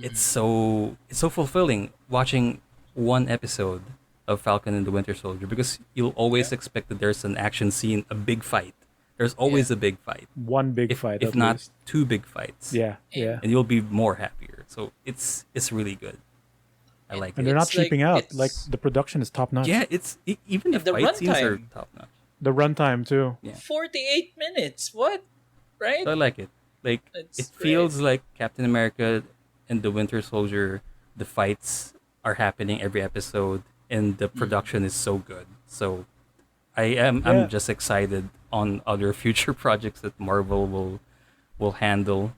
[SPEAKER 4] It's so fulfilling watching one episode of Falcon and the Winter Soldier because you'll always expect that there's an action scene, a big fight. There's always a big fight.
[SPEAKER 1] One big fight.
[SPEAKER 4] If
[SPEAKER 1] at
[SPEAKER 4] not
[SPEAKER 1] least.
[SPEAKER 4] two big fights.
[SPEAKER 1] Yeah. Yeah.
[SPEAKER 4] And you'll be more happier. So it's really good. I like
[SPEAKER 1] And
[SPEAKER 4] it.
[SPEAKER 1] they're not
[SPEAKER 2] It's like-
[SPEAKER 1] cheaping out.
[SPEAKER 2] it's-
[SPEAKER 1] Like the production is top notch.
[SPEAKER 4] Yeah, even the
[SPEAKER 2] And the
[SPEAKER 4] fight scenes are
[SPEAKER 2] runtime.
[SPEAKER 4] top notch.
[SPEAKER 1] The runtime too.
[SPEAKER 4] Yeah.
[SPEAKER 2] 48 minutes. What? Right?
[SPEAKER 4] So I like it. Like
[SPEAKER 2] It's
[SPEAKER 4] it
[SPEAKER 2] great.
[SPEAKER 4] feels like Captain America and the Winter Soldier. The fights are happening every episode, and the production is so good. So I'm just excited on other future projects that Marvel will handle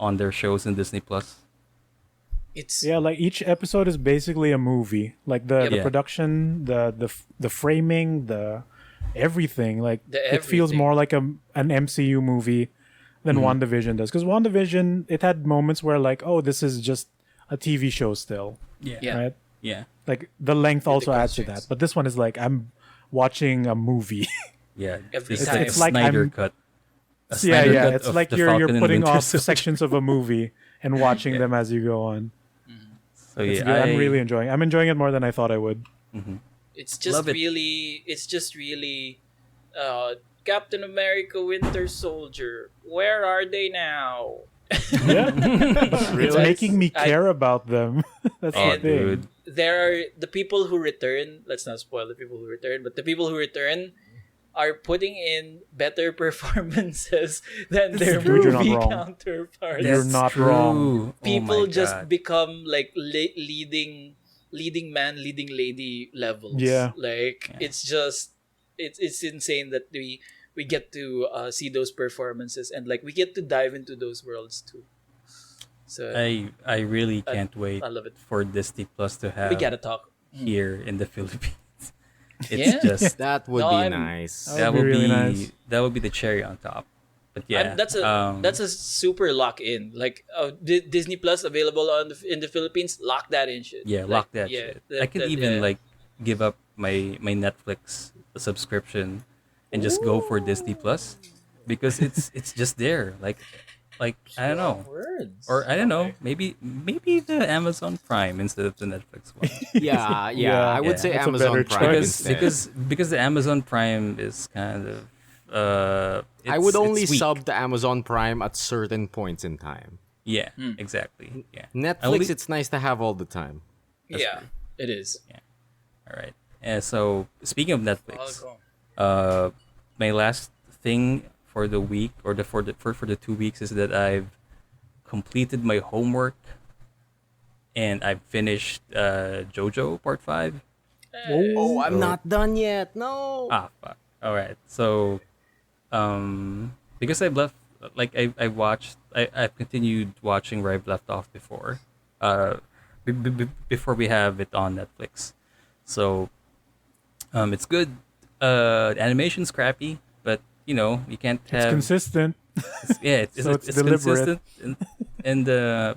[SPEAKER 4] on their shows in Disney Plus.
[SPEAKER 2] It's
[SPEAKER 1] Yeah, like each episode is basically a movie. Like the
[SPEAKER 4] Yeah.
[SPEAKER 1] production, the framing, the everything. Like
[SPEAKER 2] The
[SPEAKER 1] it feels
[SPEAKER 2] everything.
[SPEAKER 1] more like an MCU movie than WandaVision does. Because WandaVision, it had moments where like, oh, this is just a TV show still,
[SPEAKER 2] Yeah.
[SPEAKER 1] right?
[SPEAKER 4] Yeah.
[SPEAKER 1] Like the length also
[SPEAKER 2] Ridiculous
[SPEAKER 1] adds to that.
[SPEAKER 2] things.
[SPEAKER 1] But this one is like I'm watching a movie.
[SPEAKER 4] Yeah.
[SPEAKER 2] Every
[SPEAKER 4] It's,
[SPEAKER 2] time.
[SPEAKER 4] like a
[SPEAKER 1] It's like
[SPEAKER 4] Snyder
[SPEAKER 1] I'm-
[SPEAKER 4] cut. A
[SPEAKER 1] yeah,
[SPEAKER 4] Snyder
[SPEAKER 1] yeah.
[SPEAKER 4] cut
[SPEAKER 1] It's
[SPEAKER 4] of
[SPEAKER 1] like
[SPEAKER 4] the
[SPEAKER 1] you're
[SPEAKER 4] Falcon and
[SPEAKER 1] putting
[SPEAKER 4] Winter
[SPEAKER 1] off
[SPEAKER 4] Soldier.
[SPEAKER 1] sections of a movie and watching them as you go on.
[SPEAKER 4] So
[SPEAKER 1] It's
[SPEAKER 4] yeah,
[SPEAKER 1] good. I'm really enjoying. I'm enjoying it more than I thought I would.
[SPEAKER 2] It's just
[SPEAKER 4] Love it.
[SPEAKER 2] really, Captain America, Winter Soldier. Where are they now?
[SPEAKER 1] Yeah, it's
[SPEAKER 3] Really?
[SPEAKER 1] making me
[SPEAKER 2] I-
[SPEAKER 1] care about them. That's
[SPEAKER 4] Oh,
[SPEAKER 1] the thing.
[SPEAKER 4] dude.
[SPEAKER 2] There are the people who return. Let's not spoil the people who return, but the people who return are putting in better performances than their
[SPEAKER 1] true. You're not
[SPEAKER 2] movie
[SPEAKER 1] wrong.
[SPEAKER 2] counterparts.
[SPEAKER 1] You're not wrong.
[SPEAKER 4] Oh
[SPEAKER 2] People
[SPEAKER 4] my
[SPEAKER 2] just
[SPEAKER 4] God.
[SPEAKER 2] become like leading man, leading lady levels.
[SPEAKER 1] Yeah.
[SPEAKER 2] Like
[SPEAKER 4] Yeah.
[SPEAKER 2] it's just it's insane that we get to see those performances and like we get to dive into those worlds too. So
[SPEAKER 4] I really can't wait
[SPEAKER 2] I love it.
[SPEAKER 4] for Disney Plus to have
[SPEAKER 2] We gotta talk.
[SPEAKER 4] here in the Philippines. It's
[SPEAKER 2] Yeah.
[SPEAKER 4] just
[SPEAKER 3] That would
[SPEAKER 2] No,
[SPEAKER 3] be
[SPEAKER 2] I'm-
[SPEAKER 3] nice.
[SPEAKER 1] That would be really nice.
[SPEAKER 4] that would be the cherry on top. But yeah,
[SPEAKER 2] That's a super lock in. Like Disney Plus available in the Philippines. Lock that in shit.
[SPEAKER 4] yeah,
[SPEAKER 2] Like,
[SPEAKER 4] lock that shit. I could even like give up my Netflix subscription and just go for Disney Plus because it's just there. Like I don't know.
[SPEAKER 2] Words.
[SPEAKER 4] Or I don't know, maybe the Amazon Prime instead of the Netflix one.
[SPEAKER 3] Yeah,
[SPEAKER 1] Yeah,
[SPEAKER 3] I would say
[SPEAKER 1] that's a
[SPEAKER 3] Amazon
[SPEAKER 1] better
[SPEAKER 3] Prime
[SPEAKER 1] choice.
[SPEAKER 3] instead.
[SPEAKER 4] because the Amazon Prime is kind of
[SPEAKER 3] I would only
[SPEAKER 4] it's weak.
[SPEAKER 3] sub to Amazon Prime at certain points in time.
[SPEAKER 4] Yeah, exactly. Yeah.
[SPEAKER 3] Netflix,
[SPEAKER 4] I only-
[SPEAKER 3] it's nice to have all the time.
[SPEAKER 2] Yeah, it is.
[SPEAKER 4] All right. So speaking of Netflix,
[SPEAKER 2] Falcon.
[SPEAKER 4] my last thing for the week or for the 2 weeks is that I've completed my homework, and I finished JoJo Part 5.
[SPEAKER 3] Oh, I'm not done yet. No.
[SPEAKER 4] Ah, fuck. All right. So, because I've left, like I've continued watching where I've left off before, before we have it on Netflix. So, it's good. Animation's crappy, but you can't have.
[SPEAKER 1] It's consistent.
[SPEAKER 4] It's
[SPEAKER 1] So it's
[SPEAKER 4] consistent,
[SPEAKER 1] deliberate.
[SPEAKER 4] and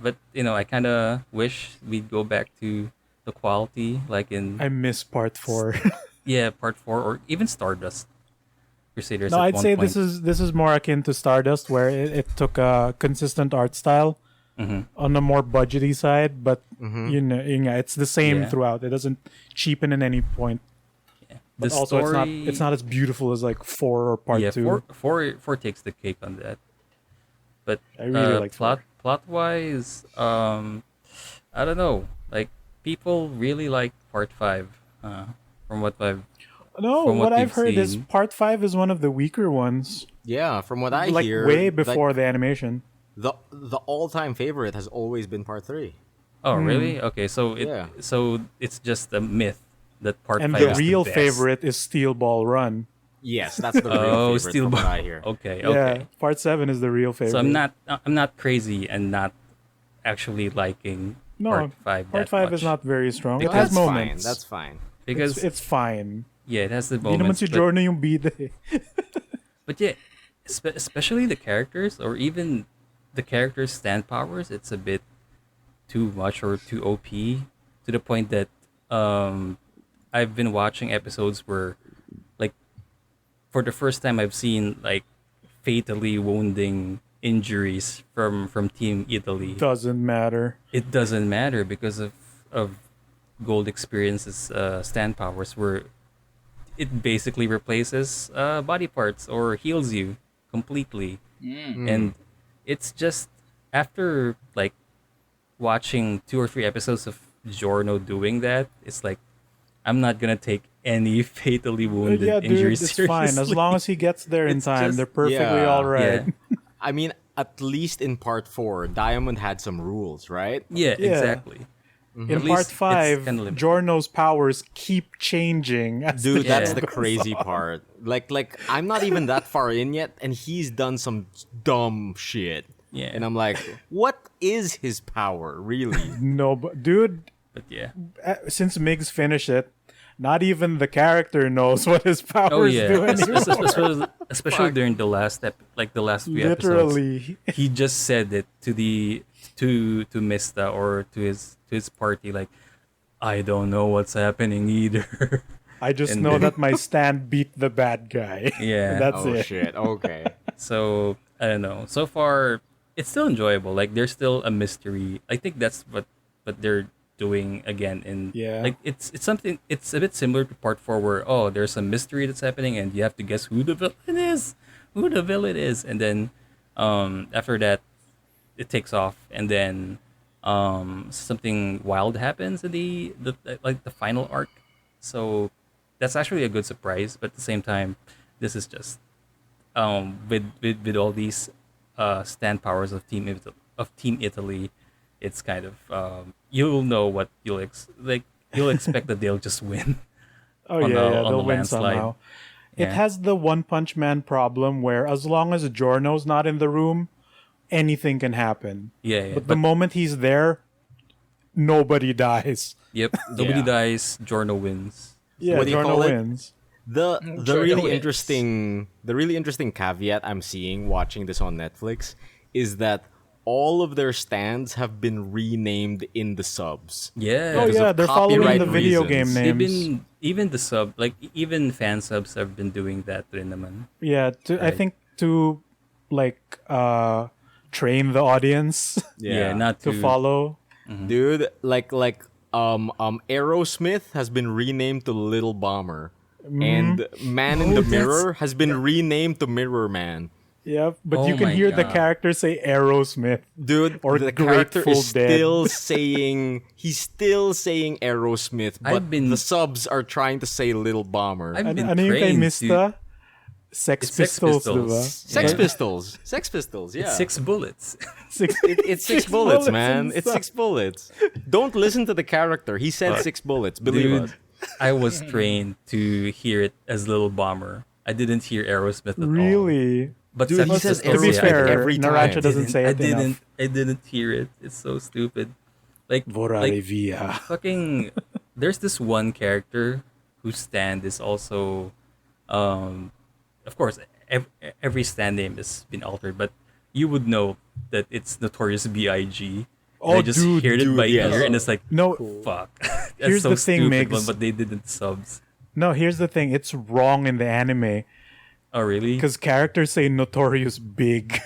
[SPEAKER 4] but I kind of wish we'd go back to the quality, like in
[SPEAKER 1] I miss part 4.
[SPEAKER 4] Part 4 or even Stardust Crusaders.
[SPEAKER 1] No,
[SPEAKER 4] at
[SPEAKER 1] I'd
[SPEAKER 4] one
[SPEAKER 1] say
[SPEAKER 4] point.
[SPEAKER 1] this is more akin to Stardust, where it took a consistent art style on the more budgety side, but it's the same
[SPEAKER 4] Yeah.
[SPEAKER 1] throughout. It doesn't cheapen in any point.
[SPEAKER 4] The
[SPEAKER 1] But also,
[SPEAKER 4] story,
[SPEAKER 1] it's not as beautiful as like 4 or part 2.
[SPEAKER 4] four takes the cake on that. But
[SPEAKER 1] I really like
[SPEAKER 4] plot wise, I don't know. Like people really like part 5. From what I've
[SPEAKER 1] No,
[SPEAKER 4] from
[SPEAKER 1] what
[SPEAKER 4] what
[SPEAKER 1] I've
[SPEAKER 4] we've
[SPEAKER 1] heard is
[SPEAKER 4] seen.
[SPEAKER 1] part 5 is one of the weaker ones.
[SPEAKER 3] Yeah, from what I
[SPEAKER 1] Like
[SPEAKER 3] hear,
[SPEAKER 1] way
[SPEAKER 3] like,
[SPEAKER 1] before the animation.
[SPEAKER 3] the all-time favorite has always been part 3.
[SPEAKER 4] Oh really? Okay, so
[SPEAKER 3] Yeah.
[SPEAKER 4] it's just a myth that part
[SPEAKER 1] And
[SPEAKER 4] 5
[SPEAKER 1] the
[SPEAKER 4] is
[SPEAKER 1] real
[SPEAKER 4] best.
[SPEAKER 1] favorite is Steel Ball Run.
[SPEAKER 3] Yes, that's the real
[SPEAKER 4] Oh,
[SPEAKER 3] favorite
[SPEAKER 4] Steel
[SPEAKER 3] from what
[SPEAKER 4] Ball.
[SPEAKER 3] I hear.
[SPEAKER 4] Okay.
[SPEAKER 1] Yeah, part 7 is the real favorite.
[SPEAKER 4] So I'm not crazy and not actually liking
[SPEAKER 1] No,
[SPEAKER 4] part 5
[SPEAKER 1] part
[SPEAKER 4] that
[SPEAKER 1] 5
[SPEAKER 4] much.
[SPEAKER 1] is not very strong.
[SPEAKER 3] No,
[SPEAKER 1] It has
[SPEAKER 3] that's fine.
[SPEAKER 1] moments.
[SPEAKER 3] That's fine.
[SPEAKER 4] because
[SPEAKER 1] It's fine.
[SPEAKER 4] yeah, it has the
[SPEAKER 1] Hindi naman
[SPEAKER 4] moments.
[SPEAKER 1] si Jorno yung bida eh.
[SPEAKER 4] But yeah, especially the characters or even the characters' stand powers, it's a bit too much or too OP to the point that I've been watching episodes where like for the first time I've seen like fatally wounding injuries from Team Italy.
[SPEAKER 1] Doesn't matter.
[SPEAKER 4] It doesn't matter because of Gold Experience's stand powers where it basically replaces body parts or heals you completely. And it's just after like watching 2 or 3 episodes of Giorno doing that, it's like I'm not gonna take any fatally wounded
[SPEAKER 1] Yeah, dude,
[SPEAKER 4] injuries
[SPEAKER 1] it's
[SPEAKER 4] seriously.
[SPEAKER 1] fine. As long as he gets there in
[SPEAKER 4] It's
[SPEAKER 1] time,
[SPEAKER 4] just-
[SPEAKER 1] they're perfectly
[SPEAKER 3] yeah,
[SPEAKER 1] all right.
[SPEAKER 4] Yeah,
[SPEAKER 3] I mean, at least in part 4, Diamond had some rules, right?
[SPEAKER 4] yeah,
[SPEAKER 1] Yeah.
[SPEAKER 4] exactly.
[SPEAKER 1] In
[SPEAKER 4] At
[SPEAKER 1] part
[SPEAKER 4] least it's
[SPEAKER 1] 5,
[SPEAKER 4] kinda limited.
[SPEAKER 1] Giorno's powers keep changing. As
[SPEAKER 3] Dude,
[SPEAKER 1] the
[SPEAKER 3] that's
[SPEAKER 1] show
[SPEAKER 3] the
[SPEAKER 1] goes
[SPEAKER 3] crazy
[SPEAKER 1] on.
[SPEAKER 3] part. Like I'm not even that far in yet, and he's done some dumb shit.
[SPEAKER 4] Yeah.
[SPEAKER 3] And I'm like, what is his power, really?
[SPEAKER 1] No, but dude,
[SPEAKER 4] But yeah.
[SPEAKER 1] since Migs finished it, not even the character knows what his powers
[SPEAKER 4] Oh yeah.
[SPEAKER 1] do anymore.
[SPEAKER 4] Especially during the last the last few episodes.
[SPEAKER 1] Literally.
[SPEAKER 4] He just said it to Mista or to his party like, I don't know what's happening either.
[SPEAKER 1] I just
[SPEAKER 4] And
[SPEAKER 1] know
[SPEAKER 4] then-
[SPEAKER 1] that my stand beat the bad guy.
[SPEAKER 4] Yeah.
[SPEAKER 1] That's
[SPEAKER 3] Oh
[SPEAKER 1] it.
[SPEAKER 3] shit. Okay.
[SPEAKER 4] So I don't know. So far, it's still enjoyable. Like there's still a mystery. I think that's what they're doing again. In
[SPEAKER 1] Yeah.
[SPEAKER 4] like it's something. It's a bit similar to part 4, where there's a mystery that's happening, and you have to guess who the villain is, and then after that, it takes off, and then something wild happens in the final arc. So that's actually a good surprise. But at the same time, this is just with all these stand powers of Team Italy, it's kind of you'll know what you'll expect that they'll just win.
[SPEAKER 1] Oh
[SPEAKER 4] on
[SPEAKER 1] yeah,
[SPEAKER 4] the-
[SPEAKER 1] yeah,
[SPEAKER 4] on
[SPEAKER 1] they'll
[SPEAKER 4] the
[SPEAKER 1] win
[SPEAKER 4] landslide.
[SPEAKER 1] somehow. It
[SPEAKER 4] Yeah.
[SPEAKER 1] has the One Punch Man problem where as long as Giorno's not in the room, anything can happen.
[SPEAKER 4] Yeah,
[SPEAKER 1] But the moment he's there, nobody dies.
[SPEAKER 4] yep, nobody
[SPEAKER 3] Yeah.
[SPEAKER 4] dies. Giorno wins.
[SPEAKER 1] Yeah,
[SPEAKER 3] What do you
[SPEAKER 1] Giorno
[SPEAKER 3] call it?
[SPEAKER 1] wins.
[SPEAKER 3] The
[SPEAKER 2] Sure,
[SPEAKER 3] really
[SPEAKER 2] no, it's-
[SPEAKER 3] interesting caveat I'm seeing watching this on Netflix is that all of their stands have been renamed in the subs.
[SPEAKER 4] Yeah.
[SPEAKER 1] Oh
[SPEAKER 3] Because
[SPEAKER 1] yeah,
[SPEAKER 3] of
[SPEAKER 1] they're following
[SPEAKER 3] copyright
[SPEAKER 1] the video game
[SPEAKER 3] reasons.
[SPEAKER 4] They've
[SPEAKER 1] names.
[SPEAKER 4] been even the sub even fan subs have been doing that rin naman.
[SPEAKER 1] Yeah, I
[SPEAKER 4] Right.
[SPEAKER 1] think to like train the audience
[SPEAKER 4] Yeah, not
[SPEAKER 1] to follow.
[SPEAKER 3] Dude, Aerosmith has been renamed to Little Bomber. And Man in the Mirror has been renamed to Mirror Man.
[SPEAKER 1] Yeah, but
[SPEAKER 4] Oh
[SPEAKER 1] you can
[SPEAKER 4] my
[SPEAKER 1] hear the
[SPEAKER 4] God.
[SPEAKER 1] character say Aerosmith.
[SPEAKER 3] Dude,
[SPEAKER 1] Or
[SPEAKER 3] the character
[SPEAKER 1] Grateful
[SPEAKER 3] is
[SPEAKER 1] Dead.
[SPEAKER 3] still saying Aerosmith, but
[SPEAKER 4] I've been-
[SPEAKER 3] the subs are trying to say Little Bomber.
[SPEAKER 4] I've been
[SPEAKER 1] Ano yung kay
[SPEAKER 4] trained
[SPEAKER 1] Mista? Sex
[SPEAKER 4] It's Sex
[SPEAKER 1] Pistols,
[SPEAKER 4] Pistols.
[SPEAKER 1] diba?
[SPEAKER 3] Sex
[SPEAKER 4] Yeah.
[SPEAKER 3] Pistols. Sex Pistols, yeah.
[SPEAKER 4] It's 6 bullets.
[SPEAKER 1] Six,
[SPEAKER 3] It's six bullets,
[SPEAKER 1] bullets
[SPEAKER 3] man.
[SPEAKER 1] and
[SPEAKER 3] It's
[SPEAKER 1] stuff.
[SPEAKER 3] 6 bullets. Don't listen to the character. He said 6 bullets. Believe
[SPEAKER 4] Dude,
[SPEAKER 3] us.
[SPEAKER 4] I was trained to hear it as Little Bomber. I didn't hear Aerosmith at all.
[SPEAKER 1] Really?
[SPEAKER 4] But
[SPEAKER 3] Dude,
[SPEAKER 4] Sex
[SPEAKER 3] he says
[SPEAKER 4] Pistols,
[SPEAKER 1] To be
[SPEAKER 3] Aerosmith
[SPEAKER 1] fair,
[SPEAKER 3] every time.
[SPEAKER 1] Naracha doesn't say it enough.
[SPEAKER 4] I didn't hear it. It's so stupid. Like
[SPEAKER 1] Vorare via.
[SPEAKER 4] fucking there's this one character whose stand is also of course every stand name has been altered, but you would know that it's Notorious B.I.G.
[SPEAKER 1] Oh,
[SPEAKER 4] I just
[SPEAKER 1] dude,
[SPEAKER 4] heard it by
[SPEAKER 3] yes.
[SPEAKER 4] ear and it's like
[SPEAKER 1] No,
[SPEAKER 4] fuck. That's
[SPEAKER 1] Here's
[SPEAKER 4] so
[SPEAKER 1] the thing,
[SPEAKER 4] stupid
[SPEAKER 1] Migs.
[SPEAKER 4] one, but they didn't subs.
[SPEAKER 1] no, here's the thing. It's wrong in the anime
[SPEAKER 4] Oh really?
[SPEAKER 1] because characters say Notorious Big.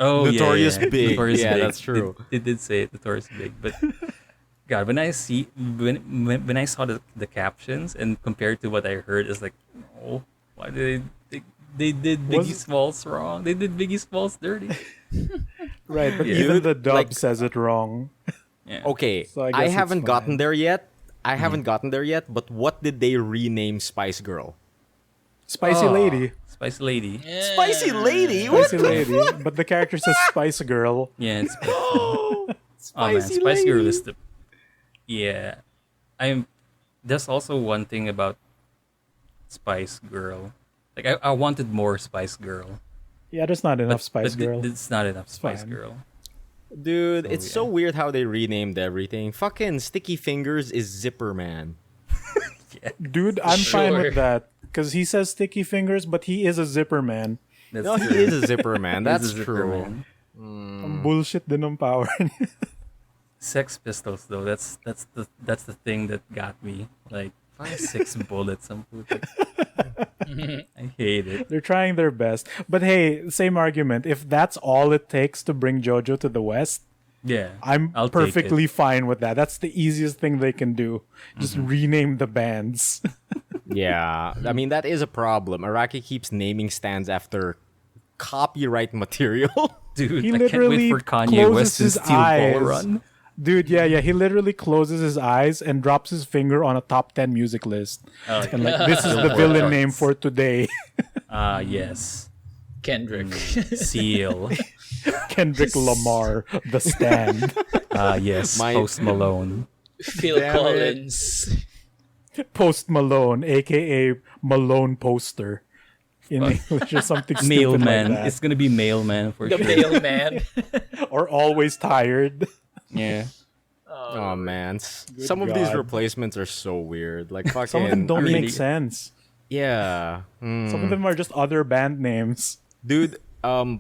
[SPEAKER 4] Oh,
[SPEAKER 3] Notorious
[SPEAKER 4] yeah.
[SPEAKER 3] Big.
[SPEAKER 4] Notorious
[SPEAKER 3] Yeah,
[SPEAKER 4] Big.
[SPEAKER 3] that's true.
[SPEAKER 4] They did say it, Notorious Big, but God, when I saw the captions and compared to what I heard, it's like, oh, why did they did Biggie
[SPEAKER 1] Was-
[SPEAKER 4] Smalls wrong? They did Biggie Smalls dirty.
[SPEAKER 1] Right, but
[SPEAKER 4] Yeah.
[SPEAKER 1] even
[SPEAKER 3] Dude,
[SPEAKER 1] the dub
[SPEAKER 3] like-
[SPEAKER 1] says it wrong.
[SPEAKER 4] Yeah.
[SPEAKER 3] Okay,
[SPEAKER 1] So I
[SPEAKER 3] I,
[SPEAKER 1] guess it's
[SPEAKER 3] haven't gotten
[SPEAKER 1] fine.
[SPEAKER 3] there yet. But what did they rename Spice Girl?
[SPEAKER 1] Spicy
[SPEAKER 4] Oh,
[SPEAKER 1] Lady.
[SPEAKER 4] Spicy Lady.
[SPEAKER 3] Spicy Lady? What
[SPEAKER 1] Spicy Lady. But the character says Spice Girl.
[SPEAKER 4] Yeah, it's oh man,
[SPEAKER 3] Spicy
[SPEAKER 4] Spicy Girl
[SPEAKER 3] Lady.
[SPEAKER 4] is the yeah. There's also one thing about Spice Girl. Like I wanted more Spice Girl.
[SPEAKER 1] Yeah, there's not enough Spice
[SPEAKER 4] but
[SPEAKER 1] Girl.
[SPEAKER 4] It's not enough Spice
[SPEAKER 1] fine.
[SPEAKER 4] Girl.
[SPEAKER 3] Dude,
[SPEAKER 4] So,
[SPEAKER 3] it's so
[SPEAKER 4] yeah.
[SPEAKER 3] weird how they renamed everything. Fucking Sticky Fingers is Zipper Man.
[SPEAKER 1] Dude, I'm fine
[SPEAKER 2] Sure.
[SPEAKER 1] with that. Because he says sticky fingers, but he is a zipper man.
[SPEAKER 4] That's
[SPEAKER 3] No,
[SPEAKER 4] true.
[SPEAKER 3] he is a Zipper Man.
[SPEAKER 4] He's a
[SPEAKER 3] That's
[SPEAKER 4] zipper
[SPEAKER 3] true.
[SPEAKER 4] man.
[SPEAKER 1] Ang bullshit din ng power niya.
[SPEAKER 4] Sex Pistols though, that's the thing that got me. Like 6 bullets. I hate it.
[SPEAKER 1] They're trying their best. But hey, same argument. If that's all it takes to bring JoJo to the West,
[SPEAKER 4] Yeah,
[SPEAKER 1] I'm
[SPEAKER 4] I'll take
[SPEAKER 1] perfectly
[SPEAKER 4] it.
[SPEAKER 1] fine with that. That's the easiest thing they can do. Just rename the bands.
[SPEAKER 3] Yeah, I mean, that is a problem. Araki keeps naming stands after copyright material.
[SPEAKER 4] Dude.
[SPEAKER 1] He
[SPEAKER 4] I can't
[SPEAKER 1] literally
[SPEAKER 4] wait for Kanye West
[SPEAKER 1] closes
[SPEAKER 4] to
[SPEAKER 1] his
[SPEAKER 4] steal Ball
[SPEAKER 1] eyes.
[SPEAKER 4] Run.
[SPEAKER 1] Dude, yeah. He literally closes his eyes and drops his finger on a top 10 music list.
[SPEAKER 4] Oh,
[SPEAKER 1] And like, this is the villain name for today.
[SPEAKER 4] Yes,
[SPEAKER 2] Kendrick.
[SPEAKER 4] Seal.
[SPEAKER 1] Kendrick Lamar, The Stand.
[SPEAKER 4] Yes,
[SPEAKER 3] My-
[SPEAKER 4] Post Malone.
[SPEAKER 2] Phil
[SPEAKER 3] Damn it.
[SPEAKER 2] Collins.
[SPEAKER 1] Post Malone, aka Malone Poster. In English or something stupid
[SPEAKER 4] Mailman.
[SPEAKER 1] like that.
[SPEAKER 4] It's gonna be Mailman for
[SPEAKER 2] The
[SPEAKER 4] sure.
[SPEAKER 2] mailman.
[SPEAKER 1] Or Always Tired.
[SPEAKER 4] Yeah.
[SPEAKER 3] Oh man, some of these
[SPEAKER 1] God.
[SPEAKER 3] replacements are so weird. Like fucking.
[SPEAKER 1] Some of them don't
[SPEAKER 3] I mean,
[SPEAKER 1] make sense.
[SPEAKER 3] Yeah,
[SPEAKER 1] Some of them are just other band names.
[SPEAKER 3] dude.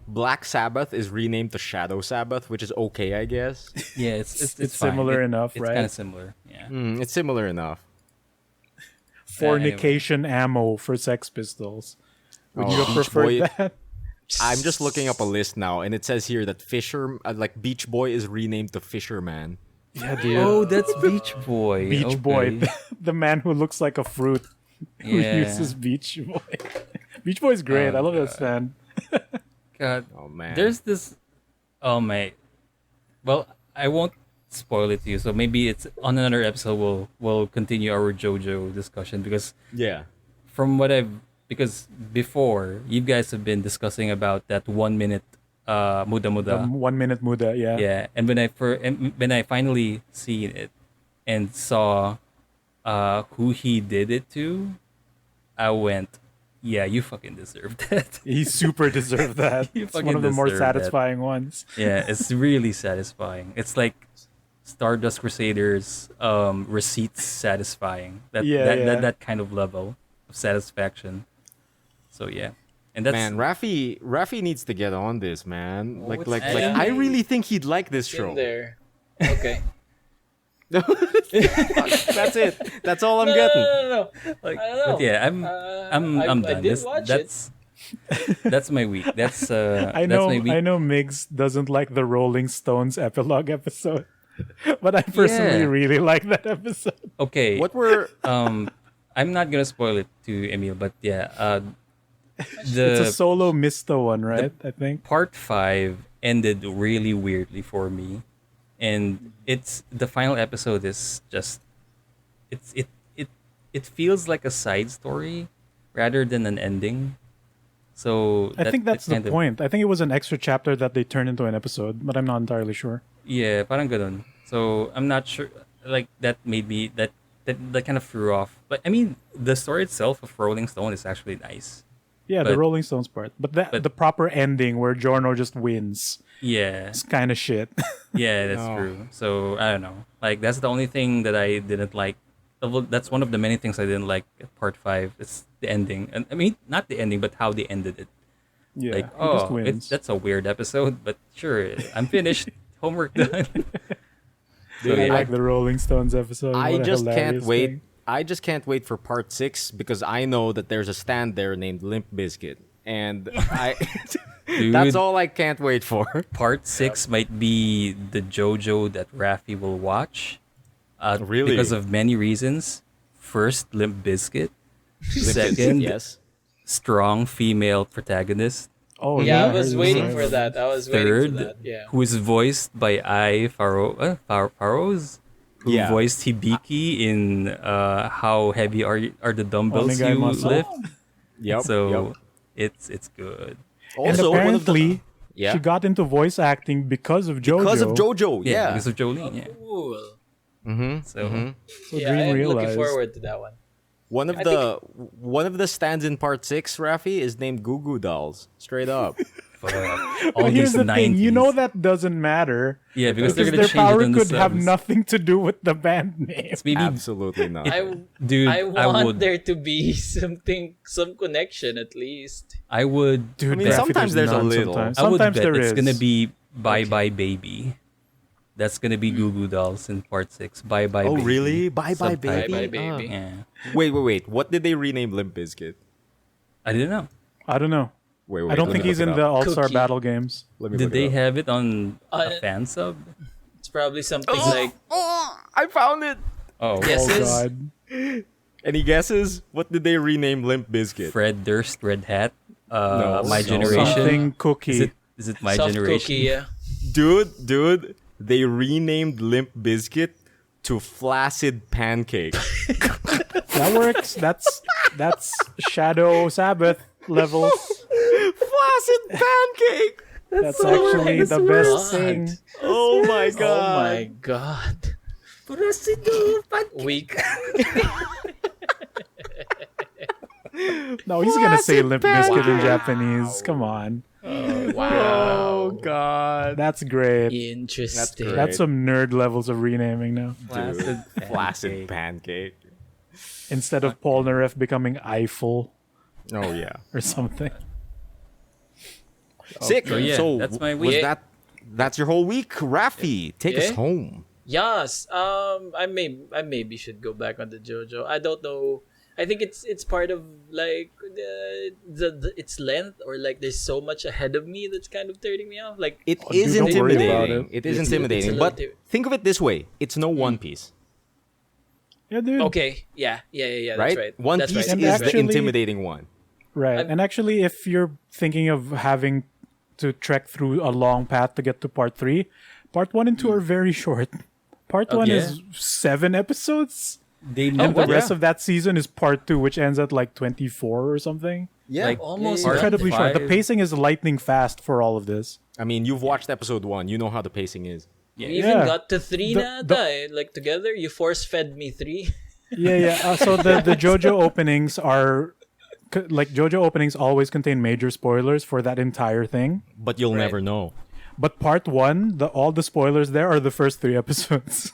[SPEAKER 3] Black Sabbath is renamed to Shadow Sabbath, which is okay, I guess.
[SPEAKER 4] Yeah, it's fine.
[SPEAKER 1] similar enough, right?
[SPEAKER 4] It's kind of similar. Yeah.
[SPEAKER 3] It's similar enough.
[SPEAKER 1] Fornication Ammo for Sex Pistols. Would you have
[SPEAKER 3] Beach
[SPEAKER 1] preferred
[SPEAKER 3] Boy-
[SPEAKER 1] that?
[SPEAKER 3] I'm just looking up a list now, and it says here that like Beach Boy is renamed to Fisherman.
[SPEAKER 1] Yeah, dude.
[SPEAKER 4] Oh, that's Beach Boy.
[SPEAKER 1] Beach
[SPEAKER 4] okay.
[SPEAKER 1] Boy, the man who looks like a fruit, who
[SPEAKER 4] Yeah.
[SPEAKER 1] uses Beach Boy. Beach Boy's great. I love that stand.
[SPEAKER 4] God,
[SPEAKER 3] Oh man,
[SPEAKER 4] there's this. Oh my. Well, I won't spoil it to you. So maybe it's on another episode. We'll continue our JoJo discussion because
[SPEAKER 3] yeah.
[SPEAKER 4] from what because before you guys have been discussing about that 1 minute muda muda.
[SPEAKER 1] 1 minute muda, yeah.
[SPEAKER 4] Yeah, and when I finally seen it and saw who he did it to, I went, yeah, you fucking deserve that.
[SPEAKER 1] He super deserved that.
[SPEAKER 4] You
[SPEAKER 1] It's
[SPEAKER 4] fucking
[SPEAKER 1] one of the more
[SPEAKER 4] deserve that.
[SPEAKER 1] satisfying ones.
[SPEAKER 4] Yeah, it's really satisfying. It's like Stardust Crusaders receipts satisfying. That kind of level of satisfaction. So yeah. And that's
[SPEAKER 3] Man, Raffy needs to get on this, man. Like,
[SPEAKER 2] what's
[SPEAKER 3] like,
[SPEAKER 2] that?
[SPEAKER 3] like, I really think he'd like this
[SPEAKER 2] In
[SPEAKER 3] show.
[SPEAKER 2] there. Okay.
[SPEAKER 3] That's it. That's all I'm
[SPEAKER 2] No,
[SPEAKER 3] getting.
[SPEAKER 2] no.
[SPEAKER 4] like,
[SPEAKER 2] I don't know.
[SPEAKER 4] but yeah, I'm
[SPEAKER 2] I
[SPEAKER 4] done.
[SPEAKER 2] did watch
[SPEAKER 4] That's my week. That's
[SPEAKER 1] I
[SPEAKER 4] that's
[SPEAKER 1] know
[SPEAKER 4] my week.
[SPEAKER 1] I know Migs doesn't like the Rolling Stones epilogue episode. But I personally
[SPEAKER 4] Yeah.
[SPEAKER 1] really like that episode.
[SPEAKER 4] Okay.
[SPEAKER 3] What were
[SPEAKER 4] I'm not gonna spoil it to Emile, but yeah,
[SPEAKER 1] It's a
[SPEAKER 4] the
[SPEAKER 1] solo Mista one, right? I think.
[SPEAKER 4] part 5 ended really weirdly for me, and it's the final episode is just it feels like a side story rather than an ending. So
[SPEAKER 1] I think that's the
[SPEAKER 4] kind of-
[SPEAKER 1] point. I think it was an extra chapter that they turned into an episode, but I'm not entirely sure.
[SPEAKER 4] Yeah, parang ganun. So I'm not sure. Like that made me that kind of threw off. But I mean, the story itself of Rolling Stone is actually nice.
[SPEAKER 1] Yeah, the
[SPEAKER 4] But-
[SPEAKER 1] Rolling Stones part, but the proper ending where Giorno just wins,
[SPEAKER 4] Yeah,
[SPEAKER 1] it's kind of shit.
[SPEAKER 4] yeah, that's
[SPEAKER 3] Oh.
[SPEAKER 4] true. So I don't know. Like that's the only thing that I didn't like. That's one of the many things I didn't like at part 5. It's the ending, and I mean not the ending, but how they ended it.
[SPEAKER 1] Yeah,
[SPEAKER 4] Like,
[SPEAKER 1] he just wins.
[SPEAKER 4] that's a weird episode, but sure, I'm finished. Homework done.
[SPEAKER 1] Dude, I
[SPEAKER 3] I-
[SPEAKER 1] like the Rolling Stones episode.
[SPEAKER 3] I
[SPEAKER 1] What a
[SPEAKER 3] just can't
[SPEAKER 1] hilarious
[SPEAKER 3] wait.
[SPEAKER 1] thing.
[SPEAKER 3] I just can't wait for part 6 because I know that there's a stand there named Limp Bizkit, and
[SPEAKER 4] Dude,
[SPEAKER 3] that's all I can't wait for.
[SPEAKER 4] Part 6 might be the JoJo that Raffy will watch.
[SPEAKER 3] Really?
[SPEAKER 4] Because of many reasons. First, Limp Bizkit.
[SPEAKER 3] Limp Bizkit,
[SPEAKER 4] Second,
[SPEAKER 3] yes.
[SPEAKER 4] strong female protagonist.
[SPEAKER 1] Oh
[SPEAKER 2] Yeah, I
[SPEAKER 1] heard
[SPEAKER 2] was
[SPEAKER 1] this
[SPEAKER 2] waiting
[SPEAKER 1] story.
[SPEAKER 2] for that. I was waiting
[SPEAKER 4] Third,
[SPEAKER 2] for that. Yeah.
[SPEAKER 4] who is voiced by Farouz, who
[SPEAKER 3] Yeah.
[SPEAKER 4] voiced Hibiki in How Heavy Are the Dumbbells
[SPEAKER 1] Only Guy
[SPEAKER 4] You
[SPEAKER 1] Muscle.
[SPEAKER 4] Lift.
[SPEAKER 3] Yep.
[SPEAKER 4] So
[SPEAKER 3] yep.
[SPEAKER 4] it's good.
[SPEAKER 1] And
[SPEAKER 3] Also, one of the-
[SPEAKER 1] apparently,
[SPEAKER 3] yeah.
[SPEAKER 1] she got into voice acting because of JoJo.
[SPEAKER 3] because of JoJo, yeah.
[SPEAKER 4] Because of Jolene, yeah.
[SPEAKER 2] Cool.
[SPEAKER 4] So
[SPEAKER 1] So
[SPEAKER 2] Yeah,
[SPEAKER 1] Dream
[SPEAKER 2] I'm looking
[SPEAKER 1] realized.
[SPEAKER 2] forward to that one.
[SPEAKER 3] One of the stands in part 6, Raffy, is named Goo Goo Dolls. Straight up.
[SPEAKER 4] fuck.
[SPEAKER 1] But
[SPEAKER 4] All
[SPEAKER 1] here's
[SPEAKER 4] these
[SPEAKER 1] the thing, you
[SPEAKER 4] 90s.
[SPEAKER 1] know that doesn't matter
[SPEAKER 4] Yeah, because they're
[SPEAKER 1] because
[SPEAKER 4] gonna
[SPEAKER 1] their
[SPEAKER 4] change
[SPEAKER 1] power
[SPEAKER 4] it on the
[SPEAKER 1] could have
[SPEAKER 4] subs.
[SPEAKER 1] nothing to do with the band name.
[SPEAKER 4] It's maybe
[SPEAKER 3] Absolutely not.
[SPEAKER 4] dude.
[SPEAKER 2] I want
[SPEAKER 4] would.
[SPEAKER 2] there to be some connection at least.
[SPEAKER 4] I would.
[SPEAKER 1] Dude,
[SPEAKER 3] I mean,
[SPEAKER 1] Daffy,
[SPEAKER 3] sometimes there's a
[SPEAKER 1] none
[SPEAKER 3] little.
[SPEAKER 1] Sometimes,
[SPEAKER 4] I would
[SPEAKER 1] sometimes
[SPEAKER 4] bet
[SPEAKER 1] there
[SPEAKER 4] it's
[SPEAKER 1] is.
[SPEAKER 4] gonna be Bye Bye Baby. That's gonna be Goo Goo Dolls in part 6. Bye Bye
[SPEAKER 3] Oh,
[SPEAKER 4] Baby.
[SPEAKER 3] really? Bye Bye
[SPEAKER 4] Subtitle.
[SPEAKER 3] Baby?
[SPEAKER 2] Bye Bye Baby.
[SPEAKER 4] Yeah.
[SPEAKER 3] Wait. What did they rename Limp Bizkit?
[SPEAKER 4] I didn't know.
[SPEAKER 1] I don't know.
[SPEAKER 3] Wait.
[SPEAKER 1] I don't
[SPEAKER 3] let
[SPEAKER 1] think
[SPEAKER 3] me
[SPEAKER 1] he's
[SPEAKER 3] look
[SPEAKER 1] in
[SPEAKER 3] it
[SPEAKER 1] the
[SPEAKER 3] up.
[SPEAKER 1] All-Star
[SPEAKER 2] Cookie.
[SPEAKER 1] Battle games.
[SPEAKER 3] Let me
[SPEAKER 4] Did
[SPEAKER 3] look
[SPEAKER 4] they
[SPEAKER 3] it up.
[SPEAKER 4] have it on a
[SPEAKER 2] Uh,
[SPEAKER 4] fan sub?
[SPEAKER 2] It's probably something like
[SPEAKER 3] I found it.
[SPEAKER 4] Oh,
[SPEAKER 2] Yes.
[SPEAKER 1] Oh
[SPEAKER 2] This is-
[SPEAKER 1] god.
[SPEAKER 3] Any guesses? What did they rename Limp Bizkit?
[SPEAKER 4] Fred Durst, Red Hat.
[SPEAKER 3] No,
[SPEAKER 4] My
[SPEAKER 3] no.
[SPEAKER 4] Generation.
[SPEAKER 1] Something cookie.
[SPEAKER 4] Is it My
[SPEAKER 2] soft
[SPEAKER 4] Generation?
[SPEAKER 2] cookie. Yeah.
[SPEAKER 3] Dude, they renamed Limp Bizkit to Flaccid Pancake.
[SPEAKER 1] That works. That's Shadow Sabbath levels.
[SPEAKER 3] Flaccid Pancake.
[SPEAKER 1] That's actually the best
[SPEAKER 2] God.
[SPEAKER 1] thing.
[SPEAKER 3] Oh my
[SPEAKER 2] Oh
[SPEAKER 3] god.
[SPEAKER 2] my god. Weak.
[SPEAKER 1] No, he's gonna say
[SPEAKER 3] Flaccid
[SPEAKER 1] Limp Bizkit in
[SPEAKER 3] Pancake.
[SPEAKER 1] Japanese. Come on.
[SPEAKER 3] Oh god.
[SPEAKER 1] That's great.
[SPEAKER 2] Interesting.
[SPEAKER 3] great.
[SPEAKER 1] That's some nerd levels of renaming now.
[SPEAKER 4] Flaccid
[SPEAKER 3] Flaccid
[SPEAKER 4] Pancake.
[SPEAKER 3] Pancake.
[SPEAKER 1] Instead of Polnareff becoming Eiffel
[SPEAKER 3] Oh yeah.
[SPEAKER 1] or something.
[SPEAKER 3] Sick.
[SPEAKER 4] So, yeah,
[SPEAKER 3] so
[SPEAKER 4] that's my
[SPEAKER 3] was
[SPEAKER 4] week.
[SPEAKER 3] that's your whole week, Raffy. Take us
[SPEAKER 2] Yeah.
[SPEAKER 3] home.
[SPEAKER 2] Yes. I maybe should go back on the JoJo. I don't know. I think it's part of like the its length, or like there's so much ahead of me that's kind of turning me off. Like
[SPEAKER 3] It
[SPEAKER 1] dude,
[SPEAKER 3] is
[SPEAKER 1] don't worry about
[SPEAKER 3] intimidating.
[SPEAKER 1] it.
[SPEAKER 3] It is
[SPEAKER 2] It's
[SPEAKER 3] intimidating.
[SPEAKER 2] a
[SPEAKER 3] But
[SPEAKER 2] little-
[SPEAKER 3] think of it this way: it's no One Piece,
[SPEAKER 1] Yeah, dude.
[SPEAKER 2] okay, yeah. That's
[SPEAKER 3] right?
[SPEAKER 2] right.
[SPEAKER 3] One
[SPEAKER 2] That's
[SPEAKER 3] Piece
[SPEAKER 2] right.
[SPEAKER 1] And
[SPEAKER 3] is
[SPEAKER 1] actually-
[SPEAKER 3] the intimidating one.
[SPEAKER 1] Right. And actually, if you're thinking of having to trek through a long path to get to part 3, part 1 and 2 are very short. Part 1
[SPEAKER 4] yeah.
[SPEAKER 1] is 7 episodes.
[SPEAKER 4] They
[SPEAKER 1] And
[SPEAKER 4] know
[SPEAKER 1] the rest
[SPEAKER 3] Yeah.
[SPEAKER 1] of that season is part 2, which ends at like 24 or something.
[SPEAKER 3] Yeah.
[SPEAKER 4] Like,
[SPEAKER 2] Almost
[SPEAKER 4] Part
[SPEAKER 1] Incredibly short. The
[SPEAKER 4] five-
[SPEAKER 1] pacing is lightning fast for all of this.
[SPEAKER 3] I mean, you've watched episode 1. You know how the pacing is.
[SPEAKER 2] We
[SPEAKER 4] Yeah.
[SPEAKER 2] even
[SPEAKER 1] Yeah.
[SPEAKER 2] got to 3
[SPEAKER 1] The-
[SPEAKER 2] na
[SPEAKER 1] the-
[SPEAKER 2] ata, eh. Like together, you force fed me 3.
[SPEAKER 1] Yeah. So the JoJo openings are like JoJo openings always contain major spoilers for that entire thing.
[SPEAKER 3] But you'll
[SPEAKER 2] Right.
[SPEAKER 3] never know.
[SPEAKER 1] But part 1, all the spoilers there are the first 3 episodes.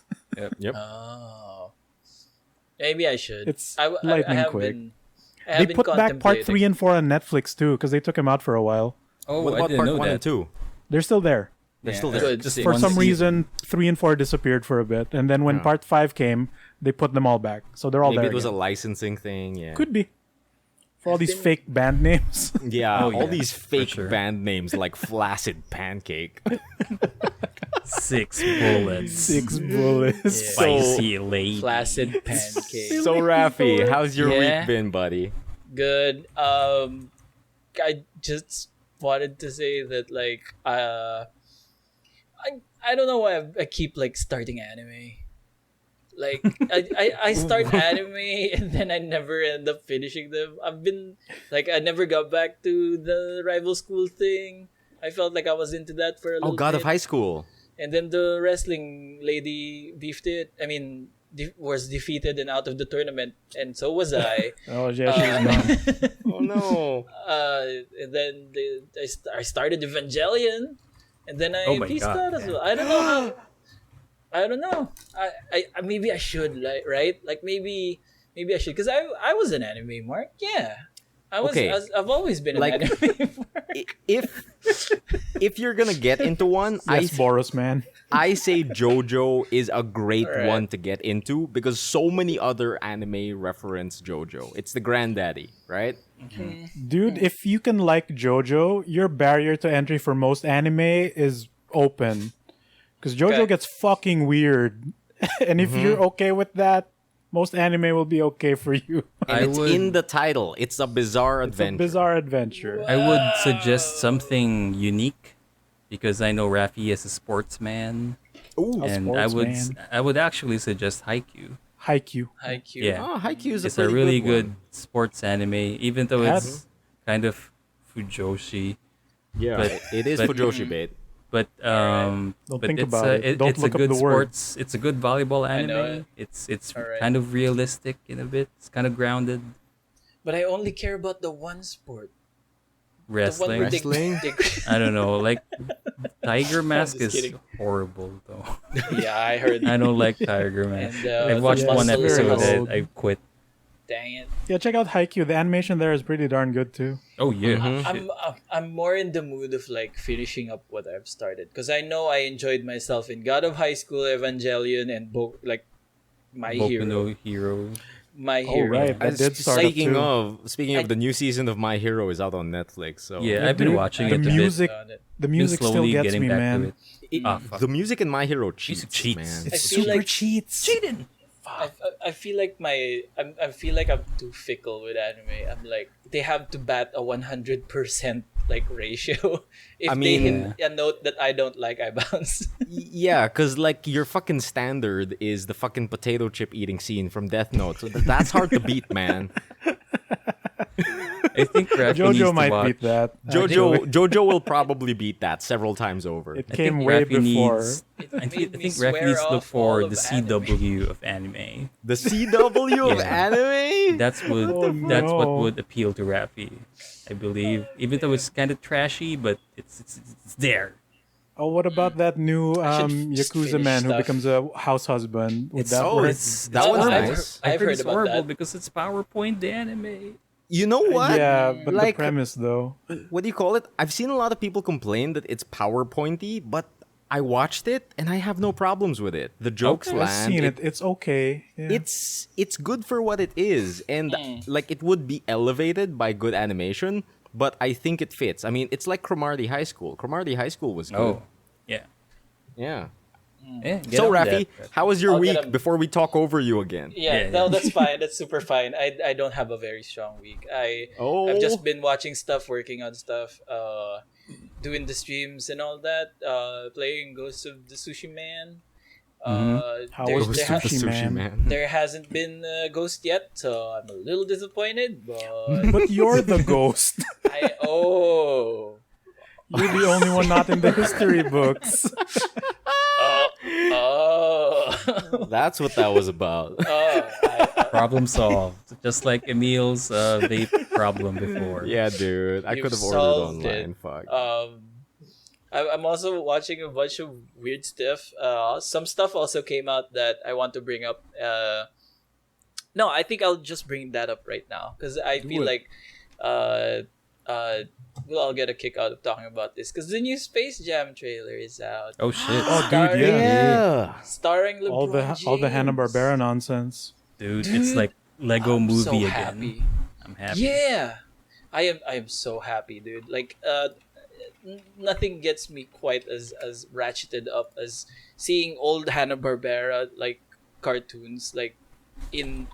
[SPEAKER 3] Yep.
[SPEAKER 2] Oh. Maybe I should.
[SPEAKER 1] It's
[SPEAKER 2] I
[SPEAKER 1] lightning
[SPEAKER 2] have
[SPEAKER 1] quick.
[SPEAKER 2] been. I have
[SPEAKER 1] They
[SPEAKER 2] been
[SPEAKER 1] put back part 3
[SPEAKER 2] contemplating.
[SPEAKER 1] and 4 on Netflix too, because they took them out for a while.
[SPEAKER 4] Oh,
[SPEAKER 3] What
[SPEAKER 4] I
[SPEAKER 3] about
[SPEAKER 4] didn't
[SPEAKER 3] part
[SPEAKER 4] know
[SPEAKER 3] 1
[SPEAKER 4] that.
[SPEAKER 3] and 2?
[SPEAKER 1] They're still there.
[SPEAKER 3] They're
[SPEAKER 4] Yeah,
[SPEAKER 3] still
[SPEAKER 4] I
[SPEAKER 3] there.
[SPEAKER 2] Good.
[SPEAKER 4] just
[SPEAKER 2] For
[SPEAKER 1] For
[SPEAKER 4] one
[SPEAKER 1] some
[SPEAKER 4] season.
[SPEAKER 1] reason, 3 and 4 disappeared for a bit, and then when
[SPEAKER 3] Yeah.
[SPEAKER 1] part 5 came, they put them all back. So they're all
[SPEAKER 3] Maybe
[SPEAKER 1] there.
[SPEAKER 3] it was a
[SPEAKER 1] again.
[SPEAKER 3] licensing thing. Yeah.
[SPEAKER 1] Could be for all these fake band names.
[SPEAKER 3] Yeah.
[SPEAKER 4] Oh,
[SPEAKER 3] all
[SPEAKER 4] yeah,
[SPEAKER 3] these
[SPEAKER 4] for
[SPEAKER 3] fake
[SPEAKER 4] sure.
[SPEAKER 3] band names like Flaccid Pancake.
[SPEAKER 4] 6 bullets.
[SPEAKER 1] 6 bullets.
[SPEAKER 4] Spicy lady.
[SPEAKER 2] Flaccid pancake.
[SPEAKER 3] So Raffy, how's your
[SPEAKER 2] Yeah.
[SPEAKER 3] week been, buddy?
[SPEAKER 2] Good. I just wanted to say that like I don't know why I keep like starting anime. Like I start anime and then I never end up finishing them. I never got back to the rival school thing. I felt like I was into that for a
[SPEAKER 3] Oh,
[SPEAKER 2] little
[SPEAKER 3] God
[SPEAKER 2] bit.
[SPEAKER 3] of High School.
[SPEAKER 2] And then the wrestling lady beefed it. I mean, was defeated and out of the tournament, and so was I.
[SPEAKER 1] Oh yeah, she's gone.
[SPEAKER 3] Oh no.
[SPEAKER 2] And then I started Evangelion, and then I
[SPEAKER 4] Oh my
[SPEAKER 2] pieced
[SPEAKER 4] God,
[SPEAKER 2] out as
[SPEAKER 4] yeah.
[SPEAKER 2] well. I don't know how. I don't know. I maybe I should, like, right? Like maybe I should, because I was an anime mark. Yeah, I was.
[SPEAKER 3] Okay.
[SPEAKER 2] I've always been an
[SPEAKER 3] Like-
[SPEAKER 2] anime mark.
[SPEAKER 3] If you're gonna get into one,
[SPEAKER 1] Yes, Boros, man.
[SPEAKER 3] I say JoJo is a great
[SPEAKER 2] Alright.
[SPEAKER 3] one to get into because so many other anime reference JoJo. It's the granddaddy, right?
[SPEAKER 1] Dude, if you can like JoJo, your barrier to entry for most anime is open. Because JoJo
[SPEAKER 2] Okay.
[SPEAKER 1] gets fucking weird. And if you're okay with that, most anime will be okay for you.
[SPEAKER 3] And
[SPEAKER 4] I
[SPEAKER 3] it's
[SPEAKER 4] would-
[SPEAKER 3] in the title. It's a bizarre
[SPEAKER 1] It's a
[SPEAKER 3] adventure.
[SPEAKER 1] bizarre adventure.
[SPEAKER 4] I would suggest something unique because I know Raffy is a sportsman,
[SPEAKER 3] Ooh.
[SPEAKER 4] and
[SPEAKER 1] sportsman.
[SPEAKER 4] I would actually suggest Haikyuu.
[SPEAKER 1] Haikyuu.
[SPEAKER 2] IQ.
[SPEAKER 4] Yeah.
[SPEAKER 3] Oh, Haikyuu is
[SPEAKER 4] It's
[SPEAKER 3] a
[SPEAKER 4] a
[SPEAKER 3] pretty
[SPEAKER 4] really
[SPEAKER 3] good,
[SPEAKER 4] good sports anime, even though it's kind of fujoshi.
[SPEAKER 3] one. Yeah,
[SPEAKER 4] but-
[SPEAKER 3] it is
[SPEAKER 4] but-
[SPEAKER 3] Fujoshi bait.
[SPEAKER 4] But
[SPEAKER 1] Don't
[SPEAKER 4] but
[SPEAKER 1] think
[SPEAKER 4] it's
[SPEAKER 1] about
[SPEAKER 4] a,
[SPEAKER 1] it. Don't
[SPEAKER 4] it's
[SPEAKER 1] look
[SPEAKER 4] a
[SPEAKER 1] up
[SPEAKER 4] good
[SPEAKER 1] the word.
[SPEAKER 4] sports. It's a good volleyball
[SPEAKER 2] I know
[SPEAKER 4] anime.
[SPEAKER 2] it.
[SPEAKER 4] It's
[SPEAKER 2] Alright.
[SPEAKER 4] kind of realistic in a bit. It's kind of grounded.
[SPEAKER 2] But I only care about the one sport. The one
[SPEAKER 4] Wrestling.
[SPEAKER 2] where
[SPEAKER 3] Wrestling?
[SPEAKER 4] I don't know. Like Tiger Mask
[SPEAKER 2] just
[SPEAKER 4] is
[SPEAKER 2] kidding.
[SPEAKER 4] horrible though.
[SPEAKER 2] Yeah, I heard.
[SPEAKER 4] I don't like Tiger Mask.
[SPEAKER 2] And,
[SPEAKER 4] I watched
[SPEAKER 1] yeah,
[SPEAKER 4] one
[SPEAKER 1] it's very
[SPEAKER 4] episode
[SPEAKER 1] old.
[SPEAKER 4] and I quit.
[SPEAKER 2] Dang it.
[SPEAKER 1] Yeah, check out Haikyuu. The animation there is pretty darn good too.
[SPEAKER 4] Oh yeah.
[SPEAKER 2] I'm more in the mood of like finishing up what I've started, because I know I enjoyed myself in God of High School, Evangelion, and My
[SPEAKER 4] Boku
[SPEAKER 2] Hero.
[SPEAKER 4] no Hero.
[SPEAKER 2] My
[SPEAKER 1] Oh,
[SPEAKER 2] Hero.
[SPEAKER 1] right. That did start up
[SPEAKER 3] Speaking
[SPEAKER 1] too.
[SPEAKER 3] of the new season of My Hero is out on Netflix. So
[SPEAKER 4] Yeah,
[SPEAKER 1] Yeah,
[SPEAKER 4] I've been
[SPEAKER 1] dude,
[SPEAKER 4] watching
[SPEAKER 1] the
[SPEAKER 4] it a bit.
[SPEAKER 1] music-
[SPEAKER 2] On it.
[SPEAKER 1] The
[SPEAKER 4] Been
[SPEAKER 1] music still
[SPEAKER 4] slowly
[SPEAKER 1] gets
[SPEAKER 4] getting
[SPEAKER 1] me,
[SPEAKER 4] back to
[SPEAKER 1] man.
[SPEAKER 4] it. Fuck.
[SPEAKER 3] the music in My Hero cheats,
[SPEAKER 4] cheats.
[SPEAKER 3] man.
[SPEAKER 1] It's
[SPEAKER 2] I feel
[SPEAKER 1] super
[SPEAKER 2] like-
[SPEAKER 1] cheats.
[SPEAKER 4] Cheating.
[SPEAKER 2] I feel like I feel like I'm too fickle with anime. I'm like, they have to bat a 100% like ratio. If
[SPEAKER 3] I
[SPEAKER 2] they
[SPEAKER 3] mean-
[SPEAKER 2] hit a note that I don't like, I bounce.
[SPEAKER 3] Yeah, because like your fucking standard is the fucking potato chip eating scene from Death Note. So that's hard to beat, man.
[SPEAKER 4] I think Raffy needs
[SPEAKER 1] JoJo
[SPEAKER 4] to
[SPEAKER 1] might
[SPEAKER 4] watch.
[SPEAKER 1] beat that. actually.
[SPEAKER 3] JoJo will probably beat that several times over.
[SPEAKER 1] It
[SPEAKER 4] I
[SPEAKER 1] came
[SPEAKER 4] think
[SPEAKER 1] way
[SPEAKER 4] Raffy
[SPEAKER 1] before.
[SPEAKER 4] needs. I
[SPEAKER 2] made
[SPEAKER 4] think
[SPEAKER 2] me
[SPEAKER 4] Raffy
[SPEAKER 2] swear
[SPEAKER 4] needs to look
[SPEAKER 2] off all
[SPEAKER 4] for
[SPEAKER 2] of
[SPEAKER 4] the
[SPEAKER 2] anime.
[SPEAKER 4] CW of anime.
[SPEAKER 3] The CW of
[SPEAKER 4] Yeah.
[SPEAKER 3] anime?
[SPEAKER 4] That's what
[SPEAKER 1] Oh,
[SPEAKER 4] that's what
[SPEAKER 1] no.
[SPEAKER 4] would appeal to Raffy, I believe. Even though it's kind of trashy, but it's there.
[SPEAKER 1] Oh, what about that new
[SPEAKER 2] should just
[SPEAKER 1] Yakuza
[SPEAKER 2] finish
[SPEAKER 1] man who
[SPEAKER 2] stuff.
[SPEAKER 1] becomes a house husband? Would that
[SPEAKER 3] oh,
[SPEAKER 1] work?
[SPEAKER 3] that
[SPEAKER 2] Oh,
[SPEAKER 3] one's
[SPEAKER 2] I've
[SPEAKER 3] nice.
[SPEAKER 2] I've
[SPEAKER 4] heard
[SPEAKER 2] heard
[SPEAKER 4] it's
[SPEAKER 2] about
[SPEAKER 4] horrible
[SPEAKER 2] that.
[SPEAKER 4] because it's PowerPoint the anime.
[SPEAKER 3] You know what?
[SPEAKER 1] Yeah, but
[SPEAKER 3] like,
[SPEAKER 1] the premise though.
[SPEAKER 3] what do you call it? I've seen a lot of people complain that it's PowerPointy, but I watched it and I have no problems with it. The jokes
[SPEAKER 4] Okay.
[SPEAKER 1] I've
[SPEAKER 3] land.
[SPEAKER 1] seen it. It's okay. Yeah.
[SPEAKER 3] It's good for what it is, and like it would be elevated by good animation, but I think it fits. I mean, it's like Cromartie High School. Cromartie High School was good.
[SPEAKER 4] Oh, yeah.
[SPEAKER 3] Yeah.
[SPEAKER 4] Get
[SPEAKER 3] So
[SPEAKER 4] on
[SPEAKER 3] Raffy,
[SPEAKER 4] that.
[SPEAKER 3] how was your
[SPEAKER 2] I'll get
[SPEAKER 3] week
[SPEAKER 2] 'em.
[SPEAKER 3] before we talk over you again?
[SPEAKER 2] Yeah,
[SPEAKER 4] Yeah,
[SPEAKER 2] no,
[SPEAKER 4] yeah.
[SPEAKER 2] that's fine. That's super fine. I don't have a very strong week. I've just been watching stuff, working on stuff, doing the streams and all that, playing Ghost of the Sushi Man.
[SPEAKER 1] How
[SPEAKER 2] there's-
[SPEAKER 1] was
[SPEAKER 2] there,
[SPEAKER 1] the
[SPEAKER 2] ha-
[SPEAKER 1] Sushi Man?
[SPEAKER 2] there hasn't been a Ghost yet, so I'm a little disappointed. But
[SPEAKER 1] But you're the ghost. You're the only one not in the history books.
[SPEAKER 3] That's what that was about.
[SPEAKER 4] Problem solved. Just like Emile's vape problem before.
[SPEAKER 3] Yeah, dude. I
[SPEAKER 2] You've
[SPEAKER 3] could have ordered
[SPEAKER 2] solved
[SPEAKER 3] online.
[SPEAKER 2] it.
[SPEAKER 3] Fuck.
[SPEAKER 2] I'm also watching a bunch of weird stuff. Some stuff also came out that I want to bring up. No, I think I'll just bring that up right now because I feel
[SPEAKER 3] it.
[SPEAKER 2] like we'll all get a kick out of talking about this because the new Space Jam trailer is out.
[SPEAKER 4] Oh shit.
[SPEAKER 1] Oh, dude, yeah.
[SPEAKER 2] Starring LeBron
[SPEAKER 1] all the
[SPEAKER 2] James.
[SPEAKER 1] Hanna-Barbera nonsense.
[SPEAKER 4] Dude, it's like Lego
[SPEAKER 2] I'm
[SPEAKER 4] movie
[SPEAKER 2] so
[SPEAKER 4] again.
[SPEAKER 2] happy.
[SPEAKER 4] I'm happy.
[SPEAKER 2] Yeah, I am so happy, dude. Like, nothing gets me quite as ratcheted up as seeing old Hanna-Barbera like cartoons like in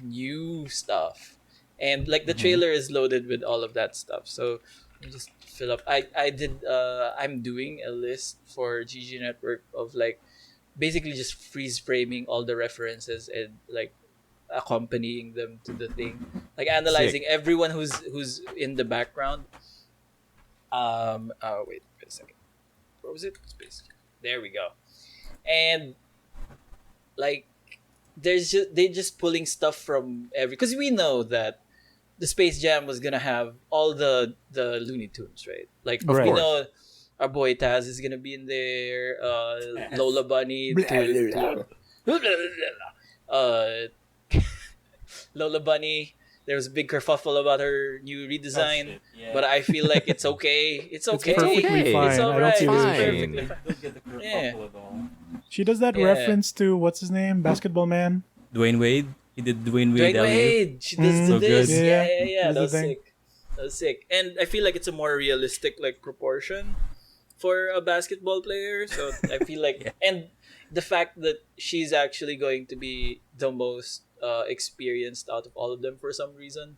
[SPEAKER 2] new stuff, and like the trailer is loaded with all of that stuff. So let me just fill up. I'm doing a list for GG Network of like basically just freeze framing all the references and like accompanying them to the thing, like analyzing everyone who's in the background. Wait a second. What was it? Space. There we go. And like they're just pulling stuff from because we know that the Space Jam was gonna have all the Looney Tunes, right? Like we know our boy Taz is gonna be in there. Lola Bunny. Lola Bunny. There was a big kerfuffle about her new redesign, but I feel like it's okay. It's okay.
[SPEAKER 1] It's perfectly fine.
[SPEAKER 2] It's all
[SPEAKER 1] I don't
[SPEAKER 2] right.
[SPEAKER 1] see
[SPEAKER 2] It's
[SPEAKER 1] this
[SPEAKER 2] perfectly fine. Yeah.
[SPEAKER 1] She does that reference to what's his name, Basketball Man.
[SPEAKER 4] Dwayne Wade. He did Dwayne
[SPEAKER 2] Dwayne
[SPEAKER 4] Wade.
[SPEAKER 2] Wade. She does
[SPEAKER 4] So
[SPEAKER 2] this.
[SPEAKER 4] good.
[SPEAKER 2] Yeah.
[SPEAKER 1] That's
[SPEAKER 2] That was
[SPEAKER 1] the thing.
[SPEAKER 2] sick. That was sick. And I feel like it's a more realistic like proportion for a basketball player. So I feel like, and the fact that she's actually going to be the most experienced out of all of them for some reason.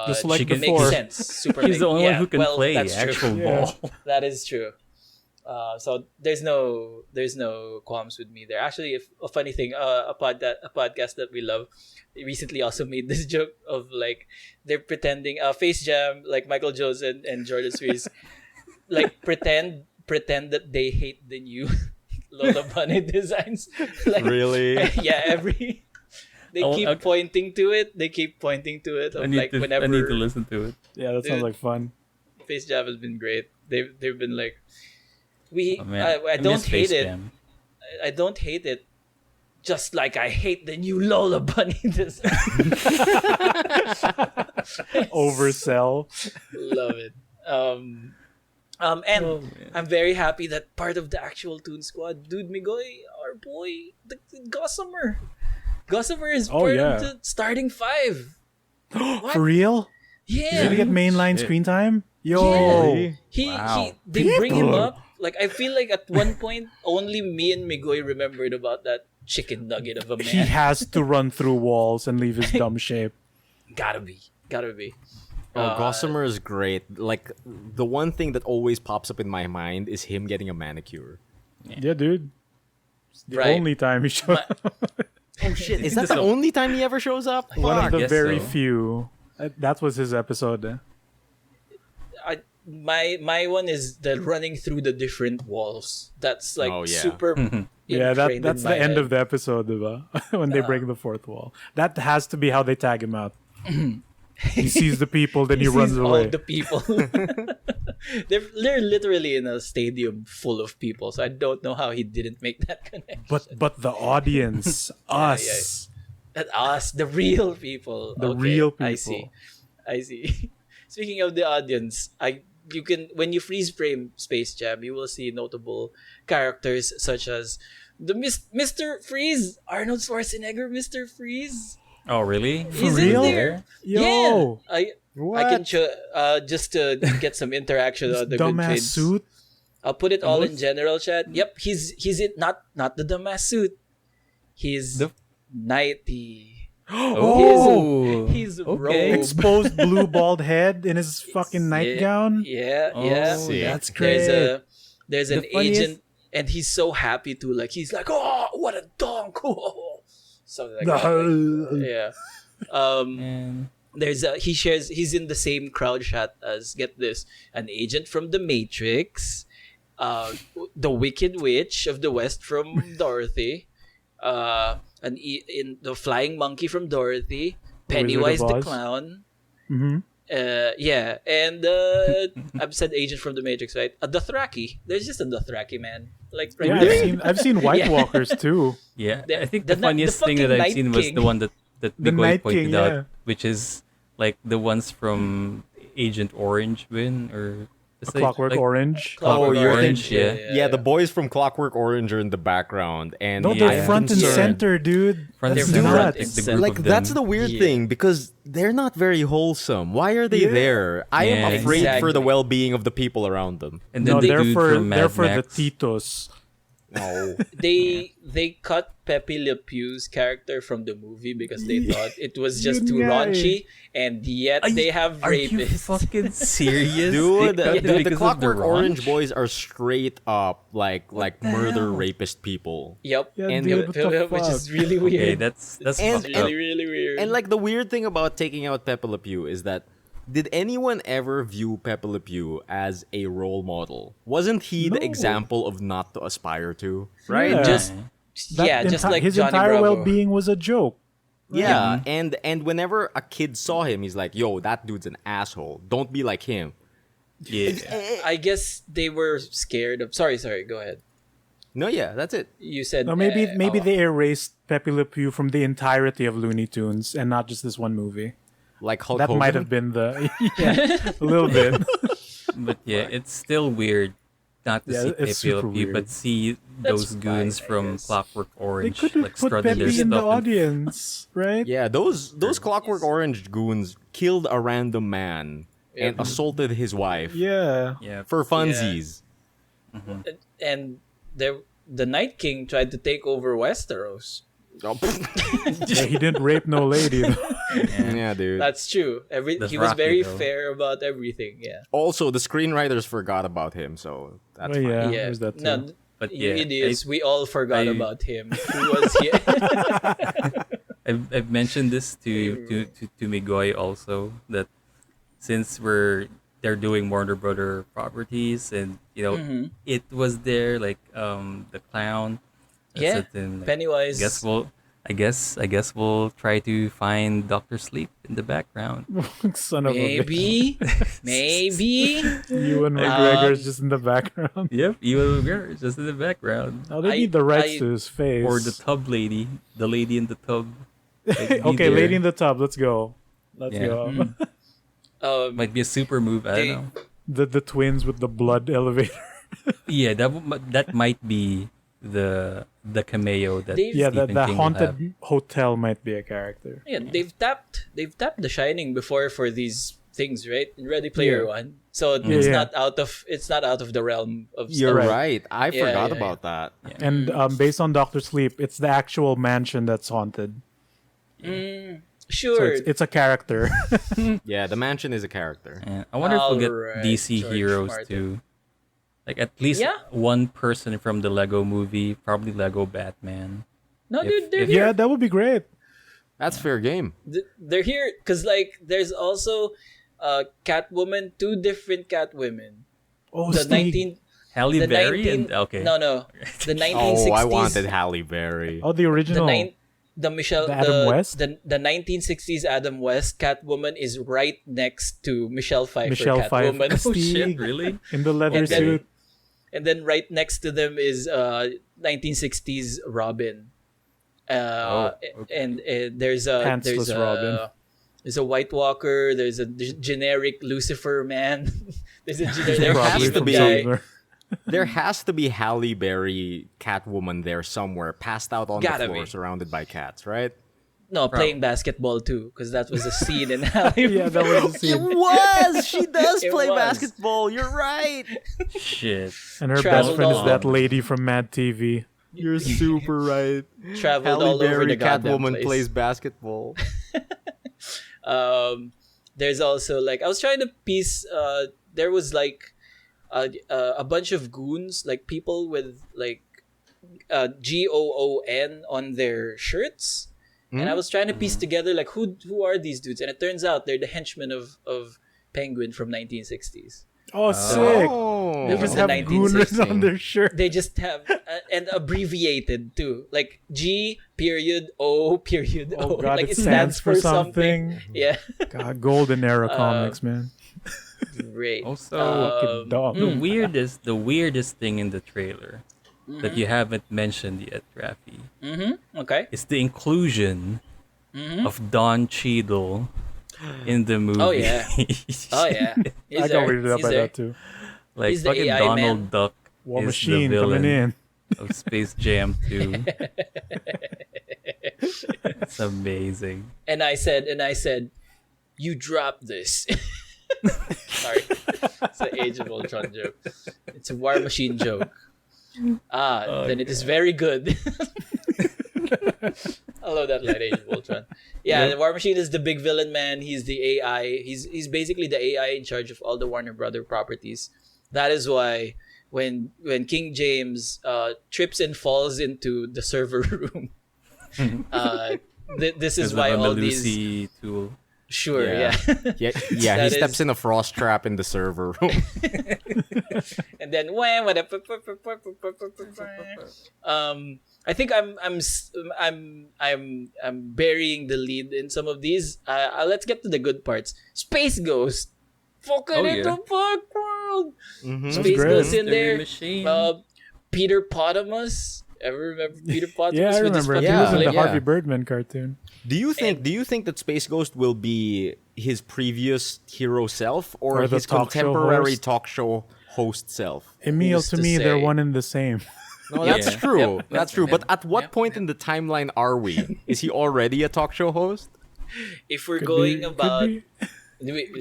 [SPEAKER 1] Just like
[SPEAKER 4] she can
[SPEAKER 1] before.
[SPEAKER 2] Makes sense. Super.
[SPEAKER 4] He's the only one who can play
[SPEAKER 2] that's
[SPEAKER 4] actual
[SPEAKER 2] true.
[SPEAKER 4] ball.
[SPEAKER 2] That is true. So there's no qualms with me there. Actually, if a funny thing, a podcast that we love recently also made this joke of like they're pretending Face Jam, like Michael Jones and Jordan Swiss, like pretend that they hate the new Lola Bunny designs. Like,
[SPEAKER 3] Really?
[SPEAKER 2] Yeah, they keep pointing to it. They keep pointing to it.
[SPEAKER 4] I need to listen to it.
[SPEAKER 1] Yeah, that sounds like fun.
[SPEAKER 2] Face Jam has been great. They've been like I
[SPEAKER 4] miss
[SPEAKER 2] don't hate
[SPEAKER 4] Face
[SPEAKER 2] it.
[SPEAKER 4] Jam.
[SPEAKER 2] I don't hate it. Just like I hate the new Lola Bunny design.
[SPEAKER 1] Oversell.
[SPEAKER 2] Love it. And I'm very happy that part of the actual Toon Squad, dude, Migoy, our boy, the Gossamer. Gossamer is part of the starting 5.
[SPEAKER 1] For real?
[SPEAKER 2] Yeah.
[SPEAKER 1] He's gonna get mainline screen time? Yo.
[SPEAKER 2] Yeah. They bring him up. Like, I feel like at one point, only me and Migoy remembered about that chicken nugget of a man.
[SPEAKER 1] He has to run through walls and leave his dumb shape.
[SPEAKER 2] Gotta be.
[SPEAKER 3] Oh, Gossamer is great. Like, the one thing that always pops up in my mind is him getting a manicure.
[SPEAKER 1] Yeah, dude. It's the
[SPEAKER 2] Right.
[SPEAKER 1] only time he shows up.
[SPEAKER 3] Oh shit, is that the only time he ever shows up?
[SPEAKER 1] One of the
[SPEAKER 4] guess
[SPEAKER 1] very
[SPEAKER 4] so.
[SPEAKER 1] few. That was his episode.
[SPEAKER 2] My one is the running through the different walls. That's like super.
[SPEAKER 1] Yeah,
[SPEAKER 2] ingrained
[SPEAKER 1] that's
[SPEAKER 2] in
[SPEAKER 1] the
[SPEAKER 2] my
[SPEAKER 1] end
[SPEAKER 2] head.
[SPEAKER 1] of the episode, diba? When they break the fourth wall. That has to be how they tag him out. He sees the people, then he runs
[SPEAKER 2] sees
[SPEAKER 1] away.
[SPEAKER 2] all the people. they're literally in a stadium full of people, so I don't know how he didn't make that connection.
[SPEAKER 1] But the audience, us.
[SPEAKER 2] At us, the real people.
[SPEAKER 1] The
[SPEAKER 2] Okay,
[SPEAKER 1] real people.
[SPEAKER 2] I see. Speaking of the audience, you can, when you freeze frame Space Jam, you will see notable characters such as the Mr. Freeze, Arnold Schwarzenegger, Mr. Freeze.
[SPEAKER 4] Oh, really?
[SPEAKER 2] He's
[SPEAKER 1] real?
[SPEAKER 2] in there.
[SPEAKER 1] Yo.
[SPEAKER 2] Yeah.
[SPEAKER 1] What?
[SPEAKER 2] I can just to get some interaction on the good
[SPEAKER 1] Dumbass
[SPEAKER 2] trades.
[SPEAKER 1] suit?
[SPEAKER 2] I'll put it all in general chat. Yep, he's it. Not the dumbass suit. He's
[SPEAKER 4] The-
[SPEAKER 2] nighty.
[SPEAKER 1] Oh!
[SPEAKER 2] He's
[SPEAKER 4] okay.
[SPEAKER 2] robe.
[SPEAKER 1] Exposed blue bald head in his fucking nightgown?
[SPEAKER 2] Yeah.
[SPEAKER 4] Oh,
[SPEAKER 1] That's great.
[SPEAKER 2] There's an
[SPEAKER 4] The funniest-
[SPEAKER 2] agent, and he's so happy to, like, he's like, oh, what a donk. Something like that. Yeah.
[SPEAKER 4] And
[SPEAKER 2] He's in the same crowd shot as, get this, an agent from the Matrix, the Wicked Witch of the West from Dorothy, in the Flying Monkey from Dorothy, Pennywise
[SPEAKER 1] Wizard
[SPEAKER 2] the
[SPEAKER 1] of Oz.
[SPEAKER 2] Clown.
[SPEAKER 1] Mm-hmm.
[SPEAKER 2] And I've said agent from the Matrix, right? A Dothraki. There's just a Dothraki, man. Like right
[SPEAKER 1] Yeah,
[SPEAKER 2] there.
[SPEAKER 1] I've seen White Walkers too.
[SPEAKER 4] yeah,
[SPEAKER 2] The-
[SPEAKER 4] I think
[SPEAKER 2] the
[SPEAKER 4] the
[SPEAKER 2] ni-
[SPEAKER 4] funniest
[SPEAKER 2] the
[SPEAKER 4] thing that
[SPEAKER 2] fucking
[SPEAKER 4] I've seen
[SPEAKER 2] Night
[SPEAKER 4] was
[SPEAKER 2] King.
[SPEAKER 4] the one that
[SPEAKER 1] The
[SPEAKER 4] Migoy
[SPEAKER 1] Night
[SPEAKER 4] pointed
[SPEAKER 1] King,
[SPEAKER 4] out,
[SPEAKER 1] yeah.
[SPEAKER 4] which is like the ones from Agent Orange win or it's
[SPEAKER 1] Clockwork
[SPEAKER 4] like,
[SPEAKER 1] Orange.
[SPEAKER 2] Clockwork
[SPEAKER 3] you're
[SPEAKER 4] Orange,
[SPEAKER 2] thinking-
[SPEAKER 4] yeah.
[SPEAKER 3] Yeah, the boys from Clockwork Orange are in the background, and
[SPEAKER 1] No,
[SPEAKER 4] Yeah.
[SPEAKER 1] they're front and
[SPEAKER 4] concerned.
[SPEAKER 1] center, dude.
[SPEAKER 4] Front
[SPEAKER 1] That's
[SPEAKER 2] and center.
[SPEAKER 1] nuts.
[SPEAKER 2] It's
[SPEAKER 4] the group
[SPEAKER 3] like
[SPEAKER 4] of
[SPEAKER 3] that's
[SPEAKER 4] them.
[SPEAKER 3] the weird
[SPEAKER 2] Yeah.
[SPEAKER 3] thing because they're not very wholesome. Why are they
[SPEAKER 1] Yeah.
[SPEAKER 3] there? I am
[SPEAKER 4] Yeah,
[SPEAKER 3] afraid for the
[SPEAKER 2] exactly.
[SPEAKER 3] well-being of the people around them.
[SPEAKER 4] And then
[SPEAKER 1] No,
[SPEAKER 4] they
[SPEAKER 1] they're
[SPEAKER 4] dude
[SPEAKER 1] for
[SPEAKER 4] from Mad
[SPEAKER 1] they're for the
[SPEAKER 4] Max.
[SPEAKER 1] Titos.
[SPEAKER 3] Oh,
[SPEAKER 2] they cut Pepe Le Pew's character from the movie because they thought it was just too
[SPEAKER 1] Yun nga eh.
[SPEAKER 2] raunchy, and yet they have
[SPEAKER 4] Are you
[SPEAKER 2] rapists.
[SPEAKER 4] fucking serious?
[SPEAKER 3] dude,
[SPEAKER 4] They cut it
[SPEAKER 3] the
[SPEAKER 4] because of
[SPEAKER 3] Clockwork Orange
[SPEAKER 4] raunch?
[SPEAKER 3] boys are straight up like murder rapist people.
[SPEAKER 2] Yep.
[SPEAKER 1] Yeah,
[SPEAKER 3] And-
[SPEAKER 1] dude, what the
[SPEAKER 2] Which
[SPEAKER 1] fuck?
[SPEAKER 2] is really weird.
[SPEAKER 4] Okay, that's
[SPEAKER 3] And-
[SPEAKER 4] fucked up.
[SPEAKER 2] really, really weird.
[SPEAKER 3] And like the weird thing about taking out Pepe Le Pew is that did anyone ever view Pepe Le Pew as a role model? Wasn't he the
[SPEAKER 1] No.
[SPEAKER 3] example of not to aspire to? Right?
[SPEAKER 1] Yeah.
[SPEAKER 2] just
[SPEAKER 1] That
[SPEAKER 2] just like
[SPEAKER 1] his
[SPEAKER 2] Johnny
[SPEAKER 1] entire
[SPEAKER 2] Bravo.
[SPEAKER 1] well-being was a joke.
[SPEAKER 3] Yeah, and whenever a kid saw him, he's like, "Yo, that dude's an asshole. Don't be like him."
[SPEAKER 4] Yeah.
[SPEAKER 2] I guess they were scared of. Sorry. Go ahead.
[SPEAKER 3] No, yeah, that's it.
[SPEAKER 2] You said
[SPEAKER 1] No, maybe
[SPEAKER 2] oh,
[SPEAKER 1] they erased Pepe Le Pew from the entirety of Looney Tunes and not just this one movie.
[SPEAKER 3] Like Hulk
[SPEAKER 1] That
[SPEAKER 3] Hogan.
[SPEAKER 1] might have been the a little bit.
[SPEAKER 4] But yeah, it's still weird not to
[SPEAKER 1] Yeah,
[SPEAKER 4] see
[SPEAKER 1] it's
[SPEAKER 4] Pepe Le
[SPEAKER 1] super
[SPEAKER 4] Pew,
[SPEAKER 1] weird.
[SPEAKER 4] but see
[SPEAKER 2] That's
[SPEAKER 4] those goons
[SPEAKER 2] fine, I
[SPEAKER 4] from
[SPEAKER 2] guess.
[SPEAKER 4] Clockwork
[SPEAKER 1] They
[SPEAKER 4] Orange
[SPEAKER 1] could have
[SPEAKER 4] like
[SPEAKER 1] put
[SPEAKER 4] strutting their
[SPEAKER 1] Pepe in the
[SPEAKER 4] stuff.
[SPEAKER 1] audience, right?
[SPEAKER 3] Yeah, those Clockwork Orange goons killed a random man and
[SPEAKER 2] Yeah.
[SPEAKER 3] assaulted his wife
[SPEAKER 1] Yeah.
[SPEAKER 4] Yeah.
[SPEAKER 3] for funsies.
[SPEAKER 2] and the Night King tried to take over Westeros.
[SPEAKER 3] Oh,
[SPEAKER 1] Yeah, he didn't rape no lady. though.
[SPEAKER 3] yeah, dude.
[SPEAKER 2] That's true.
[SPEAKER 4] That's
[SPEAKER 2] He was
[SPEAKER 4] Rocky,
[SPEAKER 2] very
[SPEAKER 4] though.
[SPEAKER 2] fair about everything. Yeah.
[SPEAKER 3] Also, the screenwriters forgot about him, so that's
[SPEAKER 1] Well,
[SPEAKER 3] fine.
[SPEAKER 1] yeah,
[SPEAKER 2] Yeah.
[SPEAKER 1] there's that too.
[SPEAKER 2] No,
[SPEAKER 4] But
[SPEAKER 2] you
[SPEAKER 4] yeah,
[SPEAKER 2] idiots. We all forgot
[SPEAKER 4] I-
[SPEAKER 2] about him. Who was he?
[SPEAKER 4] I've mentioned this to Migoy also that since they're doing Warner Brother properties and it was there like the clown. I
[SPEAKER 2] Yeah,
[SPEAKER 4] said to him, like,
[SPEAKER 2] Pennywise.
[SPEAKER 4] I guess we'll try to find Doctor Sleep in the background.
[SPEAKER 1] Son of a bitch.
[SPEAKER 2] Maybe.
[SPEAKER 1] You and McGregor's just in the background.
[SPEAKER 4] Yep, Evil Girl is just in the background.
[SPEAKER 1] Oh, they
[SPEAKER 2] I-
[SPEAKER 1] need the rights
[SPEAKER 2] I-
[SPEAKER 1] to his face.
[SPEAKER 4] Or the tub lady, the lady in the tub. Like, be
[SPEAKER 1] Okay,
[SPEAKER 4] there.
[SPEAKER 1] Lady in the Tub. Let's go. Let's
[SPEAKER 4] Yeah.
[SPEAKER 1] go.
[SPEAKER 4] Might be a super move. I
[SPEAKER 2] They-
[SPEAKER 4] don't know.
[SPEAKER 1] The twins with the blood elevator.
[SPEAKER 4] Yeah, that might be the cameo that
[SPEAKER 2] They've-
[SPEAKER 1] Yeah,
[SPEAKER 4] Stephen
[SPEAKER 1] the
[SPEAKER 4] King will have.
[SPEAKER 1] haunted hotel might be a character.
[SPEAKER 2] Yeah, they've tapped The Shining before for these things, right? In Ready Player
[SPEAKER 1] Yeah.
[SPEAKER 2] One. So
[SPEAKER 1] Yeah,
[SPEAKER 2] it's
[SPEAKER 1] yeah.
[SPEAKER 2] not out of the realm of
[SPEAKER 3] You're
[SPEAKER 2] stuff.
[SPEAKER 3] right. I
[SPEAKER 2] Yeah,
[SPEAKER 3] forgot
[SPEAKER 2] yeah,
[SPEAKER 3] about that.
[SPEAKER 1] And based on Doctor Sleep, it's the actual mansion that's haunted. So
[SPEAKER 2] Sure.
[SPEAKER 1] it's a character.
[SPEAKER 3] Yeah, the mansion is a character.
[SPEAKER 4] Yeah, I wonder if we'll get
[SPEAKER 2] Alright,
[SPEAKER 4] DC
[SPEAKER 2] George
[SPEAKER 4] heroes
[SPEAKER 2] Martin.
[SPEAKER 4] too. Like at least
[SPEAKER 2] Yeah.
[SPEAKER 4] one person from the Lego movie, probably Lego Batman.
[SPEAKER 2] No,
[SPEAKER 4] if-
[SPEAKER 2] dude, they're
[SPEAKER 4] if-
[SPEAKER 2] here.
[SPEAKER 1] Yeah, that would be great.
[SPEAKER 3] That's fair game.
[SPEAKER 2] They're here because like there's also Catwoman, two different Catwomen.
[SPEAKER 1] Oh,
[SPEAKER 2] The
[SPEAKER 1] Sting.
[SPEAKER 2] 19
[SPEAKER 4] Halle
[SPEAKER 2] the
[SPEAKER 4] Berry
[SPEAKER 2] 19
[SPEAKER 4] and okay.
[SPEAKER 2] No, the 1960s.
[SPEAKER 3] Oh, I wanted Halle Berry.
[SPEAKER 1] Oh, the
[SPEAKER 2] the
[SPEAKER 1] original.
[SPEAKER 2] the Michelle
[SPEAKER 1] The Adam West?
[SPEAKER 2] the 1960s Adam West Catwoman is right next to Michelle Pfeiffer
[SPEAKER 1] Michelle Pfeiffer.
[SPEAKER 2] Catwoman.
[SPEAKER 4] Oh shit,
[SPEAKER 1] Sting.
[SPEAKER 4] really?
[SPEAKER 1] In the leather
[SPEAKER 2] And then-
[SPEAKER 1] suit.
[SPEAKER 2] And then right next to them is 1960s Robin.
[SPEAKER 4] Okay.
[SPEAKER 2] And there's a
[SPEAKER 1] Pantsless Robin.
[SPEAKER 2] There's a White Walker. There's a generic Lucifer man. There's a there has
[SPEAKER 3] Probably
[SPEAKER 2] to
[SPEAKER 3] from
[SPEAKER 2] be.
[SPEAKER 3] somewhere. There has to be Halle Berry Catwoman there somewhere, passed out on
[SPEAKER 2] Gotta
[SPEAKER 3] the floor,
[SPEAKER 2] be.
[SPEAKER 3] surrounded by cats, right?
[SPEAKER 2] No, playing basketball too, because that was a scene in Halle.
[SPEAKER 1] Yeah, that was the
[SPEAKER 3] It
[SPEAKER 1] scene.
[SPEAKER 3] was. She does
[SPEAKER 2] It
[SPEAKER 3] play
[SPEAKER 2] was.
[SPEAKER 3] basketball. You're right.
[SPEAKER 4] Shit.
[SPEAKER 1] And her best
[SPEAKER 2] Traveled
[SPEAKER 1] friend is
[SPEAKER 2] all
[SPEAKER 1] that
[SPEAKER 2] over.
[SPEAKER 1] lady from Mad TV.
[SPEAKER 3] You're super right.
[SPEAKER 2] Traveled
[SPEAKER 3] Halle
[SPEAKER 2] all over
[SPEAKER 3] Berry
[SPEAKER 2] the goddamn
[SPEAKER 3] Catwoman
[SPEAKER 2] place.
[SPEAKER 3] plays basketball.
[SPEAKER 2] There's also like I was trying to piece. There was like a bunch of goons, like people with like GOON on their shirts, and I was trying to piece together like who are these dudes, and it turns out they're the henchmen of Penguin from 1960s.
[SPEAKER 1] Oh, sick.
[SPEAKER 3] Oh,
[SPEAKER 1] They
[SPEAKER 2] From
[SPEAKER 1] just
[SPEAKER 2] the
[SPEAKER 1] have goon written
[SPEAKER 2] 1960s.
[SPEAKER 1] on their shirt.
[SPEAKER 2] They just have and abbreviated too, like G period O period O.
[SPEAKER 1] Oh, God,
[SPEAKER 2] like
[SPEAKER 1] it stands for something.
[SPEAKER 2] Yeah,
[SPEAKER 1] God, golden era comics, man.
[SPEAKER 2] great.
[SPEAKER 4] Also,
[SPEAKER 1] Fucking dumb.
[SPEAKER 4] the weirdest thing in the trailer that you haven't mentioned yet, Raffy,
[SPEAKER 2] Okay.
[SPEAKER 4] is the inclusion of Don Cheadle in the movie.
[SPEAKER 2] Oh yeah. Oh yeah. He's
[SPEAKER 1] I got
[SPEAKER 2] there.
[SPEAKER 1] weirded out
[SPEAKER 2] He's
[SPEAKER 1] by
[SPEAKER 2] there.
[SPEAKER 1] that too.
[SPEAKER 4] Like
[SPEAKER 2] He's the
[SPEAKER 4] fucking
[SPEAKER 2] AI
[SPEAKER 4] Donald
[SPEAKER 2] man.
[SPEAKER 4] Duck
[SPEAKER 1] War
[SPEAKER 4] is
[SPEAKER 1] Machine
[SPEAKER 4] the villain
[SPEAKER 1] coming in.
[SPEAKER 4] of Space Jam 2. It's amazing.
[SPEAKER 2] And I said, you drop this. Sorry. It's an Age of Ultron joke. It's a War Machine joke. Then it is very good. I love that line, Age of Ultron. Yeah, the War Machine is the big villain, man. He's the AI. He's basically the AI in charge of all the Warner Brother properties. That is why when King James trips and falls into the server room, this is why all these
[SPEAKER 4] tool.
[SPEAKER 2] Sure,
[SPEAKER 3] Yeah.
[SPEAKER 2] yeah.
[SPEAKER 3] Yeah, he steps in a frost trap in the server room.
[SPEAKER 2] And then I think I'm burying the lead in some of these. Let's get to the good parts. Space Ghost, fucking in the fuck world. Space Ghost in there. Peter Potamus. Ever remember Peter Potamus?
[SPEAKER 1] Yeah, I
[SPEAKER 2] with his
[SPEAKER 1] remember. He
[SPEAKER 2] fucking
[SPEAKER 1] was in the
[SPEAKER 2] flip?
[SPEAKER 1] Harvey Birdman cartoon.
[SPEAKER 3] Do you think that Space Ghost will be his previous hero self or
[SPEAKER 1] Or the
[SPEAKER 3] his
[SPEAKER 1] talk show
[SPEAKER 3] contemporary
[SPEAKER 1] host?
[SPEAKER 3] talk show host self?
[SPEAKER 1] Emile,
[SPEAKER 2] Who's
[SPEAKER 1] to
[SPEAKER 2] to
[SPEAKER 1] me, they're
[SPEAKER 2] say?
[SPEAKER 1] one and the same.
[SPEAKER 3] No, that's
[SPEAKER 4] Yeah.
[SPEAKER 3] true.
[SPEAKER 2] Yep.
[SPEAKER 3] That's true. But at what point in the timeline are we? Is he already a talk show host?
[SPEAKER 2] If we're
[SPEAKER 1] Could
[SPEAKER 2] going
[SPEAKER 1] be- could
[SPEAKER 2] about,
[SPEAKER 1] be.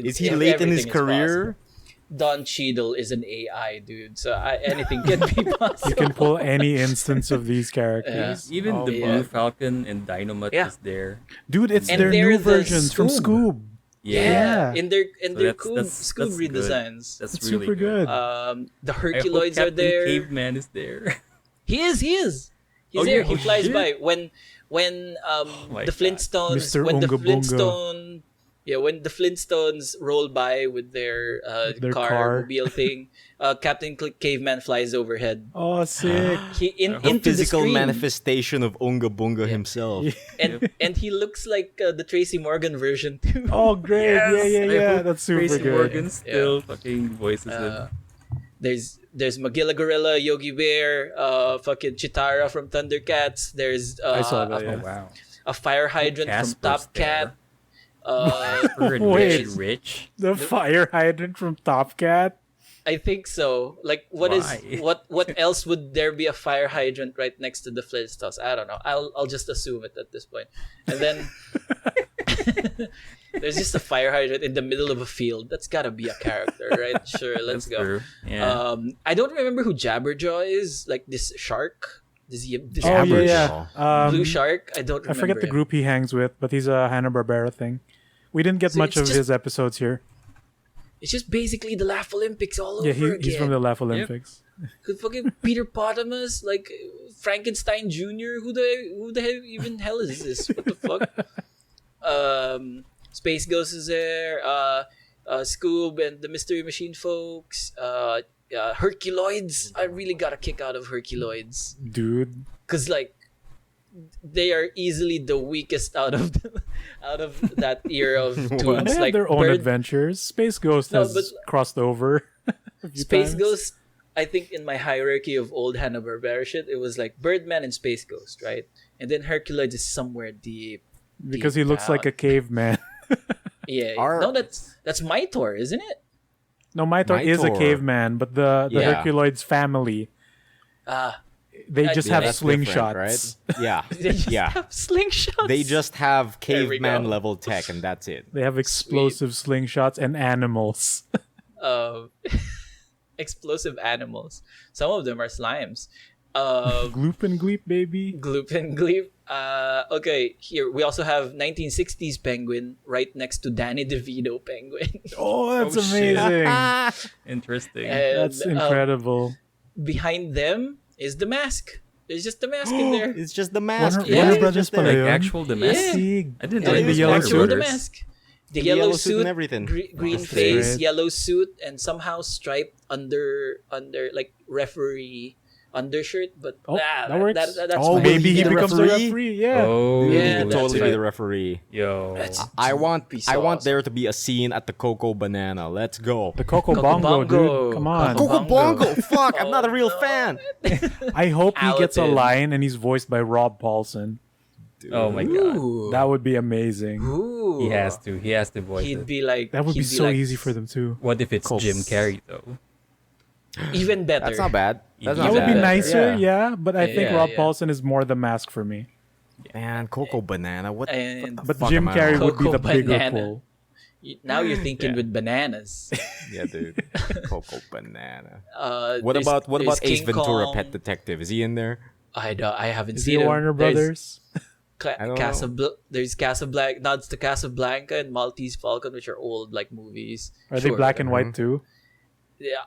[SPEAKER 3] Is he late in his
[SPEAKER 2] everything is
[SPEAKER 3] career?
[SPEAKER 2] possible. Don Cheadle is an AI, dude. So anything can be possible.
[SPEAKER 1] You can pull any instance of these characters.
[SPEAKER 4] Even the
[SPEAKER 2] yeah.
[SPEAKER 4] Blue Falcon and Dynamite
[SPEAKER 2] Yeah.
[SPEAKER 4] is there.
[SPEAKER 1] Dude, it's
[SPEAKER 2] And
[SPEAKER 1] their
[SPEAKER 2] they're
[SPEAKER 1] new
[SPEAKER 2] the
[SPEAKER 1] versions from
[SPEAKER 2] Scoob.
[SPEAKER 1] Scoob.
[SPEAKER 2] Yeah,
[SPEAKER 1] Yeah.
[SPEAKER 2] in their
[SPEAKER 4] that's-
[SPEAKER 2] Scoob
[SPEAKER 4] that's good.
[SPEAKER 2] redesigns.
[SPEAKER 4] That's
[SPEAKER 1] It's
[SPEAKER 4] really
[SPEAKER 1] super good.
[SPEAKER 2] The
[SPEAKER 4] I hope
[SPEAKER 2] Herculoids are
[SPEAKER 4] Captain
[SPEAKER 2] there.
[SPEAKER 4] Caveman is there.
[SPEAKER 2] He is. He's
[SPEAKER 4] Oh,
[SPEAKER 2] there.
[SPEAKER 4] yeah.
[SPEAKER 2] He
[SPEAKER 4] Oh,
[SPEAKER 2] flies
[SPEAKER 4] shit.
[SPEAKER 2] by when
[SPEAKER 4] my
[SPEAKER 2] the
[SPEAKER 4] God.
[SPEAKER 2] Flintstones
[SPEAKER 1] Mr.
[SPEAKER 2] when the
[SPEAKER 1] Unga Bunga.
[SPEAKER 2] Flintstone when the Flintstones roll by with their
[SPEAKER 1] Their
[SPEAKER 2] car
[SPEAKER 1] car.
[SPEAKER 2] mobile thing, Captain Caveman flies overhead.
[SPEAKER 1] Oh, sick.
[SPEAKER 2] He
[SPEAKER 3] The
[SPEAKER 2] into the
[SPEAKER 3] physical
[SPEAKER 2] screen.
[SPEAKER 3] manifestation of Unga Bunga himself.
[SPEAKER 2] and he looks like the Tracy Morgan version too.
[SPEAKER 1] Oh, great.
[SPEAKER 4] Yes,
[SPEAKER 1] yeah,
[SPEAKER 4] I
[SPEAKER 1] yeah.
[SPEAKER 4] hope
[SPEAKER 1] That's super
[SPEAKER 4] Tracy
[SPEAKER 1] good.
[SPEAKER 4] Morgan still fucking voices
[SPEAKER 2] Uh,
[SPEAKER 4] it.
[SPEAKER 2] There's Magilla Gorilla, Yogi Bear, fucking Chitara from Thundercats. There's
[SPEAKER 1] I saw that,
[SPEAKER 2] a,
[SPEAKER 1] yeah.
[SPEAKER 4] Oh wow.
[SPEAKER 2] a fire hydrant from
[SPEAKER 4] Casper's
[SPEAKER 2] Top Cat.
[SPEAKER 4] Casper and
[SPEAKER 1] Wait.
[SPEAKER 4] Rich.
[SPEAKER 1] The fire hydrant from Top Cat.
[SPEAKER 2] I think so. Like, what
[SPEAKER 4] Why?
[SPEAKER 2] what else would there be a fire hydrant right next to the Flintstones? I don't know. I'll just assume it at this point. And then there's just a fire hydrant in the middle of a field. That's gotta be a character, right? Sure, let's
[SPEAKER 4] That's
[SPEAKER 2] go.
[SPEAKER 4] true. Yeah.
[SPEAKER 2] I don't remember who Jabberjaw is. Like this shark. This
[SPEAKER 1] Oh,
[SPEAKER 3] Jabberjaw.
[SPEAKER 1] yeah.
[SPEAKER 2] blue shark. I don't.
[SPEAKER 1] I forget
[SPEAKER 2] remember
[SPEAKER 1] the
[SPEAKER 2] him.
[SPEAKER 1] group he hangs with, but he's a Hanna-Barbera thing. We didn't get
[SPEAKER 2] So
[SPEAKER 1] much
[SPEAKER 2] it's
[SPEAKER 1] of
[SPEAKER 2] just-
[SPEAKER 1] his episodes here.
[SPEAKER 2] It's just basically the Laugh Olympics all
[SPEAKER 1] Yeah,
[SPEAKER 2] over again.
[SPEAKER 1] he's from the Laugh Olympics.
[SPEAKER 2] Could fucking Peter Potamus, like Frankenstein Jr. Who the hell even hell is this? What the fuck? Space Ghost is there. Scoob and the Mystery Machine folks. Herculoids. I really got a kick out of Herculoids
[SPEAKER 1] Dude.
[SPEAKER 2] because like they are easily the weakest out of that era of
[SPEAKER 1] They
[SPEAKER 2] toons.
[SPEAKER 1] have
[SPEAKER 2] Like
[SPEAKER 1] their own
[SPEAKER 2] Bird,
[SPEAKER 1] adventures. Space Ghost
[SPEAKER 2] No,
[SPEAKER 1] has
[SPEAKER 2] but-
[SPEAKER 1] crossed over. a few
[SPEAKER 2] Space
[SPEAKER 1] times.
[SPEAKER 2] Ghost, I think in my hierarchy of old Hanna-Barbera shit, it was like Birdman and Space Ghost, right? And then Herculoids is somewhere deep.
[SPEAKER 1] Because he
[SPEAKER 2] deep
[SPEAKER 1] looks like
[SPEAKER 2] down.
[SPEAKER 1] a caveman.
[SPEAKER 2] Yeah.
[SPEAKER 3] Our-
[SPEAKER 2] No, that's Mytor, isn't it?
[SPEAKER 1] No, Mytor is a
[SPEAKER 3] Mytor.
[SPEAKER 1] caveman, but the
[SPEAKER 3] Yeah.
[SPEAKER 1] Herculoids family,
[SPEAKER 2] Ah,
[SPEAKER 1] they just
[SPEAKER 2] Yeah,
[SPEAKER 1] have
[SPEAKER 3] that's different,
[SPEAKER 1] slingshots.
[SPEAKER 3] right? Yeah.
[SPEAKER 2] they just
[SPEAKER 3] Yeah.
[SPEAKER 2] have slingshots.
[SPEAKER 3] They just have
[SPEAKER 2] There we
[SPEAKER 3] caveman
[SPEAKER 2] go.
[SPEAKER 3] level tech and that's it.
[SPEAKER 1] They have explosive slingshots and animals.
[SPEAKER 2] explosive animals. Some of them are slimes.
[SPEAKER 1] Gloop and Gleep, baby.
[SPEAKER 2] Gloop and Gleep. Okay, here we also have 1960s Penguin right next to Danny DeVito Penguin.
[SPEAKER 1] Oh, that's
[SPEAKER 4] Oh, shit.
[SPEAKER 1] amazing.
[SPEAKER 4] Interesting.
[SPEAKER 2] And,
[SPEAKER 1] That's incredible.
[SPEAKER 2] behind them is the mask. There's just the mask in there.
[SPEAKER 3] It's just the mask.
[SPEAKER 1] Warner-
[SPEAKER 2] Yeah.
[SPEAKER 1] Warner
[SPEAKER 2] It's
[SPEAKER 1] Brothers
[SPEAKER 3] just there.
[SPEAKER 4] Like
[SPEAKER 1] Palayon.
[SPEAKER 4] actual the mask.
[SPEAKER 2] Yeah.
[SPEAKER 1] See,
[SPEAKER 4] I didn't
[SPEAKER 2] Yeah,
[SPEAKER 4] know
[SPEAKER 1] like
[SPEAKER 4] it
[SPEAKER 1] the
[SPEAKER 4] was
[SPEAKER 1] yellow
[SPEAKER 4] Warner
[SPEAKER 1] suit.
[SPEAKER 2] the
[SPEAKER 4] Brothers.
[SPEAKER 2] mask. The
[SPEAKER 3] yellow
[SPEAKER 2] yellow
[SPEAKER 3] suit
[SPEAKER 2] suit
[SPEAKER 3] and everything.
[SPEAKER 2] Green
[SPEAKER 1] That's
[SPEAKER 2] face,
[SPEAKER 1] great.
[SPEAKER 2] yellow suit, and somehow striped under like referee undershirt. But
[SPEAKER 1] Oh,
[SPEAKER 2] ah,
[SPEAKER 1] that works.
[SPEAKER 2] that's
[SPEAKER 3] Oh,
[SPEAKER 2] fine.
[SPEAKER 1] maybe he
[SPEAKER 3] the
[SPEAKER 1] becomes a
[SPEAKER 3] referee?
[SPEAKER 1] referee. Yeah.
[SPEAKER 4] Oh,
[SPEAKER 3] He
[SPEAKER 2] Yeah,
[SPEAKER 3] could
[SPEAKER 2] that's
[SPEAKER 3] totally be
[SPEAKER 2] right.
[SPEAKER 3] the referee.
[SPEAKER 4] yo.
[SPEAKER 2] That's-
[SPEAKER 3] I want
[SPEAKER 2] Be so
[SPEAKER 3] I want
[SPEAKER 2] awesome.
[SPEAKER 3] there to be a scene at the Coco Banana. Let's go.
[SPEAKER 1] The Coco
[SPEAKER 2] Coco
[SPEAKER 1] Bongo,
[SPEAKER 2] Bongo.
[SPEAKER 1] dude. Come on.
[SPEAKER 2] Coco
[SPEAKER 3] Coco
[SPEAKER 2] Bongo.
[SPEAKER 3] Bongo. Fuck, I'm not a real
[SPEAKER 2] Oh, no.
[SPEAKER 3] fan.
[SPEAKER 1] I hope he gets a
[SPEAKER 2] Outed.
[SPEAKER 1] line and he's voiced by Rob Paulson.
[SPEAKER 4] Oh my god.
[SPEAKER 2] Ooh.
[SPEAKER 1] That would be amazing.
[SPEAKER 2] Ooh.
[SPEAKER 4] He has to. He has to voice
[SPEAKER 2] He'd
[SPEAKER 4] it.
[SPEAKER 2] be like.
[SPEAKER 1] That would be
[SPEAKER 2] he'd
[SPEAKER 1] so
[SPEAKER 2] like,
[SPEAKER 1] easy for them too.
[SPEAKER 4] What if it's
[SPEAKER 3] Cool.
[SPEAKER 4] Jim Carrey though?
[SPEAKER 2] Even better.
[SPEAKER 3] That's not bad. That's
[SPEAKER 4] That
[SPEAKER 1] That
[SPEAKER 3] not
[SPEAKER 1] would be
[SPEAKER 3] bad.
[SPEAKER 1] nicer,
[SPEAKER 3] Yeah.
[SPEAKER 1] yeah. But I think
[SPEAKER 2] Yeah,
[SPEAKER 1] Rob
[SPEAKER 2] yeah.
[SPEAKER 1] Paulson is more the mask for me.
[SPEAKER 3] Man, Coco Banana. What?
[SPEAKER 2] And
[SPEAKER 3] what the
[SPEAKER 1] But
[SPEAKER 3] fuck
[SPEAKER 1] Jim
[SPEAKER 3] am I
[SPEAKER 1] Carrey
[SPEAKER 3] on?
[SPEAKER 1] would be
[SPEAKER 2] Coco
[SPEAKER 1] the bigger
[SPEAKER 2] Banana.
[SPEAKER 1] pull.
[SPEAKER 2] Now you're thinking
[SPEAKER 4] Yeah.
[SPEAKER 2] with bananas.
[SPEAKER 3] Yeah, dude. Coco Banana. What
[SPEAKER 2] There's-
[SPEAKER 3] about
[SPEAKER 2] there's
[SPEAKER 3] Ace
[SPEAKER 2] King
[SPEAKER 3] Ventura,
[SPEAKER 2] Kong.
[SPEAKER 3] Pet Detective? Is he in there?
[SPEAKER 2] I haven't
[SPEAKER 1] Is
[SPEAKER 2] seen
[SPEAKER 1] he
[SPEAKER 2] him.
[SPEAKER 1] Warner Brothers?
[SPEAKER 3] I don't know.
[SPEAKER 2] There's Casablanca, nods to Casablanca and Maltese Falcon, which are old like movies.
[SPEAKER 1] Are they
[SPEAKER 2] Sure,
[SPEAKER 1] black and
[SPEAKER 2] whatever.
[SPEAKER 1] white too?
[SPEAKER 2] Yeah,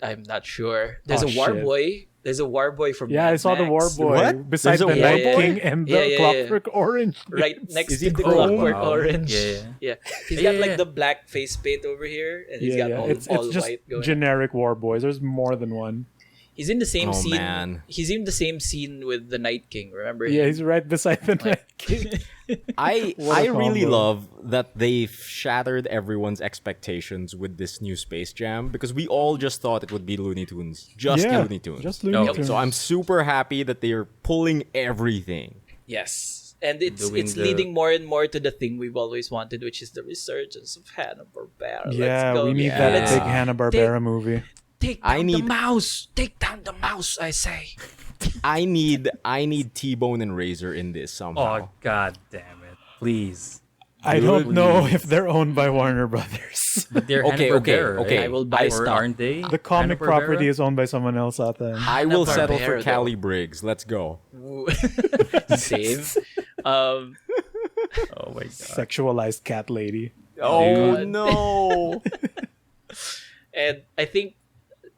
[SPEAKER 2] I'm not sure. There's
[SPEAKER 1] Oh,
[SPEAKER 2] a War
[SPEAKER 1] shit.
[SPEAKER 2] Boy. There's a War Boy from
[SPEAKER 1] Yeah, I
[SPEAKER 2] Mad
[SPEAKER 1] saw the War
[SPEAKER 2] Max.
[SPEAKER 1] Boy
[SPEAKER 3] What?
[SPEAKER 1] beside
[SPEAKER 3] There's
[SPEAKER 1] the
[SPEAKER 3] a
[SPEAKER 1] Night
[SPEAKER 2] War Boy?
[SPEAKER 1] King and the
[SPEAKER 2] Yeah, yeah, yeah.
[SPEAKER 1] Clockwork Orange.
[SPEAKER 2] Right next
[SPEAKER 3] Is
[SPEAKER 2] to
[SPEAKER 3] he
[SPEAKER 2] the
[SPEAKER 3] chrome?
[SPEAKER 2] Clockwork
[SPEAKER 4] Wow.
[SPEAKER 2] Orange.
[SPEAKER 4] Yeah.
[SPEAKER 2] Yeah. He's
[SPEAKER 4] Yeah,
[SPEAKER 2] got like
[SPEAKER 4] yeah.
[SPEAKER 2] the black face paint over here, and he's
[SPEAKER 1] Yeah,
[SPEAKER 2] got
[SPEAKER 1] yeah.
[SPEAKER 2] all
[SPEAKER 1] It's just
[SPEAKER 2] white going.
[SPEAKER 1] generic War Boys. There's more than one.
[SPEAKER 2] He's in the same
[SPEAKER 3] Oh,
[SPEAKER 2] scene.
[SPEAKER 3] man.
[SPEAKER 2] He's in the same scene with the Night King. Remember?
[SPEAKER 1] Yeah,
[SPEAKER 2] him?
[SPEAKER 1] he's right beside the Night King.
[SPEAKER 3] I
[SPEAKER 1] What a
[SPEAKER 3] really
[SPEAKER 1] combo.
[SPEAKER 3] love that they've shattered everyone's expectations with this new Space Jam because we all just thought it would be Looney Tunes. Just
[SPEAKER 1] Yeah,
[SPEAKER 3] Looney Tunes.
[SPEAKER 1] just Looney
[SPEAKER 4] Yep.
[SPEAKER 1] Tunes.
[SPEAKER 3] So I'm super happy that they are pulling everything.
[SPEAKER 2] Yes, and it's
[SPEAKER 4] Doing
[SPEAKER 2] it's
[SPEAKER 4] the-
[SPEAKER 2] leading more and more to the thing we've always wanted, which is the resurgence of Hanna-Barbera. Let's
[SPEAKER 1] Yeah,
[SPEAKER 2] go.
[SPEAKER 1] we need
[SPEAKER 3] Yeah.
[SPEAKER 1] that
[SPEAKER 3] Let's
[SPEAKER 1] big Hanna-Barbera movie.
[SPEAKER 2] Take
[SPEAKER 3] I
[SPEAKER 2] down the
[SPEAKER 3] need-
[SPEAKER 2] mouse. Take down the mouse. I say.
[SPEAKER 3] I need T-Bone and Razor in this somehow.
[SPEAKER 4] Oh god damn it! Please.
[SPEAKER 1] I don't know
[SPEAKER 4] Please.
[SPEAKER 1] if they're owned by Warner Brothers.
[SPEAKER 4] But they're
[SPEAKER 3] Okay,
[SPEAKER 4] Hanna-Barbera,
[SPEAKER 3] okay.
[SPEAKER 4] right?
[SPEAKER 2] I will buy
[SPEAKER 4] Or
[SPEAKER 2] stock.
[SPEAKER 4] aren't they?
[SPEAKER 1] The comic
[SPEAKER 4] Hanna-Barbera?
[SPEAKER 1] property is owned by someone else out there.
[SPEAKER 3] I will settle for
[SPEAKER 2] Hanna-Barbera,
[SPEAKER 3] Callie Briggs. Let's go.
[SPEAKER 2] Save. Um,
[SPEAKER 4] Oh my god.
[SPEAKER 1] Sexualized cat lady.
[SPEAKER 3] Oh
[SPEAKER 2] God.
[SPEAKER 3] no!
[SPEAKER 2] and I think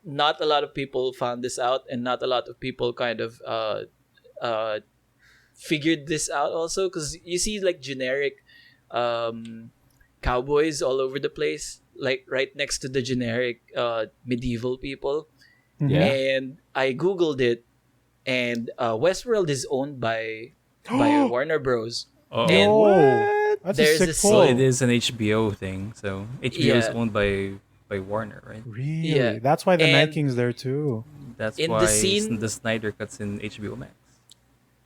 [SPEAKER 2] not a lot of people found this out, and not a lot of people kind of figured this out also, because you see like generic cowboys all over the place, like right next to the generic medieval people.
[SPEAKER 3] Yeah.
[SPEAKER 2] And I googled it, and Westworld is owned by Warner Bros.
[SPEAKER 4] Oh.
[SPEAKER 2] And
[SPEAKER 1] Oh, that's
[SPEAKER 2] there's
[SPEAKER 1] a
[SPEAKER 2] a
[SPEAKER 1] sick
[SPEAKER 2] scene-
[SPEAKER 1] pull.
[SPEAKER 4] Well, it is an HBO thing, so HBO is
[SPEAKER 2] Yeah.
[SPEAKER 4] owned by Warner, right?
[SPEAKER 1] Really?
[SPEAKER 2] Yeah.
[SPEAKER 1] That's why the Night
[SPEAKER 2] And-
[SPEAKER 1] King's there too.
[SPEAKER 4] That's
[SPEAKER 2] In the
[SPEAKER 4] why
[SPEAKER 2] scene-
[SPEAKER 4] the Snyder cuts in HBO Max.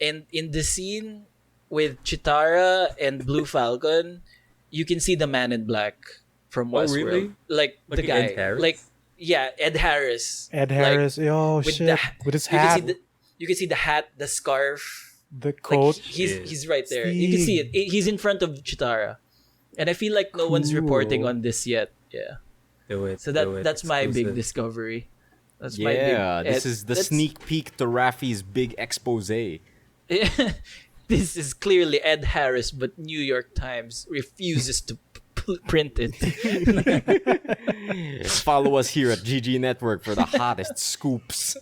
[SPEAKER 2] And in the scene with Chitara and Blue Falcon, you can see the Man in Black from
[SPEAKER 4] Oh,
[SPEAKER 2] Westworld.
[SPEAKER 4] really?
[SPEAKER 2] Like the
[SPEAKER 4] Like
[SPEAKER 2] guy,
[SPEAKER 4] Ed Harris?
[SPEAKER 2] like yeah, Ed Harris.
[SPEAKER 1] Ed
[SPEAKER 2] Like,
[SPEAKER 1] Harris. Oh
[SPEAKER 2] with
[SPEAKER 1] shit!
[SPEAKER 2] the-
[SPEAKER 1] With his
[SPEAKER 2] You can see
[SPEAKER 1] hat,
[SPEAKER 2] you can see the hat, the scarf.
[SPEAKER 1] the
[SPEAKER 2] Like
[SPEAKER 1] coat.
[SPEAKER 2] he's right there. You can see it. He's in front of Chitara, and I feel like no one's reporting
[SPEAKER 1] Cool.
[SPEAKER 2] on this yet. Yeah.
[SPEAKER 4] Do it.
[SPEAKER 2] So
[SPEAKER 4] do it.
[SPEAKER 2] that's my big
[SPEAKER 4] Exclusive.
[SPEAKER 2] discovery. That's my big.
[SPEAKER 3] Yeah, this is the
[SPEAKER 2] that's-
[SPEAKER 3] sneak peek to Raffy's big expose.
[SPEAKER 2] This is clearly Ed Harris, but New York Times refuses to print it.
[SPEAKER 3] Follow us here at GG Network for the hottest scoops.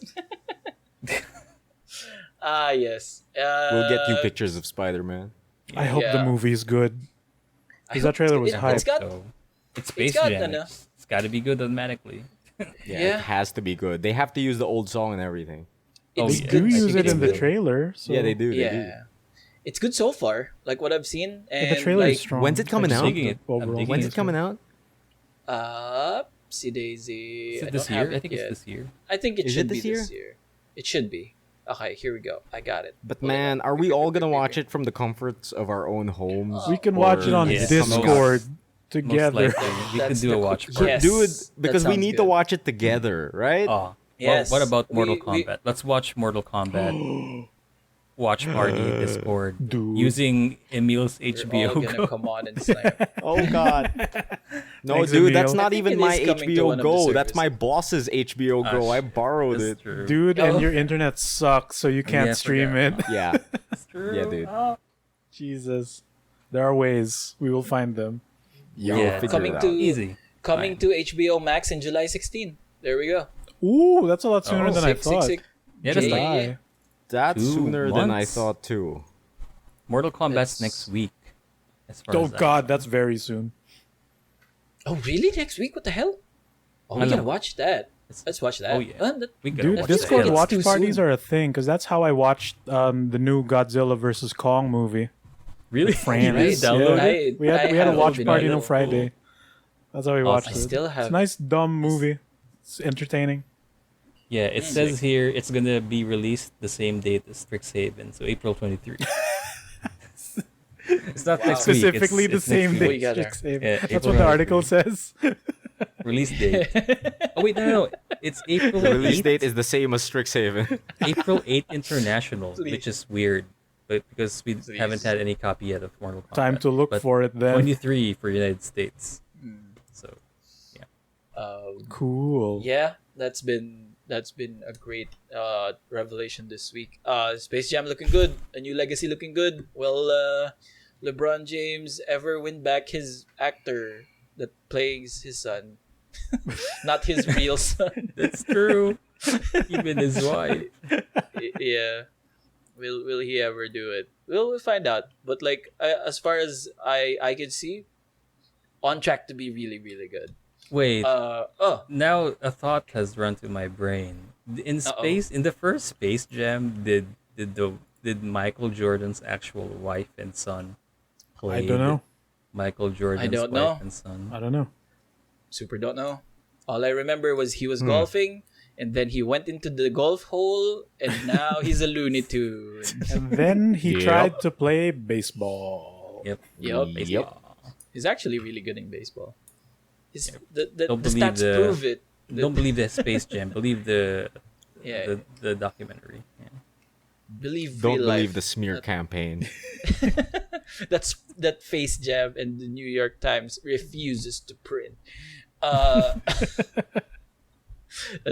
[SPEAKER 2] Ah, yes.
[SPEAKER 3] We'll get you pictures of Spider-Man.
[SPEAKER 1] I hope the
[SPEAKER 2] Yeah.
[SPEAKER 1] movie is good.
[SPEAKER 2] I
[SPEAKER 1] Because that
[SPEAKER 2] hope
[SPEAKER 1] trailer was
[SPEAKER 2] it's
[SPEAKER 1] hype.
[SPEAKER 2] got
[SPEAKER 4] So, it's Space
[SPEAKER 2] got
[SPEAKER 4] Jam.
[SPEAKER 2] ano.
[SPEAKER 4] It's got to be good automatically.
[SPEAKER 3] Yeah,
[SPEAKER 2] Yeah.
[SPEAKER 3] it has to be good. They have to use the old song and everything.
[SPEAKER 4] Oh,
[SPEAKER 2] It's
[SPEAKER 1] They
[SPEAKER 4] yeah.
[SPEAKER 1] do
[SPEAKER 2] good.
[SPEAKER 1] use it
[SPEAKER 2] It's
[SPEAKER 1] in the
[SPEAKER 2] good.
[SPEAKER 1] trailer. So.
[SPEAKER 3] Yeah, they do. They do.
[SPEAKER 2] Yeah. It's good so far, like what I've seen. And
[SPEAKER 1] The trailer
[SPEAKER 2] like,
[SPEAKER 1] is strong.
[SPEAKER 3] When's it coming
[SPEAKER 1] I just
[SPEAKER 3] out?
[SPEAKER 1] think
[SPEAKER 4] Digging it.
[SPEAKER 1] the
[SPEAKER 4] I'm
[SPEAKER 1] overall
[SPEAKER 4] digging
[SPEAKER 3] When's
[SPEAKER 1] thing
[SPEAKER 3] it
[SPEAKER 1] is
[SPEAKER 3] coming
[SPEAKER 1] good.
[SPEAKER 3] out?
[SPEAKER 2] Upsy Daisy.
[SPEAKER 4] Is
[SPEAKER 2] I
[SPEAKER 4] it
[SPEAKER 2] don't
[SPEAKER 4] this
[SPEAKER 2] have
[SPEAKER 4] year? I think
[SPEAKER 2] yet.
[SPEAKER 4] it's this year.
[SPEAKER 2] I think it
[SPEAKER 3] Is
[SPEAKER 2] should
[SPEAKER 3] it
[SPEAKER 2] be
[SPEAKER 3] this
[SPEAKER 2] this year. It should be. Okay, here we go. I got it.
[SPEAKER 3] But
[SPEAKER 2] Hold
[SPEAKER 3] man,
[SPEAKER 2] on.
[SPEAKER 3] are we all gonna watch it from the comforts of our own homes?
[SPEAKER 1] We can watch it on
[SPEAKER 4] Yeah.
[SPEAKER 1] Discord
[SPEAKER 4] Most
[SPEAKER 1] together.
[SPEAKER 4] likely. We could
[SPEAKER 2] That's
[SPEAKER 4] do a
[SPEAKER 2] the-
[SPEAKER 4] watch party.
[SPEAKER 2] Yes,
[SPEAKER 3] Dude,
[SPEAKER 2] that
[SPEAKER 3] because we
[SPEAKER 2] sounds
[SPEAKER 3] need to
[SPEAKER 2] good.
[SPEAKER 3] watch it together, right?
[SPEAKER 4] Oh,
[SPEAKER 2] Yes.
[SPEAKER 4] What about Mortal
[SPEAKER 2] We-
[SPEAKER 4] Kombat? Let's watch Mortal Kombat. Watch party Discord
[SPEAKER 1] Dude.
[SPEAKER 4] using Emile's
[SPEAKER 2] We're
[SPEAKER 4] HBO
[SPEAKER 2] all gonna
[SPEAKER 4] Go.
[SPEAKER 2] come on and snipe.
[SPEAKER 3] Oh god. No,
[SPEAKER 1] Thanks,
[SPEAKER 3] dude, that's
[SPEAKER 1] Emile.
[SPEAKER 3] not
[SPEAKER 2] I think
[SPEAKER 3] even
[SPEAKER 2] it
[SPEAKER 3] my
[SPEAKER 2] is coming to
[SPEAKER 3] HBO
[SPEAKER 2] one of the
[SPEAKER 3] Go. That's
[SPEAKER 2] servers.
[SPEAKER 3] my boss's HBO Go. I borrowed
[SPEAKER 4] That's
[SPEAKER 3] it.
[SPEAKER 4] true.
[SPEAKER 1] Dude,
[SPEAKER 2] Oh.
[SPEAKER 1] and your internet sucks, so you can't
[SPEAKER 4] Yeah, I
[SPEAKER 1] stream it.
[SPEAKER 4] forgot.
[SPEAKER 3] Yeah.
[SPEAKER 4] That's true.
[SPEAKER 3] Yeah, dude.
[SPEAKER 1] Jesus. There are ways. We will find them.
[SPEAKER 3] Yeah,
[SPEAKER 4] Yeah.
[SPEAKER 3] we'll figure
[SPEAKER 2] Coming
[SPEAKER 3] it out.
[SPEAKER 2] to
[SPEAKER 4] Easy.
[SPEAKER 2] coming
[SPEAKER 4] Fine.
[SPEAKER 2] to HBO Max in July 16. There we go.
[SPEAKER 1] Ooh, that's a lot sooner
[SPEAKER 4] Oh,
[SPEAKER 1] than I
[SPEAKER 2] Sick, sick,
[SPEAKER 1] thought.
[SPEAKER 2] sick.
[SPEAKER 4] Yeah, that's
[SPEAKER 2] Yeah,
[SPEAKER 4] like
[SPEAKER 2] yeah.
[SPEAKER 1] Die.
[SPEAKER 3] That's
[SPEAKER 4] 2
[SPEAKER 3] sooner than I
[SPEAKER 4] months?
[SPEAKER 3] thought too.
[SPEAKER 4] Mortal Kombat's
[SPEAKER 2] It's-
[SPEAKER 4] next week. As far
[SPEAKER 1] Oh
[SPEAKER 4] as I
[SPEAKER 1] god,
[SPEAKER 4] know.
[SPEAKER 1] that's very soon.
[SPEAKER 2] Oh, really? Next week? What the hell? Oh, we
[SPEAKER 4] Hello.
[SPEAKER 2] can watch that. Let's watch that.
[SPEAKER 4] Oh, yeah. We gotta
[SPEAKER 1] Dude,
[SPEAKER 4] watch
[SPEAKER 2] That's
[SPEAKER 1] Discord
[SPEAKER 2] good.
[SPEAKER 4] that.
[SPEAKER 1] watch
[SPEAKER 2] It's too
[SPEAKER 1] parties
[SPEAKER 2] soon.
[SPEAKER 1] are a thing because that's how I watched the new Godzilla versus Kong movie.
[SPEAKER 4] Really?
[SPEAKER 1] Friends.
[SPEAKER 4] You really
[SPEAKER 1] Yeah.
[SPEAKER 4] downloaded it?
[SPEAKER 1] We had a
[SPEAKER 2] have
[SPEAKER 1] watch
[SPEAKER 2] it.
[SPEAKER 1] party
[SPEAKER 2] I
[SPEAKER 1] on
[SPEAKER 2] know.
[SPEAKER 1] Friday. That's how we
[SPEAKER 4] Awesome.
[SPEAKER 1] watched
[SPEAKER 2] I
[SPEAKER 1] it.
[SPEAKER 2] still
[SPEAKER 1] It's
[SPEAKER 2] have.
[SPEAKER 1] a nice dumb movie. It's entertaining.
[SPEAKER 4] Yeah, it says here it's gonna be released the same date as Strixhaven, so April 23. It's not next week.
[SPEAKER 1] Specifically
[SPEAKER 4] it's
[SPEAKER 1] the
[SPEAKER 4] next
[SPEAKER 1] same
[SPEAKER 4] week.
[SPEAKER 2] We
[SPEAKER 1] day.
[SPEAKER 2] got her.
[SPEAKER 1] Strixhaven.
[SPEAKER 4] Yeah,
[SPEAKER 1] That's
[SPEAKER 4] April
[SPEAKER 1] what the article
[SPEAKER 4] 23.
[SPEAKER 1] says.
[SPEAKER 4] Release date. Oh wait, no. It's April
[SPEAKER 3] The release
[SPEAKER 4] 8th.
[SPEAKER 3] date is the same as Strixhaven.
[SPEAKER 4] April 8th International,
[SPEAKER 2] Please.
[SPEAKER 4] which is weird, but because we
[SPEAKER 2] Please.
[SPEAKER 4] haven't had any copy yet of Mortal Kombat.
[SPEAKER 1] Time to look
[SPEAKER 4] But
[SPEAKER 1] for it then.
[SPEAKER 4] 23 for United States. So yeah.
[SPEAKER 1] Cool.
[SPEAKER 2] Yeah, that's been a great revelation this week. Space Jam looking good, a new legacy looking good. Will LeBron James ever win back his actor that plays his son? Not his real son.
[SPEAKER 4] That's true. Even his wife.
[SPEAKER 2] Yeah. Will he ever do it? We'll find out. But like as far as I could see, on track to be really really good.
[SPEAKER 4] Wait. Now a thought has run to my brain. In space, in the first Space Jam, did Michael Jordan's actual wife and son play?
[SPEAKER 1] I don't know.
[SPEAKER 4] Michael Jordan's
[SPEAKER 2] don't
[SPEAKER 4] wife
[SPEAKER 2] know.
[SPEAKER 4] and son.
[SPEAKER 1] I don't know.
[SPEAKER 2] Super don't know. All I remember was he was golfing, and then he went into the golf hole, and now he's a Looney Tune.
[SPEAKER 1] And then he
[SPEAKER 3] Yep.
[SPEAKER 1] tried to play baseball.
[SPEAKER 4] Yep.
[SPEAKER 2] Yup.
[SPEAKER 4] Baseball.
[SPEAKER 2] He's actually really good in baseball. The
[SPEAKER 4] Don't believe
[SPEAKER 2] stats prove it.
[SPEAKER 4] Don't believe the Space Jam. Believe the
[SPEAKER 2] Yeah.
[SPEAKER 4] the documentary. Yeah.
[SPEAKER 2] Believe
[SPEAKER 3] Don't
[SPEAKER 2] real
[SPEAKER 3] believe
[SPEAKER 2] life.
[SPEAKER 3] the smear campaign.
[SPEAKER 2] That Face Jam and the New York Times refuses to print.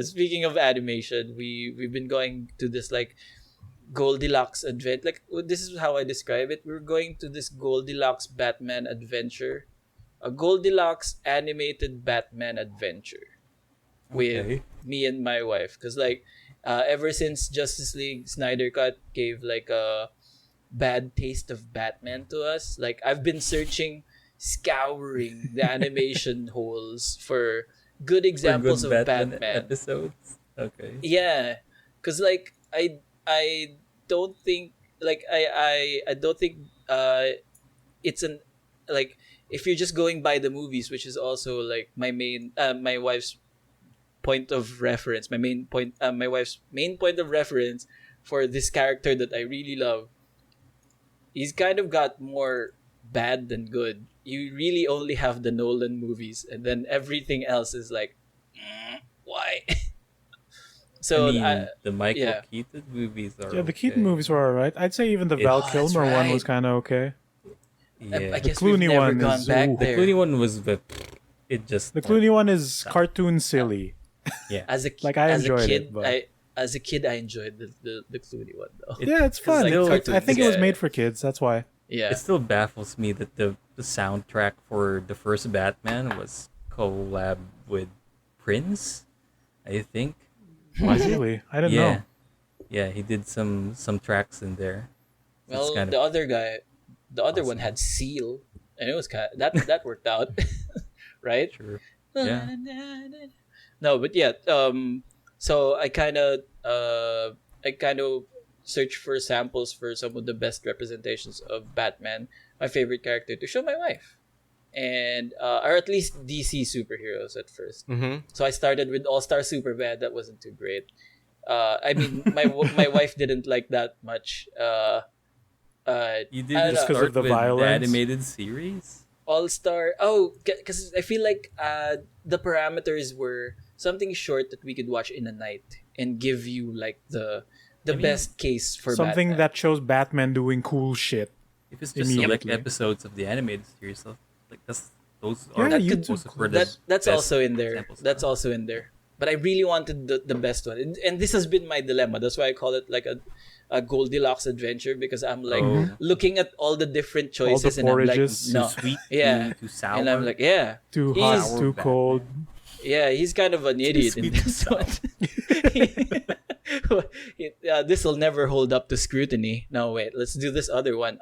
[SPEAKER 2] Speaking of animation, we've been going to this like Goldilocks advent. Like this is how I describe it. We're going to this Goldilocks Batman adventure, a Goldilocks animated Batman adventure with
[SPEAKER 4] Okay.
[SPEAKER 2] me and my wife. Because like ever since Justice League Snyder Cut gave like a bad taste of Batman to us, like I've been scouring the animation holes for good examples
[SPEAKER 4] For
[SPEAKER 2] of
[SPEAKER 4] good
[SPEAKER 2] Batman.
[SPEAKER 4] episodes. Okay.
[SPEAKER 2] Yeah, because like I don't think like I don't think it's an like if you're just going by the movies, which is also like my wife's point of reference, my wife's main point of reference for this character that I really love. He's kind of got more bad than good. You really only have the Nolan movies, and then everything else is like, why? So
[SPEAKER 4] I mean, the Michael
[SPEAKER 2] yeah.
[SPEAKER 4] Keaton movies are
[SPEAKER 1] Yeah, the Keaton
[SPEAKER 4] okay.
[SPEAKER 1] movies were alright. I'd say even the
[SPEAKER 4] Yeah.
[SPEAKER 1] Val
[SPEAKER 2] Oh, that's
[SPEAKER 1] Kilmer one
[SPEAKER 2] right.
[SPEAKER 1] was kind of okay.
[SPEAKER 4] Yeah.
[SPEAKER 2] I guess
[SPEAKER 1] Clooney
[SPEAKER 2] we've never
[SPEAKER 1] one
[SPEAKER 2] gone
[SPEAKER 1] is-
[SPEAKER 2] back
[SPEAKER 1] ooh.
[SPEAKER 4] The
[SPEAKER 2] there.
[SPEAKER 4] Clooney one was the it just
[SPEAKER 1] The Clooney one is cartoon silly.
[SPEAKER 4] yeah.
[SPEAKER 2] As a
[SPEAKER 1] Like, I
[SPEAKER 2] as a
[SPEAKER 1] enjoyed
[SPEAKER 2] kid,
[SPEAKER 1] it, but-
[SPEAKER 2] I enjoyed the Clooney one though.
[SPEAKER 1] Yeah, it's fun.
[SPEAKER 2] like
[SPEAKER 1] It's like,
[SPEAKER 2] cartoons,
[SPEAKER 1] I think it was
[SPEAKER 2] yeah.
[SPEAKER 1] made for kids. That's why.
[SPEAKER 2] Yeah,
[SPEAKER 4] It still baffles me that the soundtrack for the first Batman was collab with Prince, I think.
[SPEAKER 1] Really, I didn't
[SPEAKER 4] yeah.
[SPEAKER 1] know.
[SPEAKER 4] Yeah, he did some tracks in there. So it's
[SPEAKER 2] well,
[SPEAKER 4] kind
[SPEAKER 2] the
[SPEAKER 4] of
[SPEAKER 2] other guy, the other one
[SPEAKER 4] awesome.
[SPEAKER 2] had Seal, and it was that worked out, right?
[SPEAKER 4] true. Yeah.
[SPEAKER 2] No, but yeah. So I kind of search for samples for some of the best representations of Batman, my favorite character, to show my wife, and or at least DC superheroes at first.
[SPEAKER 3] Mm-hmm.
[SPEAKER 2] So I started with All Star Superbad. That wasn't too great. I mean, my wife didn't like that much.
[SPEAKER 4] You
[SPEAKER 2] I
[SPEAKER 4] did
[SPEAKER 2] don't
[SPEAKER 4] just
[SPEAKER 2] know.
[SPEAKER 1] Because of
[SPEAKER 4] start
[SPEAKER 1] the
[SPEAKER 4] with
[SPEAKER 1] violence?
[SPEAKER 4] the animated series?
[SPEAKER 2] All Star. Oh, because I feel like the parameters were something short that we could watch in a night and give you like the
[SPEAKER 4] I mean,
[SPEAKER 2] best case for
[SPEAKER 1] Something
[SPEAKER 2] Batman.
[SPEAKER 1] that shows Batman doing cool shit.
[SPEAKER 4] If it's just select
[SPEAKER 1] Immediately.
[SPEAKER 4] episodes of the animated series, so, like those
[SPEAKER 1] Yeah,
[SPEAKER 4] are
[SPEAKER 2] that
[SPEAKER 1] YouTube.
[SPEAKER 2] could,
[SPEAKER 4] also for the
[SPEAKER 2] that's
[SPEAKER 4] best
[SPEAKER 2] also in there.
[SPEAKER 4] examples.
[SPEAKER 2] That's also in there. But I really wanted the best one, and this has been my dilemma. That's why I call it like a Goldilocks adventure, because I'm like
[SPEAKER 4] Oh.
[SPEAKER 2] looking at all the different choices, and I'm like,
[SPEAKER 1] porridges.
[SPEAKER 2] no,
[SPEAKER 4] Too sweet,
[SPEAKER 2] yeah,
[SPEAKER 4] too sour.
[SPEAKER 2] and I'm like, yeah,
[SPEAKER 1] Too
[SPEAKER 2] He's-
[SPEAKER 1] hot,
[SPEAKER 4] Sour
[SPEAKER 1] too
[SPEAKER 4] Batman.
[SPEAKER 1] cold.
[SPEAKER 2] yeah, he's kind of an idiot in
[SPEAKER 4] sweet and
[SPEAKER 2] this one. This will never hold up to scrutiny. No, wait, let's do this other one.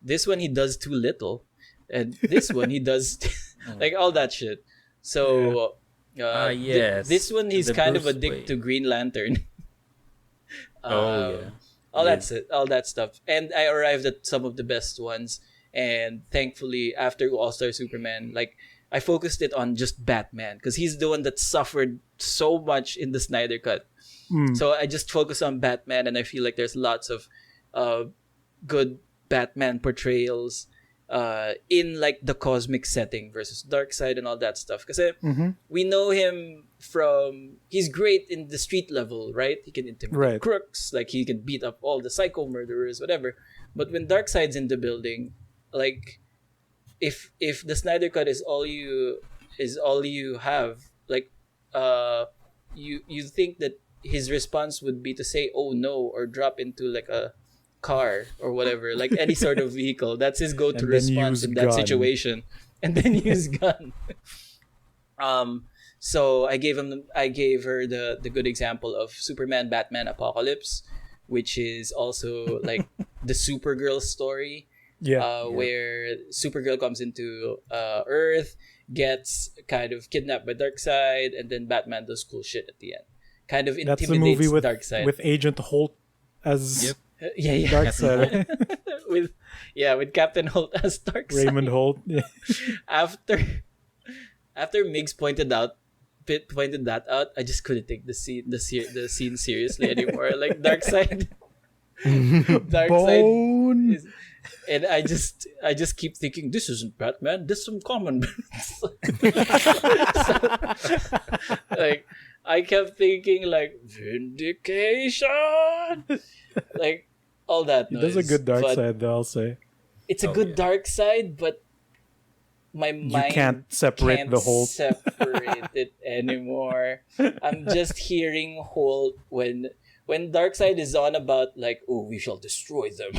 [SPEAKER 2] This one he does too little, and this one he does like all that shit. So,
[SPEAKER 4] yes,
[SPEAKER 2] this one he's
[SPEAKER 4] the
[SPEAKER 2] kind of a
[SPEAKER 4] Bruce
[SPEAKER 2] dick
[SPEAKER 4] Wayne.
[SPEAKER 2] to Green Lantern.
[SPEAKER 4] Oh yeah.
[SPEAKER 2] all
[SPEAKER 4] Yeah.
[SPEAKER 2] that's it, all that stuff, and I arrived at some of the best ones. And thankfully, after All Star Superman, like I focused it on just Batman because he's the one that suffered so much in the Snyder Cut. So I just focus on Batman, and I feel like there's lots of good Batman portrayals in like the cosmic setting versus Darkseid and all that stuff. Because we know him from, he's great in the street level, right? He can intimidate
[SPEAKER 1] Right.
[SPEAKER 2] crooks, like he can beat up all the psycho murderers, whatever. But when Darkseid's in the building, like if the Snyder Cut is all you have, like you think that his response would be to say oh no or drop into like a car or whatever, like any sort of vehicle. That's his go-to
[SPEAKER 1] And then
[SPEAKER 2] response
[SPEAKER 1] use
[SPEAKER 2] in that
[SPEAKER 1] gun.
[SPEAKER 2] situation, and then use gun. So I gave her the good example of Superman, Batman, Apocalypse, which is also like the Supergirl story. Where Supergirl comes into Earth, gets kind of kidnapped by Darkseid, and then Batman does cool shit at the end. Kind of
[SPEAKER 1] That's
[SPEAKER 2] intimidates
[SPEAKER 1] the movie with
[SPEAKER 2] Darkseid.
[SPEAKER 1] with Agent Holt as
[SPEAKER 2] Yeah.
[SPEAKER 1] Darkseid.
[SPEAKER 2] with Captain Holt as Darkseid.
[SPEAKER 1] Raymond Holt. Yeah.
[SPEAKER 2] After Migs pointed that out, I just couldn't take the scene seriously anymore. Like Darkseid
[SPEAKER 1] Bone.
[SPEAKER 2] is, and I just keep thinking this isn't Batman, this is some common like I kept thinking like vindication, like all that noise.
[SPEAKER 1] There's a good dark
[SPEAKER 2] But
[SPEAKER 1] side, though, I'll say.
[SPEAKER 2] it's a good dark side, but my mind
[SPEAKER 1] can't separate the Holt.
[SPEAKER 2] separate it anymore. I'm just hearing Holt when Darkseid is on about like, oh, we shall destroy them.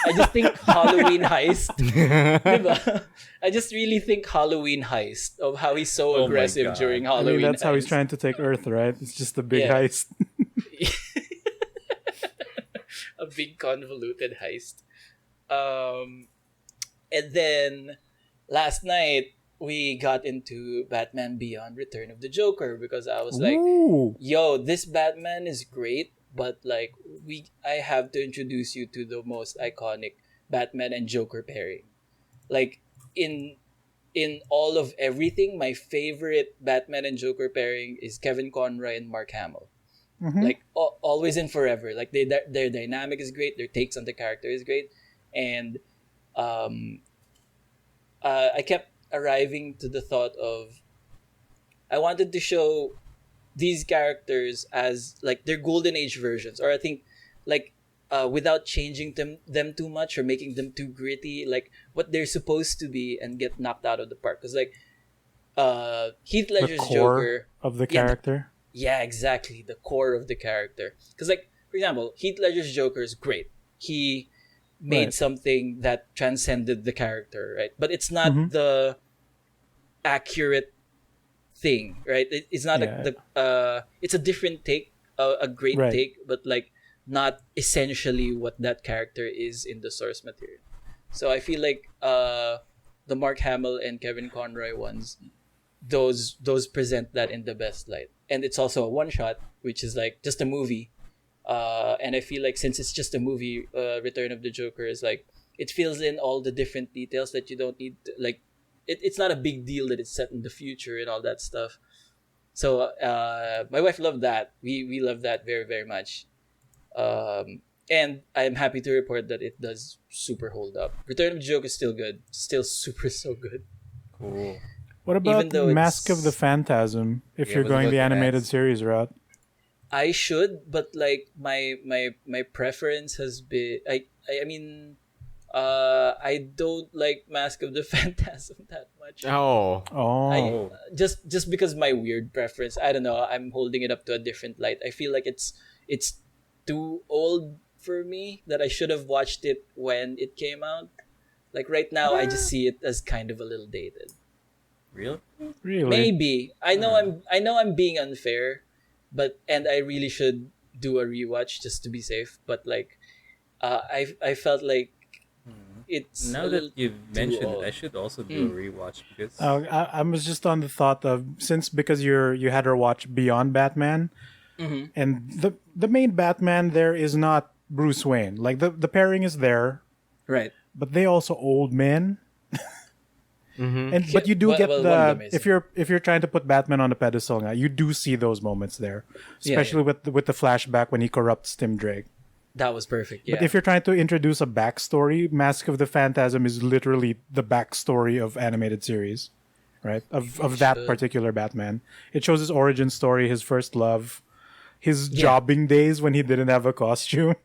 [SPEAKER 2] I just think Halloween Heist. Diba? I just really think Halloween Heist of how he's so
[SPEAKER 3] Oh my
[SPEAKER 2] aggressive
[SPEAKER 3] God.
[SPEAKER 2] during
[SPEAKER 1] I
[SPEAKER 2] Halloween.
[SPEAKER 1] mean, that's how he's
[SPEAKER 2] Heist.
[SPEAKER 1] trying to take Earth, right? It's just a big
[SPEAKER 2] Yeah.
[SPEAKER 1] heist.
[SPEAKER 2] A big convoluted heist. And then last night we got into Batman Beyond Return of the Joker because I was like,
[SPEAKER 1] Ooh.
[SPEAKER 2] yo, this Batman is great, but like I have to introduce you to the most iconic Batman and Joker pairing. Like in all of everything, my favorite Batman and Joker pairing is Kevin Conroy and Mark Hamill.
[SPEAKER 1] Mhm.
[SPEAKER 2] Like always and forever. Like their dynamic is great, their takes on the character is great, and I kept arriving to the thought of I wanted to show these characters as like their golden age versions, or I think like without changing them too much or making them too gritty, like what they're supposed to be and get knocked out of the park. Because like Heath
[SPEAKER 1] The
[SPEAKER 2] Ledger's
[SPEAKER 1] core
[SPEAKER 2] Joker,
[SPEAKER 1] of the
[SPEAKER 2] Yeah,
[SPEAKER 1] character.
[SPEAKER 2] yeah, exactly, the core of the character. Because like for example, Heath Ledger's Joker is great. He made
[SPEAKER 1] Right.
[SPEAKER 2] something that transcended the character, right? But it's not
[SPEAKER 1] Mhm.
[SPEAKER 2] the accurate thing, right? It's not it's a different take, a great
[SPEAKER 1] Right.
[SPEAKER 2] take, but like not essentially what that character is in the source material. So I feel like the Mark Hamill and Kevin Conroy ones, those present that in the best light, and it's also a one shot, which is like just a movie. And I feel like since it's just a movie, Return of the Joker is like it fills in all the different details that you don't need. Like it's not a big deal that it's set in the future and all that stuff. So my wife loved that. We love that very very much. And I'm happy to report that it does super hold up. Return of the Joker is still good, still super so good.
[SPEAKER 3] Cool.
[SPEAKER 1] What about
[SPEAKER 2] Even though
[SPEAKER 1] Mask
[SPEAKER 2] it's-
[SPEAKER 1] of the Phantasm? If
[SPEAKER 3] Yeah,
[SPEAKER 1] you're
[SPEAKER 3] what
[SPEAKER 1] going
[SPEAKER 3] about
[SPEAKER 1] the
[SPEAKER 3] the
[SPEAKER 1] animated
[SPEAKER 3] Mask?
[SPEAKER 1] series route,
[SPEAKER 2] I should, but like my preference has been I mean I don't like Mask of the Phantasm that much.
[SPEAKER 3] Oh.
[SPEAKER 1] oh,
[SPEAKER 2] Just because my weird preference. I don't know. I'm holding it up to a different light. I feel like it's too old for me that I should have watched it when it came out. Like right now, I just see it as kind of a little dated.
[SPEAKER 4] Really?
[SPEAKER 1] really?
[SPEAKER 2] Maybe I know I'm being unfair, and I really should do a rewatch just to be safe. But like, I felt like it's
[SPEAKER 4] Now
[SPEAKER 2] a little
[SPEAKER 4] that you've
[SPEAKER 2] too
[SPEAKER 4] mentioned
[SPEAKER 2] old.
[SPEAKER 4] it, I should also do a rewatch because
[SPEAKER 1] I was just on the thought of because you had her watch Beyond Batman,
[SPEAKER 2] Mhm.
[SPEAKER 1] and the main Batman there is not Bruce Wayne. Like the pairing is there,
[SPEAKER 2] Right.
[SPEAKER 1] but they also old men. And but you do
[SPEAKER 2] Well,
[SPEAKER 1] get
[SPEAKER 2] one of them is.
[SPEAKER 1] if you're trying to put Batman on a pedestal now, you do see those moments there,
[SPEAKER 2] Yeah,
[SPEAKER 1] especially with the flashback when he corrupts Tim Drake.
[SPEAKER 2] That was perfect. Yeah.
[SPEAKER 1] But if you're trying to introduce a backstory, Mask of the Phantasm is literally the backstory of animated series, right? Of that
[SPEAKER 2] should.
[SPEAKER 1] particular Batman. It shows his origin story, his first love, his
[SPEAKER 2] Yeah.
[SPEAKER 1] jobbing days when he didn't have a costume.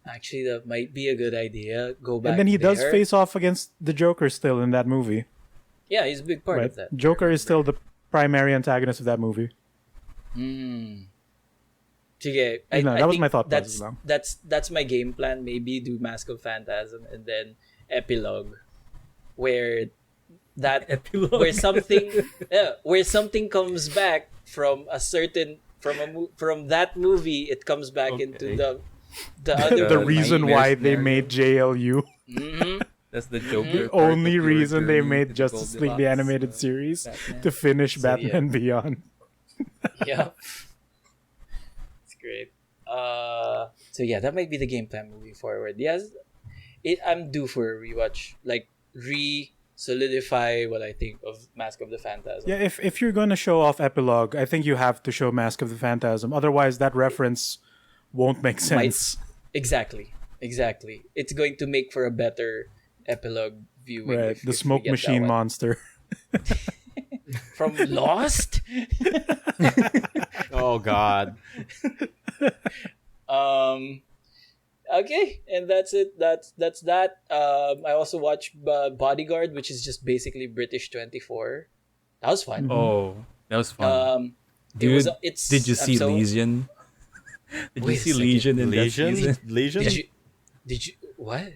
[SPEAKER 2] Actually, that might be a good idea. Go back
[SPEAKER 1] And then he does
[SPEAKER 2] there.
[SPEAKER 1] face off against the Joker still in that movie.
[SPEAKER 2] Yeah, he's a big part
[SPEAKER 1] Right?
[SPEAKER 2] of that.
[SPEAKER 1] Joker is still the primary antagonist of that movie.
[SPEAKER 2] Sige,
[SPEAKER 1] That was
[SPEAKER 2] think
[SPEAKER 1] my thought process lang.
[SPEAKER 2] that's my game plan. Maybe do Mask of Phantasm and then epilogue, where that
[SPEAKER 4] Epilogue.
[SPEAKER 2] where something comes back from a certain from that movie. It comes back into
[SPEAKER 4] Okay.
[SPEAKER 2] the other
[SPEAKER 1] The
[SPEAKER 2] movie.
[SPEAKER 1] reason
[SPEAKER 4] nightmare
[SPEAKER 1] why they
[SPEAKER 4] scenario.
[SPEAKER 1] made JLU.
[SPEAKER 4] That's the Joker.
[SPEAKER 1] The only reason they made Justice League the animated series
[SPEAKER 4] Batman.
[SPEAKER 1] to finish
[SPEAKER 2] So,
[SPEAKER 1] Batman Beyond.
[SPEAKER 2] Yeah, it's great. So yeah, that might be the game plan moving forward. Yes, I'm due for a rewatch, like solidify what I think of Mask of the Phantasm.
[SPEAKER 1] Yeah, if you're gonna show off epilogue, I think you have to show Mask of the Phantasm. Otherwise, that reference won't make sense.
[SPEAKER 2] Exactly. It's going to make for a better epilogue viewing.
[SPEAKER 1] Right,
[SPEAKER 2] if
[SPEAKER 1] the
[SPEAKER 2] we
[SPEAKER 1] smoke
[SPEAKER 2] get that
[SPEAKER 1] machine
[SPEAKER 2] one.
[SPEAKER 1] monster.
[SPEAKER 2] From Lost.
[SPEAKER 3] Oh God.
[SPEAKER 2] Okay, and that's it. That's that. I also watched Bodyguard, which is just basically British 24. That was fun.
[SPEAKER 4] Oh, that was fun.
[SPEAKER 2] Dude,
[SPEAKER 4] Dude, did you see Legion? Did you
[SPEAKER 2] Wait a
[SPEAKER 4] see
[SPEAKER 2] second.
[SPEAKER 4] Legion in that
[SPEAKER 3] Legion?
[SPEAKER 4] season?
[SPEAKER 3] Legion?
[SPEAKER 2] Did you what?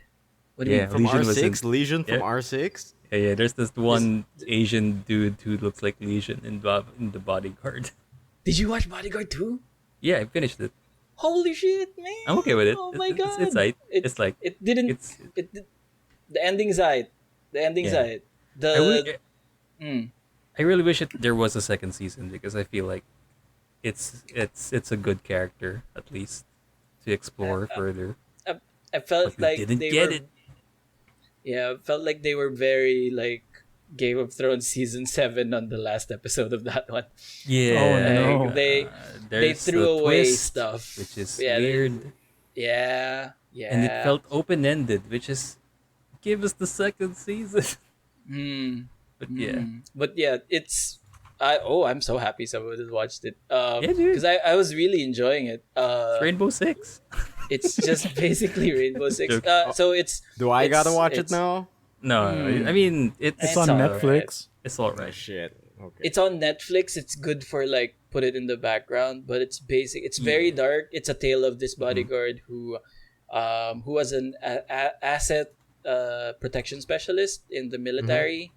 [SPEAKER 2] What do you
[SPEAKER 4] Yeah,
[SPEAKER 2] mean?
[SPEAKER 3] From
[SPEAKER 4] Legion was
[SPEAKER 3] R6?
[SPEAKER 4] in-
[SPEAKER 3] Legion from
[SPEAKER 4] Yeah.
[SPEAKER 3] R6?
[SPEAKER 4] Yeah, there's this one Asian dude who looks like Legion in the Bodyguard.
[SPEAKER 2] Did you watch Bodyguard too?
[SPEAKER 4] Yeah, I finished it.
[SPEAKER 2] Holy shit, man!
[SPEAKER 4] I'm okay with it.
[SPEAKER 2] Oh my
[SPEAKER 4] It's-
[SPEAKER 2] god!
[SPEAKER 4] it's like- it's like-
[SPEAKER 2] it didn't.
[SPEAKER 4] it's-
[SPEAKER 2] The ending side. The ending
[SPEAKER 4] Yeah.
[SPEAKER 2] side.
[SPEAKER 4] I really,
[SPEAKER 2] Mm.
[SPEAKER 4] I really wish there was a second season because I feel like it's a good character at least to explore further.
[SPEAKER 2] I felt
[SPEAKER 4] But we
[SPEAKER 2] like
[SPEAKER 4] didn't
[SPEAKER 2] they
[SPEAKER 4] get
[SPEAKER 2] were.
[SPEAKER 4] it.
[SPEAKER 2] Yeah, I felt like they were very like Game of Thrones season 7 on the last episode of that one.
[SPEAKER 4] Yeah,
[SPEAKER 1] Oh, no.
[SPEAKER 2] Like, they
[SPEAKER 4] there's
[SPEAKER 2] threw
[SPEAKER 4] a
[SPEAKER 2] away
[SPEAKER 4] twist,
[SPEAKER 2] stuff,
[SPEAKER 4] which is
[SPEAKER 2] Yeah,
[SPEAKER 4] weird,
[SPEAKER 2] Yeah,
[SPEAKER 4] and it felt open ended, which is give us the second season.
[SPEAKER 2] Mm,
[SPEAKER 4] But yeah,
[SPEAKER 2] but yeah, I'm so happy someone has watched it.
[SPEAKER 4] Yeah, dude.
[SPEAKER 2] Because I was really enjoying it.
[SPEAKER 4] Rainbow Six.
[SPEAKER 2] It's just basically Rainbow Six.
[SPEAKER 4] Joke.
[SPEAKER 2] So it's.
[SPEAKER 3] Do I gotta watch it
[SPEAKER 2] it's-
[SPEAKER 3] now?
[SPEAKER 4] No, I mean
[SPEAKER 1] It's
[SPEAKER 2] It's
[SPEAKER 1] on
[SPEAKER 2] alright.
[SPEAKER 1] Netflix.
[SPEAKER 4] It's all right.
[SPEAKER 3] Shit. Okay.
[SPEAKER 2] It's on Netflix. It's good for like put it in the background, but it's basic. It's very dark. It's a tale of this bodyguard who was an asset protection specialist in the military.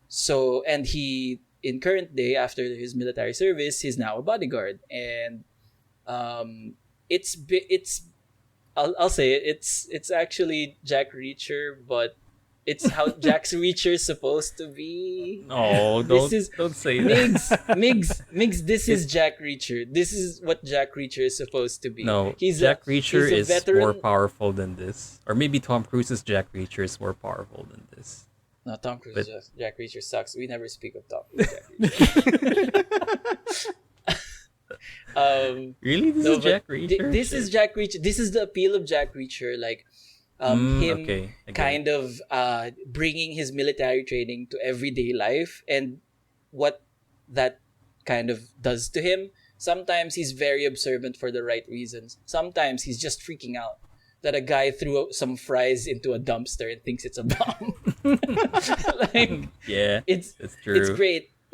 [SPEAKER 2] So and he in current day after his military service, he's now a bodyguard, and I'll say it. It's actually Jack Reacher, but it's how Jack Reacher is supposed to be.
[SPEAKER 4] Oh,
[SPEAKER 2] This is-
[SPEAKER 4] don't say that.
[SPEAKER 2] Migs. This is Jack Reacher. This is what Jack Reacher is supposed to be.
[SPEAKER 4] No,
[SPEAKER 2] he's
[SPEAKER 4] Jack Reacher
[SPEAKER 2] he's a
[SPEAKER 4] is
[SPEAKER 2] veteran.
[SPEAKER 4] more powerful than this, or maybe Tom Cruise's Jack Reacher is more powerful than this.
[SPEAKER 2] No, Tom Cruise.
[SPEAKER 4] But-
[SPEAKER 2] Jack Reacher sucks. We never speak of Tom Cruise. Jack Reacher.
[SPEAKER 4] Really, this
[SPEAKER 2] No,
[SPEAKER 4] is
[SPEAKER 2] but
[SPEAKER 4] Jack Reacher.
[SPEAKER 2] This is Jack Reacher. This is the appeal of Jack Reacher. Like, him
[SPEAKER 4] okay, I get
[SPEAKER 2] kind of bringing his military training to everyday life and what that kind of does to him. Sometimes he's very observant for the right reasons. Sometimes he's just freaking out that a guy threw some fries into a dumpster and thinks it's a bomb. Like,
[SPEAKER 4] Yeah,
[SPEAKER 2] it's
[SPEAKER 4] that's true.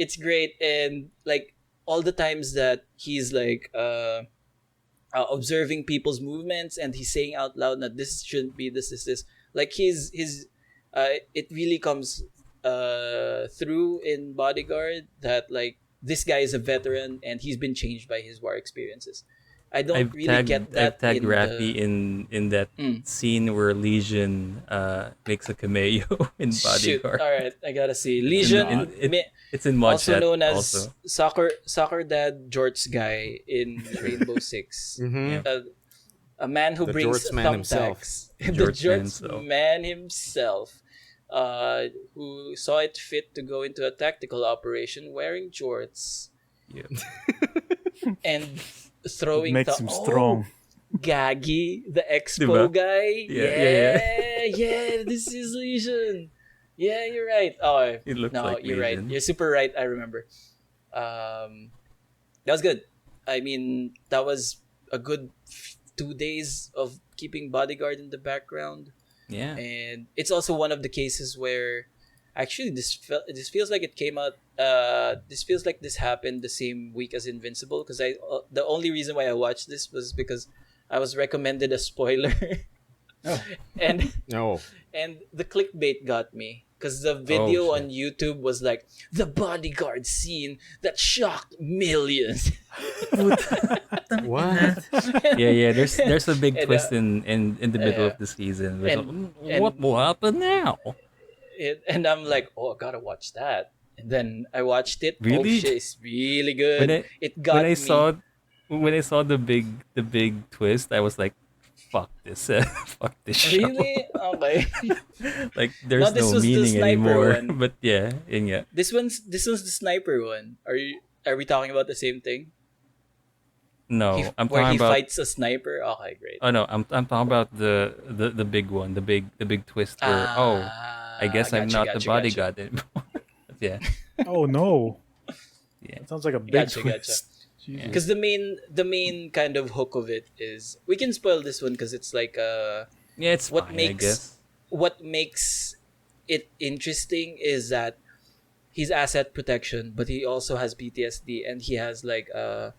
[SPEAKER 2] It's great, and like all the times that he's like observing people's movements and he's saying out loud that this shouldn't be, this is this. Like his it really comes through in Bodyguard that like this guy is a veteran and he's been changed by his war experiences. I don't
[SPEAKER 4] I've
[SPEAKER 2] really
[SPEAKER 4] tagged,
[SPEAKER 2] get that.
[SPEAKER 4] I've tagged
[SPEAKER 2] in
[SPEAKER 4] Raffy
[SPEAKER 2] the...
[SPEAKER 4] in that scene where Legion makes a cameo in
[SPEAKER 2] Shoot!
[SPEAKER 4] Bodyguard.
[SPEAKER 2] All right, I gotta see Legion.
[SPEAKER 4] It's in Mod
[SPEAKER 2] Also
[SPEAKER 4] Chat
[SPEAKER 2] known as
[SPEAKER 4] also.
[SPEAKER 2] soccer dad Jorts guy in Rainbow Six.
[SPEAKER 3] Mhm.
[SPEAKER 2] A man who
[SPEAKER 3] The
[SPEAKER 2] brings
[SPEAKER 3] Jorts man himself.
[SPEAKER 2] thumbtacks. The
[SPEAKER 4] Jorts man
[SPEAKER 2] Jorts
[SPEAKER 4] himself.
[SPEAKER 2] man himself, who saw it fit to go into a tactical operation wearing jorts
[SPEAKER 4] Yeah.
[SPEAKER 2] and throwing
[SPEAKER 1] Makes him strong.
[SPEAKER 2] Gaggy, the expo
[SPEAKER 4] Diba?
[SPEAKER 2] guy.
[SPEAKER 4] Yeah,
[SPEAKER 2] Yeah, this is Legion. Yeah, you're right. Oh,
[SPEAKER 4] It looks
[SPEAKER 2] no,
[SPEAKER 4] like
[SPEAKER 2] you're right.
[SPEAKER 4] Legion.
[SPEAKER 2] You're super right. I remember. That was good. I mean, that was a good 2 days of keeping Bodyguard in the background.
[SPEAKER 4] Yeah.
[SPEAKER 2] And it's also one of the cases where actually this feels like it came out. This feels like this happened the same week as Invincible, because the only reason why I watched this was because I was recommended a spoiler.
[SPEAKER 1] Oh.
[SPEAKER 2] and
[SPEAKER 3] No.
[SPEAKER 2] and the clickbait got me, because the video
[SPEAKER 4] shit.
[SPEAKER 2] on YouTube was like the Bodyguard scene that shocked millions.
[SPEAKER 3] What?
[SPEAKER 4] Yeah. There's a big
[SPEAKER 2] And,
[SPEAKER 4] twist in the middle
[SPEAKER 2] yeah.
[SPEAKER 4] of the season.
[SPEAKER 2] And-
[SPEAKER 4] What will happen now?
[SPEAKER 2] And I'm like, oh, I gotta watch that. And then I watched it.
[SPEAKER 4] Really?
[SPEAKER 2] Oh shit, it's really good. It got
[SPEAKER 4] when I
[SPEAKER 2] me.
[SPEAKER 4] saw the big twist, I was like, "Fuck this! Fuck this show!"
[SPEAKER 2] Really? Okay.
[SPEAKER 4] Like there's
[SPEAKER 2] No, this
[SPEAKER 4] no
[SPEAKER 2] was the
[SPEAKER 4] meaning
[SPEAKER 2] sniper
[SPEAKER 4] anymore.
[SPEAKER 2] one.
[SPEAKER 4] But yeah.
[SPEAKER 2] This one's the sniper one. Are we talking about the same thing?
[SPEAKER 4] No, I'm
[SPEAKER 2] Where
[SPEAKER 4] talking
[SPEAKER 2] he
[SPEAKER 4] about.
[SPEAKER 2] fights a sniper. Okay, great.
[SPEAKER 4] Oh no, I'm talking about the big one, the big twist where I guess I'm not the bodyguard anymore. Yeah.
[SPEAKER 1] Oh no.
[SPEAKER 4] Yeah.
[SPEAKER 1] That sounds like a big
[SPEAKER 2] Gotcha.
[SPEAKER 1] twist. Jesus.
[SPEAKER 2] Because the main kind of hook of it is, we can spoil this one because it's like
[SPEAKER 4] Yeah, it's
[SPEAKER 2] what
[SPEAKER 4] fine, I
[SPEAKER 2] makes
[SPEAKER 4] guess.
[SPEAKER 2] what makes it interesting is that he's asset protection, but he also has PTSD, and he has like a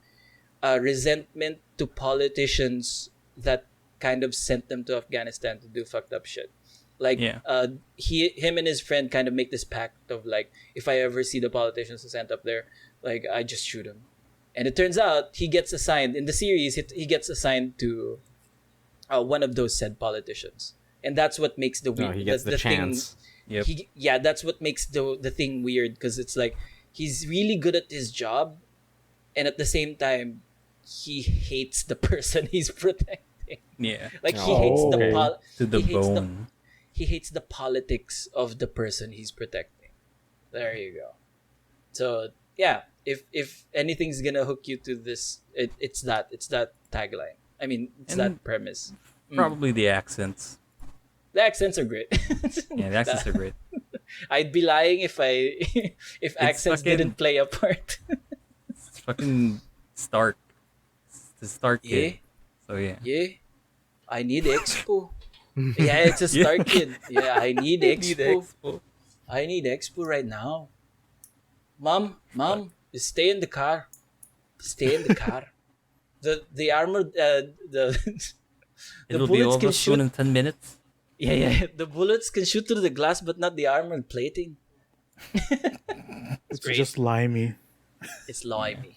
[SPEAKER 2] resentment to politicians that kind of sent them to Afghanistan to do fucked up shit. Like
[SPEAKER 4] Yeah.
[SPEAKER 2] him and his friend kind of make this pact of like, if I ever see the politicians who sent up there, like I just shoot him. And it turns out he gets assigned in the series. He gets assigned to one of those said politicians, and that's what makes the
[SPEAKER 3] No, he gets the chance.
[SPEAKER 4] Yep.
[SPEAKER 2] That's what makes the thing weird, because it's like he's really good at his job, and at the same time, he hates the person he's protecting.
[SPEAKER 4] Yeah.
[SPEAKER 2] Like he
[SPEAKER 3] Oh,
[SPEAKER 2] hates
[SPEAKER 3] okay.
[SPEAKER 4] To the
[SPEAKER 2] he hates
[SPEAKER 4] bone.
[SPEAKER 2] he hates the politics of the person he's protecting. There you go. So yeah, if anything's gonna hook you to this, it's that tagline. I mean, it's
[SPEAKER 4] And
[SPEAKER 2] that premise.
[SPEAKER 4] Probably the accents.
[SPEAKER 2] The accents are great.
[SPEAKER 4] Yeah, the accents are great.
[SPEAKER 2] I'd be lying if if accents
[SPEAKER 4] fucking-
[SPEAKER 2] didn't play a part.
[SPEAKER 4] It's fucking Stark. It's the Stark
[SPEAKER 2] Yeah.
[SPEAKER 4] kid. So yeah.
[SPEAKER 2] Yeah, I need expo. Yeah, it's a Star Kid. Yeah, I need expo. I need expo right now. Mom, stay in the car. Stay in the car. The armor, the
[SPEAKER 4] It'll be
[SPEAKER 2] bullets
[SPEAKER 4] over
[SPEAKER 2] can
[SPEAKER 4] soon
[SPEAKER 2] shoot.
[SPEAKER 4] in 10 minutes.
[SPEAKER 2] Yeah. The bullets can shoot through the glass, but not the armor plating.
[SPEAKER 1] It's
[SPEAKER 2] great.
[SPEAKER 1] just limey.
[SPEAKER 2] It's limey.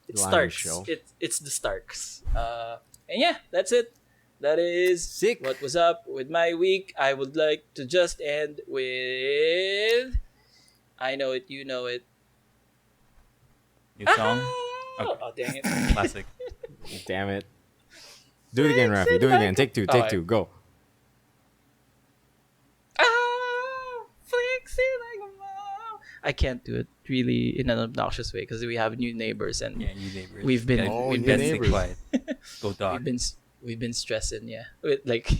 [SPEAKER 2] It's
[SPEAKER 3] Limey
[SPEAKER 2] Starks.
[SPEAKER 3] show.
[SPEAKER 2] It's the Starks. And yeah, that's it. That is
[SPEAKER 3] Sick.
[SPEAKER 2] what was up with my week. I would like to just end with I Know It, You Know It.
[SPEAKER 4] New song. Okay.
[SPEAKER 2] Oh, dang it.
[SPEAKER 4] Classic.
[SPEAKER 3] Damn it. Do it again, Raffy. Do it again. Take two. Take
[SPEAKER 2] Alright.
[SPEAKER 3] two. Go.
[SPEAKER 2] Flexing like a mom. I can't do it really in an obnoxious way because we have new neighbors and
[SPEAKER 4] Yeah, you neighbors.
[SPEAKER 2] We've been-
[SPEAKER 3] Oh,
[SPEAKER 2] we've
[SPEAKER 3] new
[SPEAKER 2] been
[SPEAKER 3] neighbors.
[SPEAKER 4] quiet. Go dog.
[SPEAKER 2] we've been stressing, yeah. Like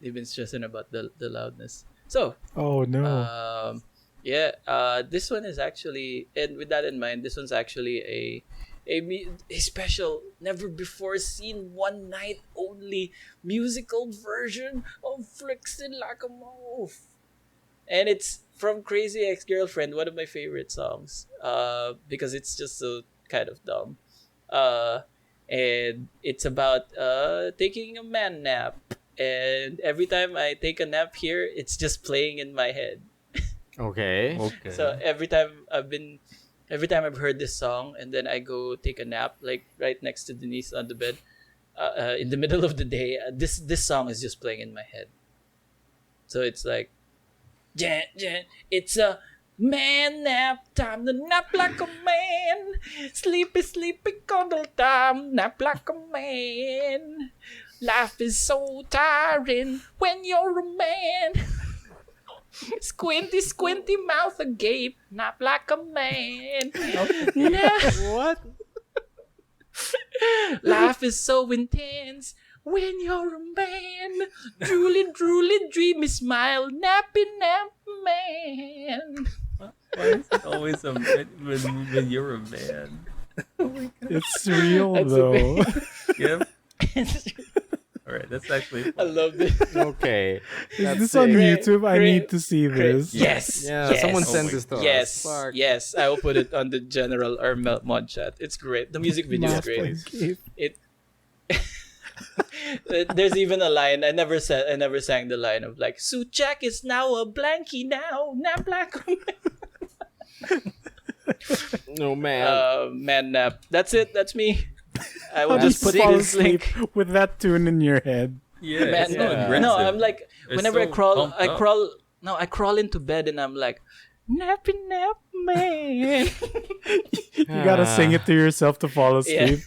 [SPEAKER 2] they've been stressing about the loudness. So
[SPEAKER 1] Oh no.
[SPEAKER 2] this one is actually, and with that in mind, this one's actually a special, never before seen, one night only musical version of Flexin' Like a Move. And it's from Crazy Ex-Girlfriend, one of my favorite songs, because it's just so kind of dumb. And it's about taking a man nap. And every time I take a nap here, it's just playing in my head.
[SPEAKER 3] Okay.
[SPEAKER 4] Okay.
[SPEAKER 2] So every time I've heard this song, and then I go take a nap, like right next to Denise on the bed, in the middle of the day, this song is just playing in my head. So it's like, Jan, it's a man nap time to nap like a man, sleepy cuddle time, nap like a man. Life is so tiring when you're a man. Squinty mouth agape, nap like a man.
[SPEAKER 3] What?
[SPEAKER 2] Life is so intense when you're a man. Drooly, dreamy smile, nappy nap man.
[SPEAKER 4] Why is it always when you're a man?
[SPEAKER 1] It's real
[SPEAKER 2] That's
[SPEAKER 1] though.
[SPEAKER 4] Yep. That's actually
[SPEAKER 2] I love this.
[SPEAKER 3] Okay.
[SPEAKER 1] Is this on
[SPEAKER 2] Great,
[SPEAKER 1] YouTube? I
[SPEAKER 2] great,
[SPEAKER 1] need to see this.
[SPEAKER 2] Yes.
[SPEAKER 3] Yeah,
[SPEAKER 2] yes.
[SPEAKER 3] someone
[SPEAKER 4] Oh
[SPEAKER 3] send
[SPEAKER 4] my
[SPEAKER 3] this to us.
[SPEAKER 2] Yes,
[SPEAKER 3] Fuck.
[SPEAKER 2] yes. I will put it on the general or mod chat. It's great. The music video is
[SPEAKER 1] Mouse
[SPEAKER 2] great.
[SPEAKER 1] playing game.
[SPEAKER 2] It. There's even a line I never said. I never sang the line of like Suchak is now a blankie now, not black.
[SPEAKER 3] No man.
[SPEAKER 2] Man nap. That's it. That's me. I will
[SPEAKER 1] I'll
[SPEAKER 2] just
[SPEAKER 1] just
[SPEAKER 2] put
[SPEAKER 1] fall
[SPEAKER 2] this
[SPEAKER 1] asleep
[SPEAKER 2] link.
[SPEAKER 1] with that tune in your head.
[SPEAKER 4] yeah.
[SPEAKER 2] Man,
[SPEAKER 4] It's so
[SPEAKER 2] no,
[SPEAKER 4] aggressive.
[SPEAKER 2] I'm like
[SPEAKER 4] It's
[SPEAKER 2] whenever
[SPEAKER 4] so pumped up.
[SPEAKER 2] I crawl into bed and I'm like nappy nap man.
[SPEAKER 1] You gotta sing it to yourself to fall asleep.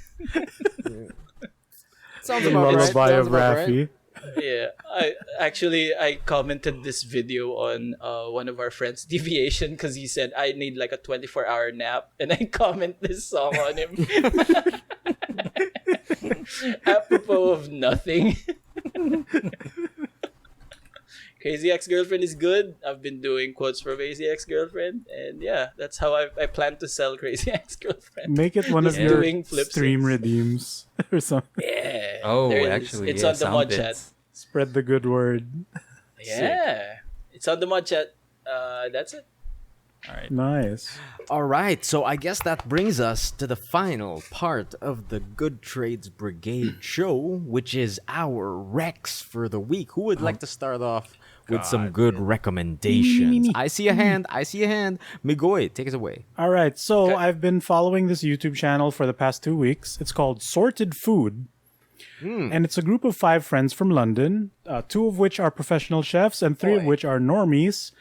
[SPEAKER 3] Sounds
[SPEAKER 1] The
[SPEAKER 3] about right.
[SPEAKER 1] lullaby
[SPEAKER 3] Sounds
[SPEAKER 1] of
[SPEAKER 3] about right.
[SPEAKER 1] Raffy.
[SPEAKER 2] Yeah, I commented this video on one of our friends' deviation because he said I need like a 24-hour nap, and I comment this song on him. Apropos of nothing. Crazy Ex-Girlfriend is good. I've been doing quotes for Crazy Ex-Girlfriend, and yeah, that's how I plan to sell Crazy Ex-Girlfriend.
[SPEAKER 1] Make it one of
[SPEAKER 2] Just
[SPEAKER 1] your
[SPEAKER 2] doing flip
[SPEAKER 1] stream
[SPEAKER 2] syncs.
[SPEAKER 1] redeems or something.
[SPEAKER 2] Yeah.
[SPEAKER 4] Oh,
[SPEAKER 2] there it is.
[SPEAKER 4] actually,
[SPEAKER 2] it's
[SPEAKER 4] yeah,
[SPEAKER 2] on the
[SPEAKER 4] sound
[SPEAKER 2] mod
[SPEAKER 4] bits.
[SPEAKER 2] chat.
[SPEAKER 1] Spread the good word.
[SPEAKER 2] Yeah, it's on the mod chat. That's it.
[SPEAKER 4] All right.
[SPEAKER 1] Nice.
[SPEAKER 3] All right, so I guess that brings us to the final part of the Good Trades Brigade show, which is our Rex for the week. Who would like to start off with some good recommendations? I see a hand. Migoy, take us away.
[SPEAKER 1] All right, so
[SPEAKER 2] Okay.
[SPEAKER 1] I've been following this YouTube channel for the past 2 weeks. It's called Sorted Food. And it's a group of 5 friends from London, 2 of which are professional chefs and 3 of
[SPEAKER 2] Boy.
[SPEAKER 1] which are normies.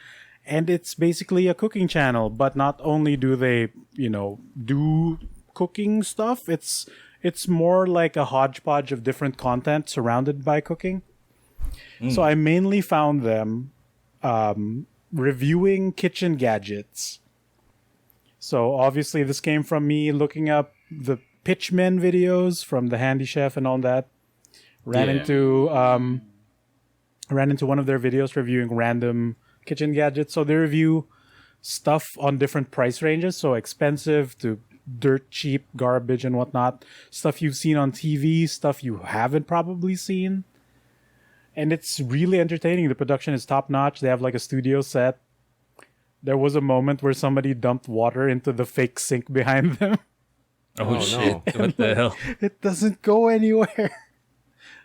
[SPEAKER 1] And it's basically a cooking channel, but not only do they, do cooking stuff, it's more like a hodgepodge of different content surrounded by cooking. So I mainly found them reviewing kitchen gadgets. So obviously this came from me looking up the Pitchmen videos from the Handy Chef and all that. Ran
[SPEAKER 4] Yeah.
[SPEAKER 1] into one of their videos reviewing random kitchen gadgets. So they review stuff on different price ranges, so expensive to dirt cheap, garbage and whatnot. Stuff you've seen on TV, stuff you haven't probably seen. And it's really entertaining. The production is top notch. They have like a studio set. There was a moment where somebody dumped water into the fake sink behind them.
[SPEAKER 4] Oh,
[SPEAKER 3] Oh,
[SPEAKER 4] shit!
[SPEAKER 3] no.
[SPEAKER 4] What the hell?
[SPEAKER 1] It doesn't go anywhere.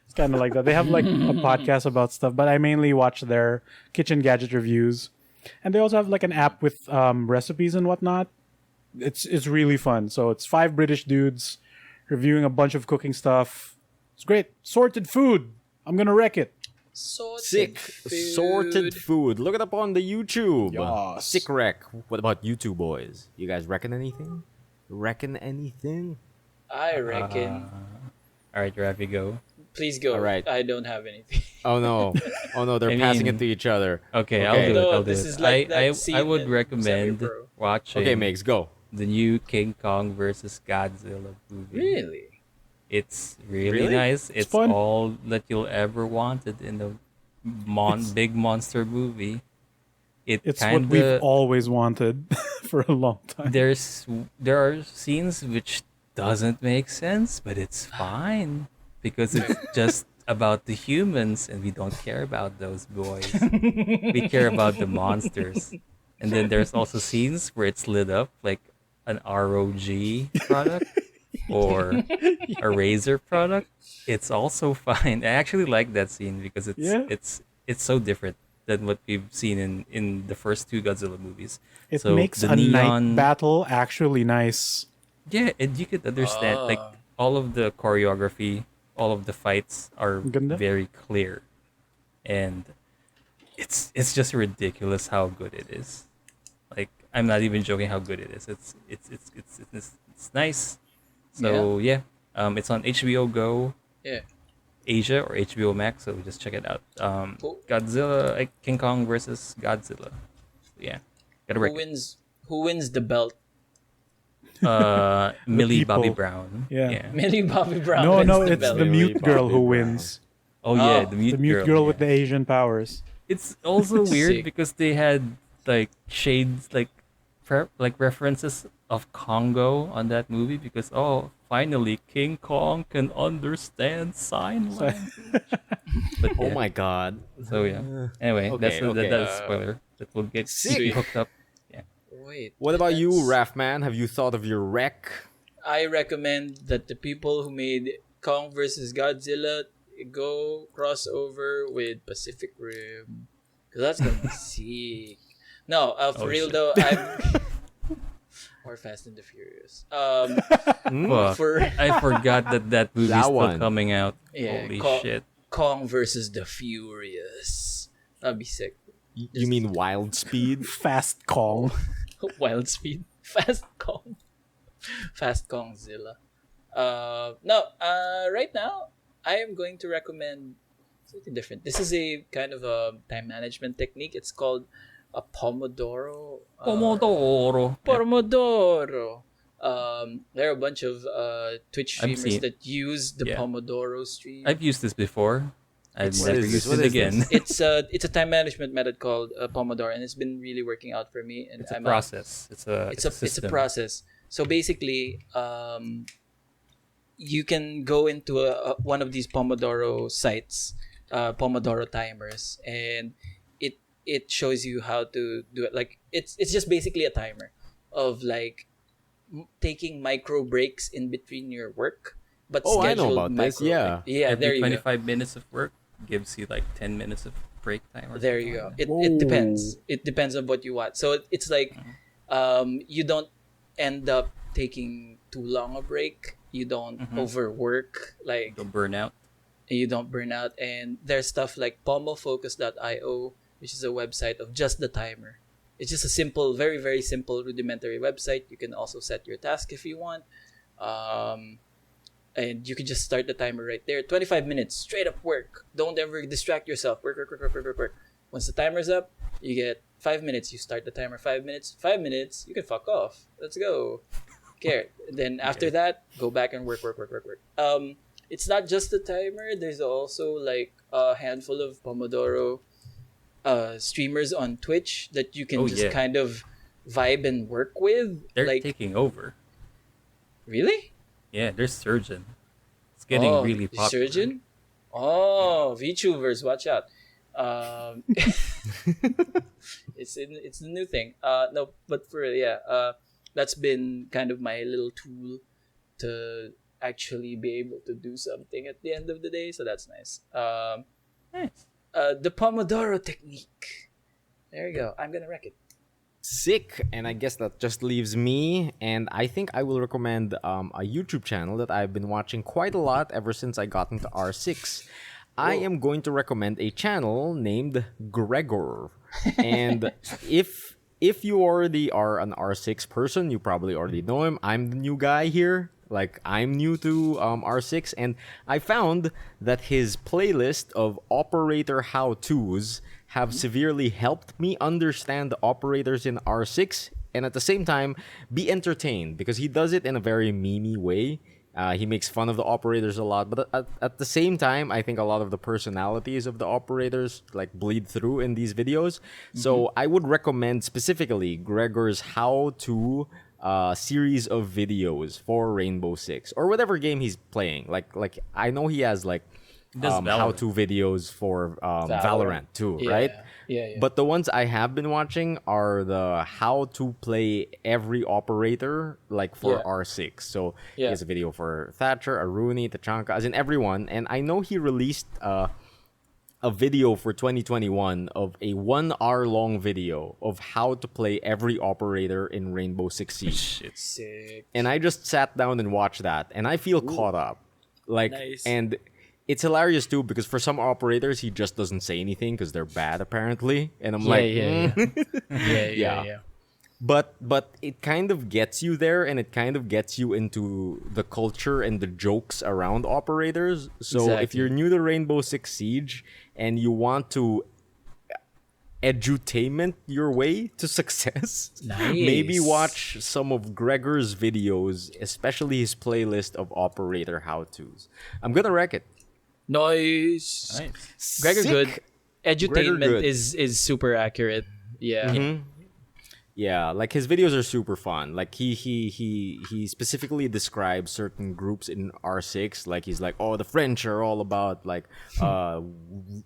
[SPEAKER 1] It's kind of like that. They have like a podcast about stuff, but I mainly watch their kitchen gadget reviews. And they also have like an app with recipes and whatnot. It's really fun. So it's 5 British dudes reviewing a bunch of cooking stuff. It's great. Sorted Food. I'm gonna wreck it.
[SPEAKER 3] Sick. Sorted Food. Look it up on the YouTube.
[SPEAKER 1] Yes.
[SPEAKER 3] Sick wreck. What about you two boys? You guys reckon anything?
[SPEAKER 2] I reckon.
[SPEAKER 4] All right, Raffy, go.
[SPEAKER 2] Please go.
[SPEAKER 3] all right.
[SPEAKER 2] I don't have anything.
[SPEAKER 3] Oh no. They're
[SPEAKER 4] I
[SPEAKER 3] passing
[SPEAKER 4] mean-
[SPEAKER 3] it to each other.
[SPEAKER 4] Okay,
[SPEAKER 3] Okay.
[SPEAKER 4] I'll do it.
[SPEAKER 2] No,
[SPEAKER 4] I'll do
[SPEAKER 2] this
[SPEAKER 4] it.
[SPEAKER 2] is like that scene
[SPEAKER 4] I would
[SPEAKER 2] in
[SPEAKER 4] recommend
[SPEAKER 2] Semi-Pro.
[SPEAKER 4] watching
[SPEAKER 3] Okay, Migs, go.
[SPEAKER 4] the new King Kong versus Godzilla movie.
[SPEAKER 2] Really?
[SPEAKER 4] It's really,
[SPEAKER 3] Really?
[SPEAKER 4] nice. It's
[SPEAKER 1] fun.
[SPEAKER 4] all that you'll ever wanted in a big monster movie.
[SPEAKER 1] It's what we've always wanted for a long time.
[SPEAKER 4] there are scenes which doesn't make sense, but it's fine because it's just about the humans and we don't care about those boys. We care about the monsters. And then there's also scenes where it's lit up like an ROG product or a Razer product. It's also fine. I actually like that scene because it's so different than what we've seen in the first 2 Godzilla movies.
[SPEAKER 1] It
[SPEAKER 4] So
[SPEAKER 1] makes
[SPEAKER 4] the
[SPEAKER 1] a
[SPEAKER 4] neon-
[SPEAKER 1] night battle actually nice.
[SPEAKER 4] Yeah, and you could understand like all of the choreography, all of the fights are
[SPEAKER 1] Ganda?
[SPEAKER 4] very clear, and it's just ridiculous how good it is. Like I'm not even joking how good it is. It's nice. So yeah, it's on HBO Go
[SPEAKER 2] Yeah.
[SPEAKER 4] Asia or HBO Max. So just check it out.
[SPEAKER 2] Cool.
[SPEAKER 4] Godzilla, like King Kong versus Godzilla. Yeah, gotta
[SPEAKER 2] Who
[SPEAKER 4] rec-
[SPEAKER 2] wins? Who wins the belt?
[SPEAKER 4] Millie Bobby
[SPEAKER 1] people.
[SPEAKER 4] Brown.
[SPEAKER 1] Yeah.
[SPEAKER 2] Millie Bobby Brown.
[SPEAKER 1] No,
[SPEAKER 2] wins
[SPEAKER 1] no,
[SPEAKER 2] the
[SPEAKER 1] it's
[SPEAKER 2] belt.
[SPEAKER 1] the
[SPEAKER 3] Millie
[SPEAKER 1] mute girl
[SPEAKER 3] Bobby
[SPEAKER 1] who
[SPEAKER 3] Brown.
[SPEAKER 1] wins.
[SPEAKER 4] Oh yeah,
[SPEAKER 2] Oh,
[SPEAKER 4] the mute
[SPEAKER 1] The mute girl with
[SPEAKER 4] yeah.
[SPEAKER 1] the Asian powers.
[SPEAKER 4] It's also weird
[SPEAKER 2] Sick.
[SPEAKER 4] because they had like shades like references of Congo on that movie because finally King Kong can understand sign language. But
[SPEAKER 3] Oh
[SPEAKER 4] yeah,
[SPEAKER 3] my god.
[SPEAKER 4] so yeah. Anyway,
[SPEAKER 3] Okay, okay.
[SPEAKER 4] that's a spoiler. That will get
[SPEAKER 3] Sick.
[SPEAKER 4] hooked up. Yeah.
[SPEAKER 2] Wait.
[SPEAKER 3] What about you,
[SPEAKER 2] that's-
[SPEAKER 3] Raffman? Have you thought of your wreck?
[SPEAKER 2] I recommend that the people who made Kong versus Godzilla go crossover with Pacific Rim. Because that's going to be sick. No, for
[SPEAKER 4] Oh,
[SPEAKER 2] real
[SPEAKER 4] shit.
[SPEAKER 2] though, I'm... Or Fast and the Furious.
[SPEAKER 4] Fuck.
[SPEAKER 2] For
[SPEAKER 4] I forgot that movie's
[SPEAKER 3] That
[SPEAKER 4] still
[SPEAKER 3] one.
[SPEAKER 4] coming out.
[SPEAKER 2] Yeah,
[SPEAKER 4] Holy
[SPEAKER 2] Kong-
[SPEAKER 4] shit.
[SPEAKER 2] Kong versus the Furious. That'd be sick.
[SPEAKER 3] You mean Wild Speed?
[SPEAKER 1] Fast Kong.
[SPEAKER 2] Wild Speed. Fast Kong. Fast Kongzilla. Right now, I am going to recommend something different. This is a kind of a time management technique. It's called a Pomodoro.
[SPEAKER 4] Pomodoro. Yeah.
[SPEAKER 2] Pomodoro. There are a bunch of Twitch
[SPEAKER 4] I've
[SPEAKER 2] streamers
[SPEAKER 4] seen-
[SPEAKER 2] that use the
[SPEAKER 4] Yeah.
[SPEAKER 2] Pomodoro stream.
[SPEAKER 4] I've used this before. I've
[SPEAKER 3] What
[SPEAKER 4] never
[SPEAKER 3] is
[SPEAKER 4] used
[SPEAKER 3] this? What
[SPEAKER 4] it
[SPEAKER 3] is
[SPEAKER 4] again.
[SPEAKER 3] this?
[SPEAKER 2] It's a time management method called Pomodoro, and it's been really working out for me. And
[SPEAKER 4] It's a
[SPEAKER 2] I'm
[SPEAKER 4] process. It's a
[SPEAKER 2] it's a
[SPEAKER 4] system.
[SPEAKER 2] process. So basically, you can go into one of these Pomodoro sites, Pomodoro timers, and it shows you how to do it. Like it's just basically a timer of like taking micro breaks in between your work, but
[SPEAKER 3] Oh, I know
[SPEAKER 2] scheduled
[SPEAKER 3] about this,
[SPEAKER 2] micro.
[SPEAKER 3] yeah.
[SPEAKER 2] Yeah.
[SPEAKER 4] Every
[SPEAKER 2] There you go.
[SPEAKER 4] 25 minutes of work gives you like 10 minutes of break time. Or
[SPEAKER 2] There
[SPEAKER 4] something
[SPEAKER 2] you go.
[SPEAKER 4] like that.
[SPEAKER 2] It depends. It depends on what you want. So it's like you don't end up taking too long a break. You don't overwork. Like
[SPEAKER 4] Don't burn out.
[SPEAKER 2] you don't burn out. And there's stuff like pomofocus.io, which is a website of just the timer. It's just a simple, very, very simple rudimentary website. You can also set your task if you want. And you can just start the timer right there. 25 minutes, straight up work. Don't ever distract yourself. Work, work, work, work, work, work, work. Once the timer's up, you get 5 minutes. You start the timer 5 minutes. 5 minutes, you can fuck off. Let's go. Care. Then after that, go back and work, work, work, work, work. It's not just the timer. There's also like a handful of Pomodoro streamers on Twitch that you can
[SPEAKER 4] Oh,
[SPEAKER 2] just
[SPEAKER 4] yeah.
[SPEAKER 2] kind of vibe and work with.
[SPEAKER 4] They're
[SPEAKER 2] like,
[SPEAKER 4] taking over.
[SPEAKER 2] really?
[SPEAKER 4] Yeah, they're surgeon. It's getting really popular.
[SPEAKER 2] Surgeon? Oh, VTubers, watch out. It's the new thing. No, but for that's been kind of my little tool to actually be able to do something at the end of the day. So that's nice.
[SPEAKER 4] Nice.
[SPEAKER 2] The Pomodoro technique. There you go. I'm gonna wreck it.
[SPEAKER 3] Sick. And I guess that just leaves me. And I think I will recommend a YouTube channel that I've been watching quite a lot ever since I got into R6. I am going to recommend a channel named Gregor. And if you already are an R6 person, you probably already know him. I'm the new guy here. Like, I'm new to R6, and I found that his playlist of operator how-tos have severely helped me understand the operators in R6, and at the same time, be entertained, because he does it in a very memey way. He makes fun of the operators a lot, but at the same time, I think a lot of the personalities of the operators like bleed through in these videos. So I would recommend specifically Gregor's how-to series of videos for Rainbow Six or whatever game he's playing. Like I know he has like
[SPEAKER 4] does Valorant.
[SPEAKER 3] how-to videos for Valorant too,
[SPEAKER 2] Yeah.
[SPEAKER 3] right?
[SPEAKER 2] Yeah.
[SPEAKER 3] But the ones I have been watching are the how to play every operator, like for
[SPEAKER 2] Yeah.
[SPEAKER 3] R6. So he
[SPEAKER 2] Yeah.
[SPEAKER 3] has a video for Thatcher, Aruni, Tachanka, as in everyone. And I know he released a video for 2021 of a 1 hour long video of how to play every operator in Rainbow Six Siege.
[SPEAKER 4] Shit.
[SPEAKER 2] Sick.
[SPEAKER 3] And I just sat down and watched that, and I feel caught up. Like,
[SPEAKER 2] Nice.
[SPEAKER 3] and it's hilarious too because for some operators he just doesn't say anything because they're bad apparently, and I'm like,
[SPEAKER 2] Yeah.
[SPEAKER 3] But it kind of gets you there, and it kind of gets you into the culture and the jokes around operators. So if
[SPEAKER 2] Exactly.
[SPEAKER 3] you're new to Rainbow Six Siege and you want to edutainment your way to success, maybe
[SPEAKER 2] Nice.
[SPEAKER 3] watch some of Gregor's videos, especially his playlist of operator how-tos. I'm gonna wreck it.
[SPEAKER 2] Nice. Gregor
[SPEAKER 3] Sick.
[SPEAKER 2] good.
[SPEAKER 3] Gregor
[SPEAKER 2] Edutainment
[SPEAKER 3] good.
[SPEAKER 2] is super accurate. Yeah.
[SPEAKER 3] Yeah, like his videos are super fun. Like he specifically describes certain groups in R6. Like he's like, oh, the French are all about like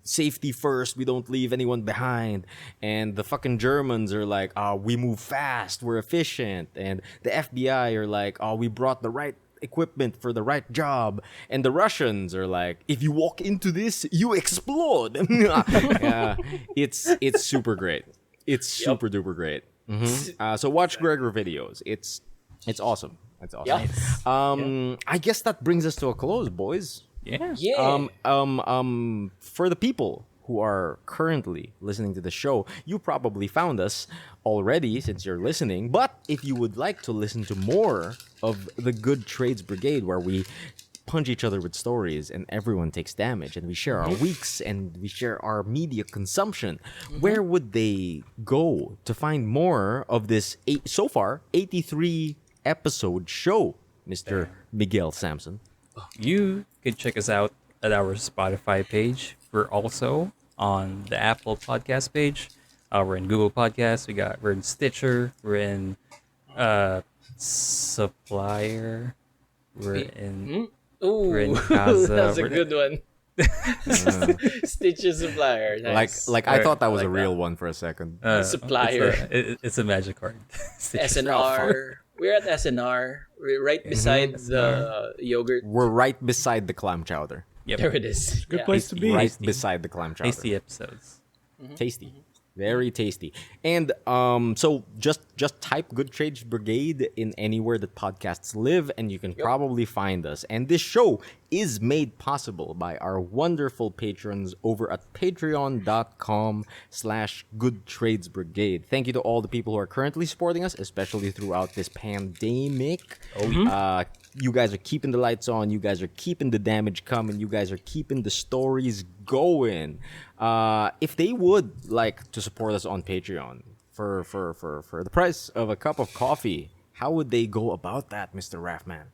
[SPEAKER 3] safety first. We don't leave anyone behind. And the fucking Germans are like, we move fast. We're efficient. And the FBI are like, we brought the right equipment for the right job. And the Russians are like, if you walk into this, you explode. Yeah, it's super great. It's super duper great. So watch Gregor videos. It's awesome. It's awesome.
[SPEAKER 2] Yep.
[SPEAKER 3] I guess that brings us to a close, boys.
[SPEAKER 4] Yeah.
[SPEAKER 3] For the people who are currently listening to the show, you probably found us already since you're listening. But if you would like to listen to more of the Good Trades Brigade, where we punch each other with stories and everyone takes damage and we share our weeks and we share our media consumption, where would they go to find more of this so far 83 episode show, Mr. Miguel Samson?
[SPEAKER 4] You could check us out at our Spotify page. We're also on the Apple Podcast page. We're in Google Podcasts. We're in Stitcher. We're in Supplier. We're in
[SPEAKER 2] Ooh,
[SPEAKER 4] we're in Casa.
[SPEAKER 2] that's a good one. Stitcher Supplier. Nice.
[SPEAKER 3] Like I thought that was
[SPEAKER 2] like
[SPEAKER 3] a real
[SPEAKER 2] that.
[SPEAKER 3] one for a second.
[SPEAKER 2] Supplier.
[SPEAKER 4] It's a magic card.
[SPEAKER 2] SNR. We're at SNR. We're right beside the yogurt.
[SPEAKER 3] We're right beside the clam chowder.
[SPEAKER 4] Yep.
[SPEAKER 2] There it is.
[SPEAKER 1] Good place to be.
[SPEAKER 3] Right
[SPEAKER 4] Tasty.
[SPEAKER 3] beside the clam chowder.
[SPEAKER 4] Tasty episodes.
[SPEAKER 3] Tasty. Very tasty. And so just type Good Trades Brigade in anywhere that podcasts live and you can probably find us. And this show is made possible by our wonderful patrons over at patreon.com/Good Trades Brigade. Thank you to all the people who are currently supporting us, especially throughout this pandemic. You guys are keeping the lights on. You guys are keeping the damage coming. You guys are keeping the stories going. If they would like to support us on Patreon for the price of a cup of coffee, how would they go about that, Mr. Raffman?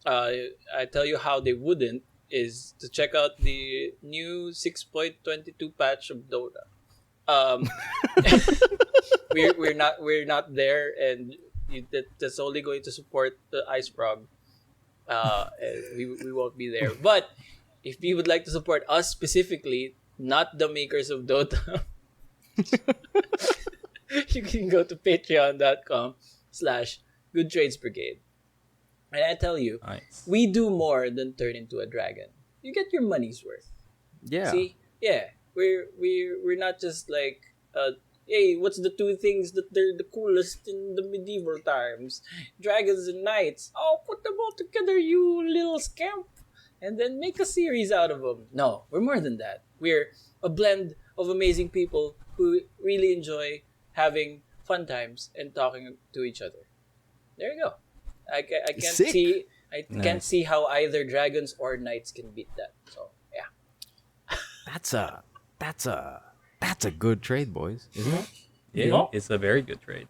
[SPEAKER 2] I tell you how they wouldn't is to check out the new 6.22 patch of Dota. We're not there, and that's only going to support the Ice Frog. And we won't be there. But if you would like to support us specifically, not the makers of Dota, you can go to patreon.com/Good Trades Brigade. And I tell you, we do more than turn into a dragon. You get your money's worth.
[SPEAKER 3] Yeah.
[SPEAKER 2] See? Yeah. We're not just like, hey, what's the two things that they're the coolest in the medieval times? Dragons and knights. Oh, put them all together, you little scamp. And then make a series out of them. No, we're more than that. We're a blend of amazing people who really enjoy having fun times and talking to each other. There you go. I can't see how either dragons or knights can beat that. So yeah.
[SPEAKER 3] That's a good trade, boys, isn't it?
[SPEAKER 4] Yeah, it's a very good trade.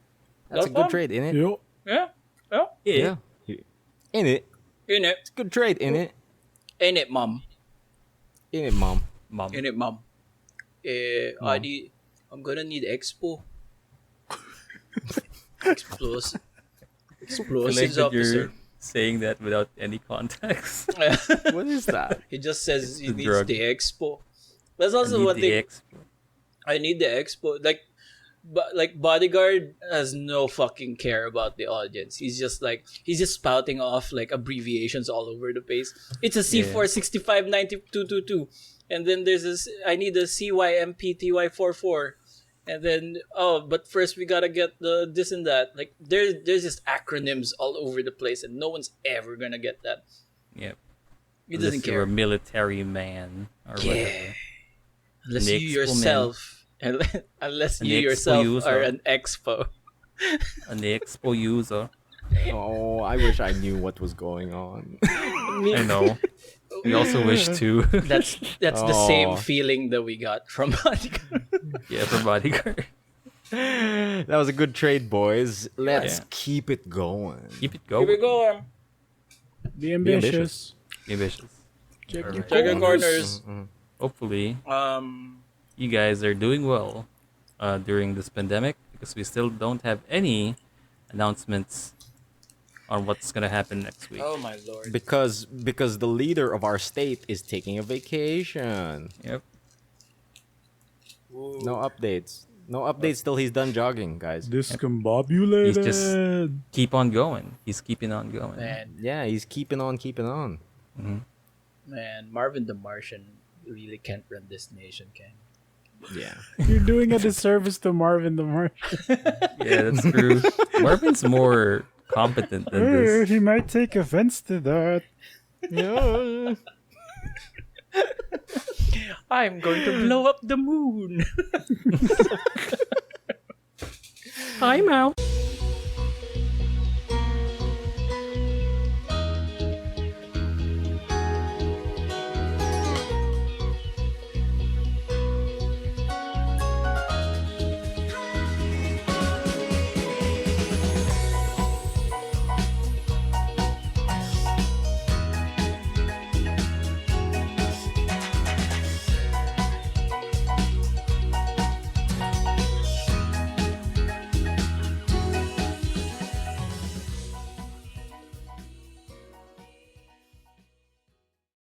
[SPEAKER 3] That's a good trade, isn't it?
[SPEAKER 1] Yep.
[SPEAKER 2] Yeah.
[SPEAKER 3] In it.
[SPEAKER 2] It's
[SPEAKER 3] a good trade, isn't it?
[SPEAKER 2] In it, mom.
[SPEAKER 3] In it, mom.
[SPEAKER 2] In it, mom. Adi, I'm gonna need expo. Explosives
[SPEAKER 4] You're
[SPEAKER 2] officer.
[SPEAKER 4] saying that without any context.
[SPEAKER 3] What is that?
[SPEAKER 2] He just says he needs
[SPEAKER 4] drug.
[SPEAKER 2] the expo. That's also one thing.
[SPEAKER 4] Expo.
[SPEAKER 2] I need the expo. Like Bodyguard has no fucking care about the audience. He's just spouting off like abbreviations all over the place. It's a C4659222, and then there's this. I need a CYMPTY44, and then but first we gotta get the this and that. Like there's just acronyms all over the place, and no one's ever gonna get that.
[SPEAKER 4] Yep.
[SPEAKER 2] He doesn't
[SPEAKER 4] Unless
[SPEAKER 2] care.
[SPEAKER 4] you're a military man or whatever.
[SPEAKER 2] Unless
[SPEAKER 4] An
[SPEAKER 2] you
[SPEAKER 4] expo
[SPEAKER 2] yourself. Unless you yourself are an expo.
[SPEAKER 4] An expo user.
[SPEAKER 3] Oh, I wish I knew what was going on.
[SPEAKER 4] I know. We also wish to.
[SPEAKER 2] That's the same feeling that we got from Bodyguard.
[SPEAKER 4] Yeah, for Bodyguard.
[SPEAKER 3] That was a good trade, boys. Let's keep it going.
[SPEAKER 4] Keep it going.
[SPEAKER 2] Here we go.
[SPEAKER 1] Be ambitious.
[SPEAKER 4] Be ambitious.
[SPEAKER 1] Check your
[SPEAKER 2] Check your corners.
[SPEAKER 4] Hopefully, you guys are doing well during this pandemic because we still don't have any announcements on what's gonna happen next week.
[SPEAKER 2] Oh my lord.
[SPEAKER 3] Because the leader of our state is taking a vacation.
[SPEAKER 4] Yep.
[SPEAKER 3] No updates. No updates till he's done jogging, guys.
[SPEAKER 1] Discombobulated.
[SPEAKER 4] He's just keep on going. He's keeping on going.
[SPEAKER 2] Man,
[SPEAKER 3] Yeah, he's keeping on, keeping on.
[SPEAKER 2] man, Marvin the Martian really can't run this nation, can he?
[SPEAKER 3] Yeah.
[SPEAKER 1] You're doing a disservice to Marvin the Martian.
[SPEAKER 4] Yeah, that's true. Marvin's more competent than this.
[SPEAKER 1] He might take offense to that.
[SPEAKER 3] Yeah.
[SPEAKER 2] I'm going to blow up the moon.
[SPEAKER 4] I'm out.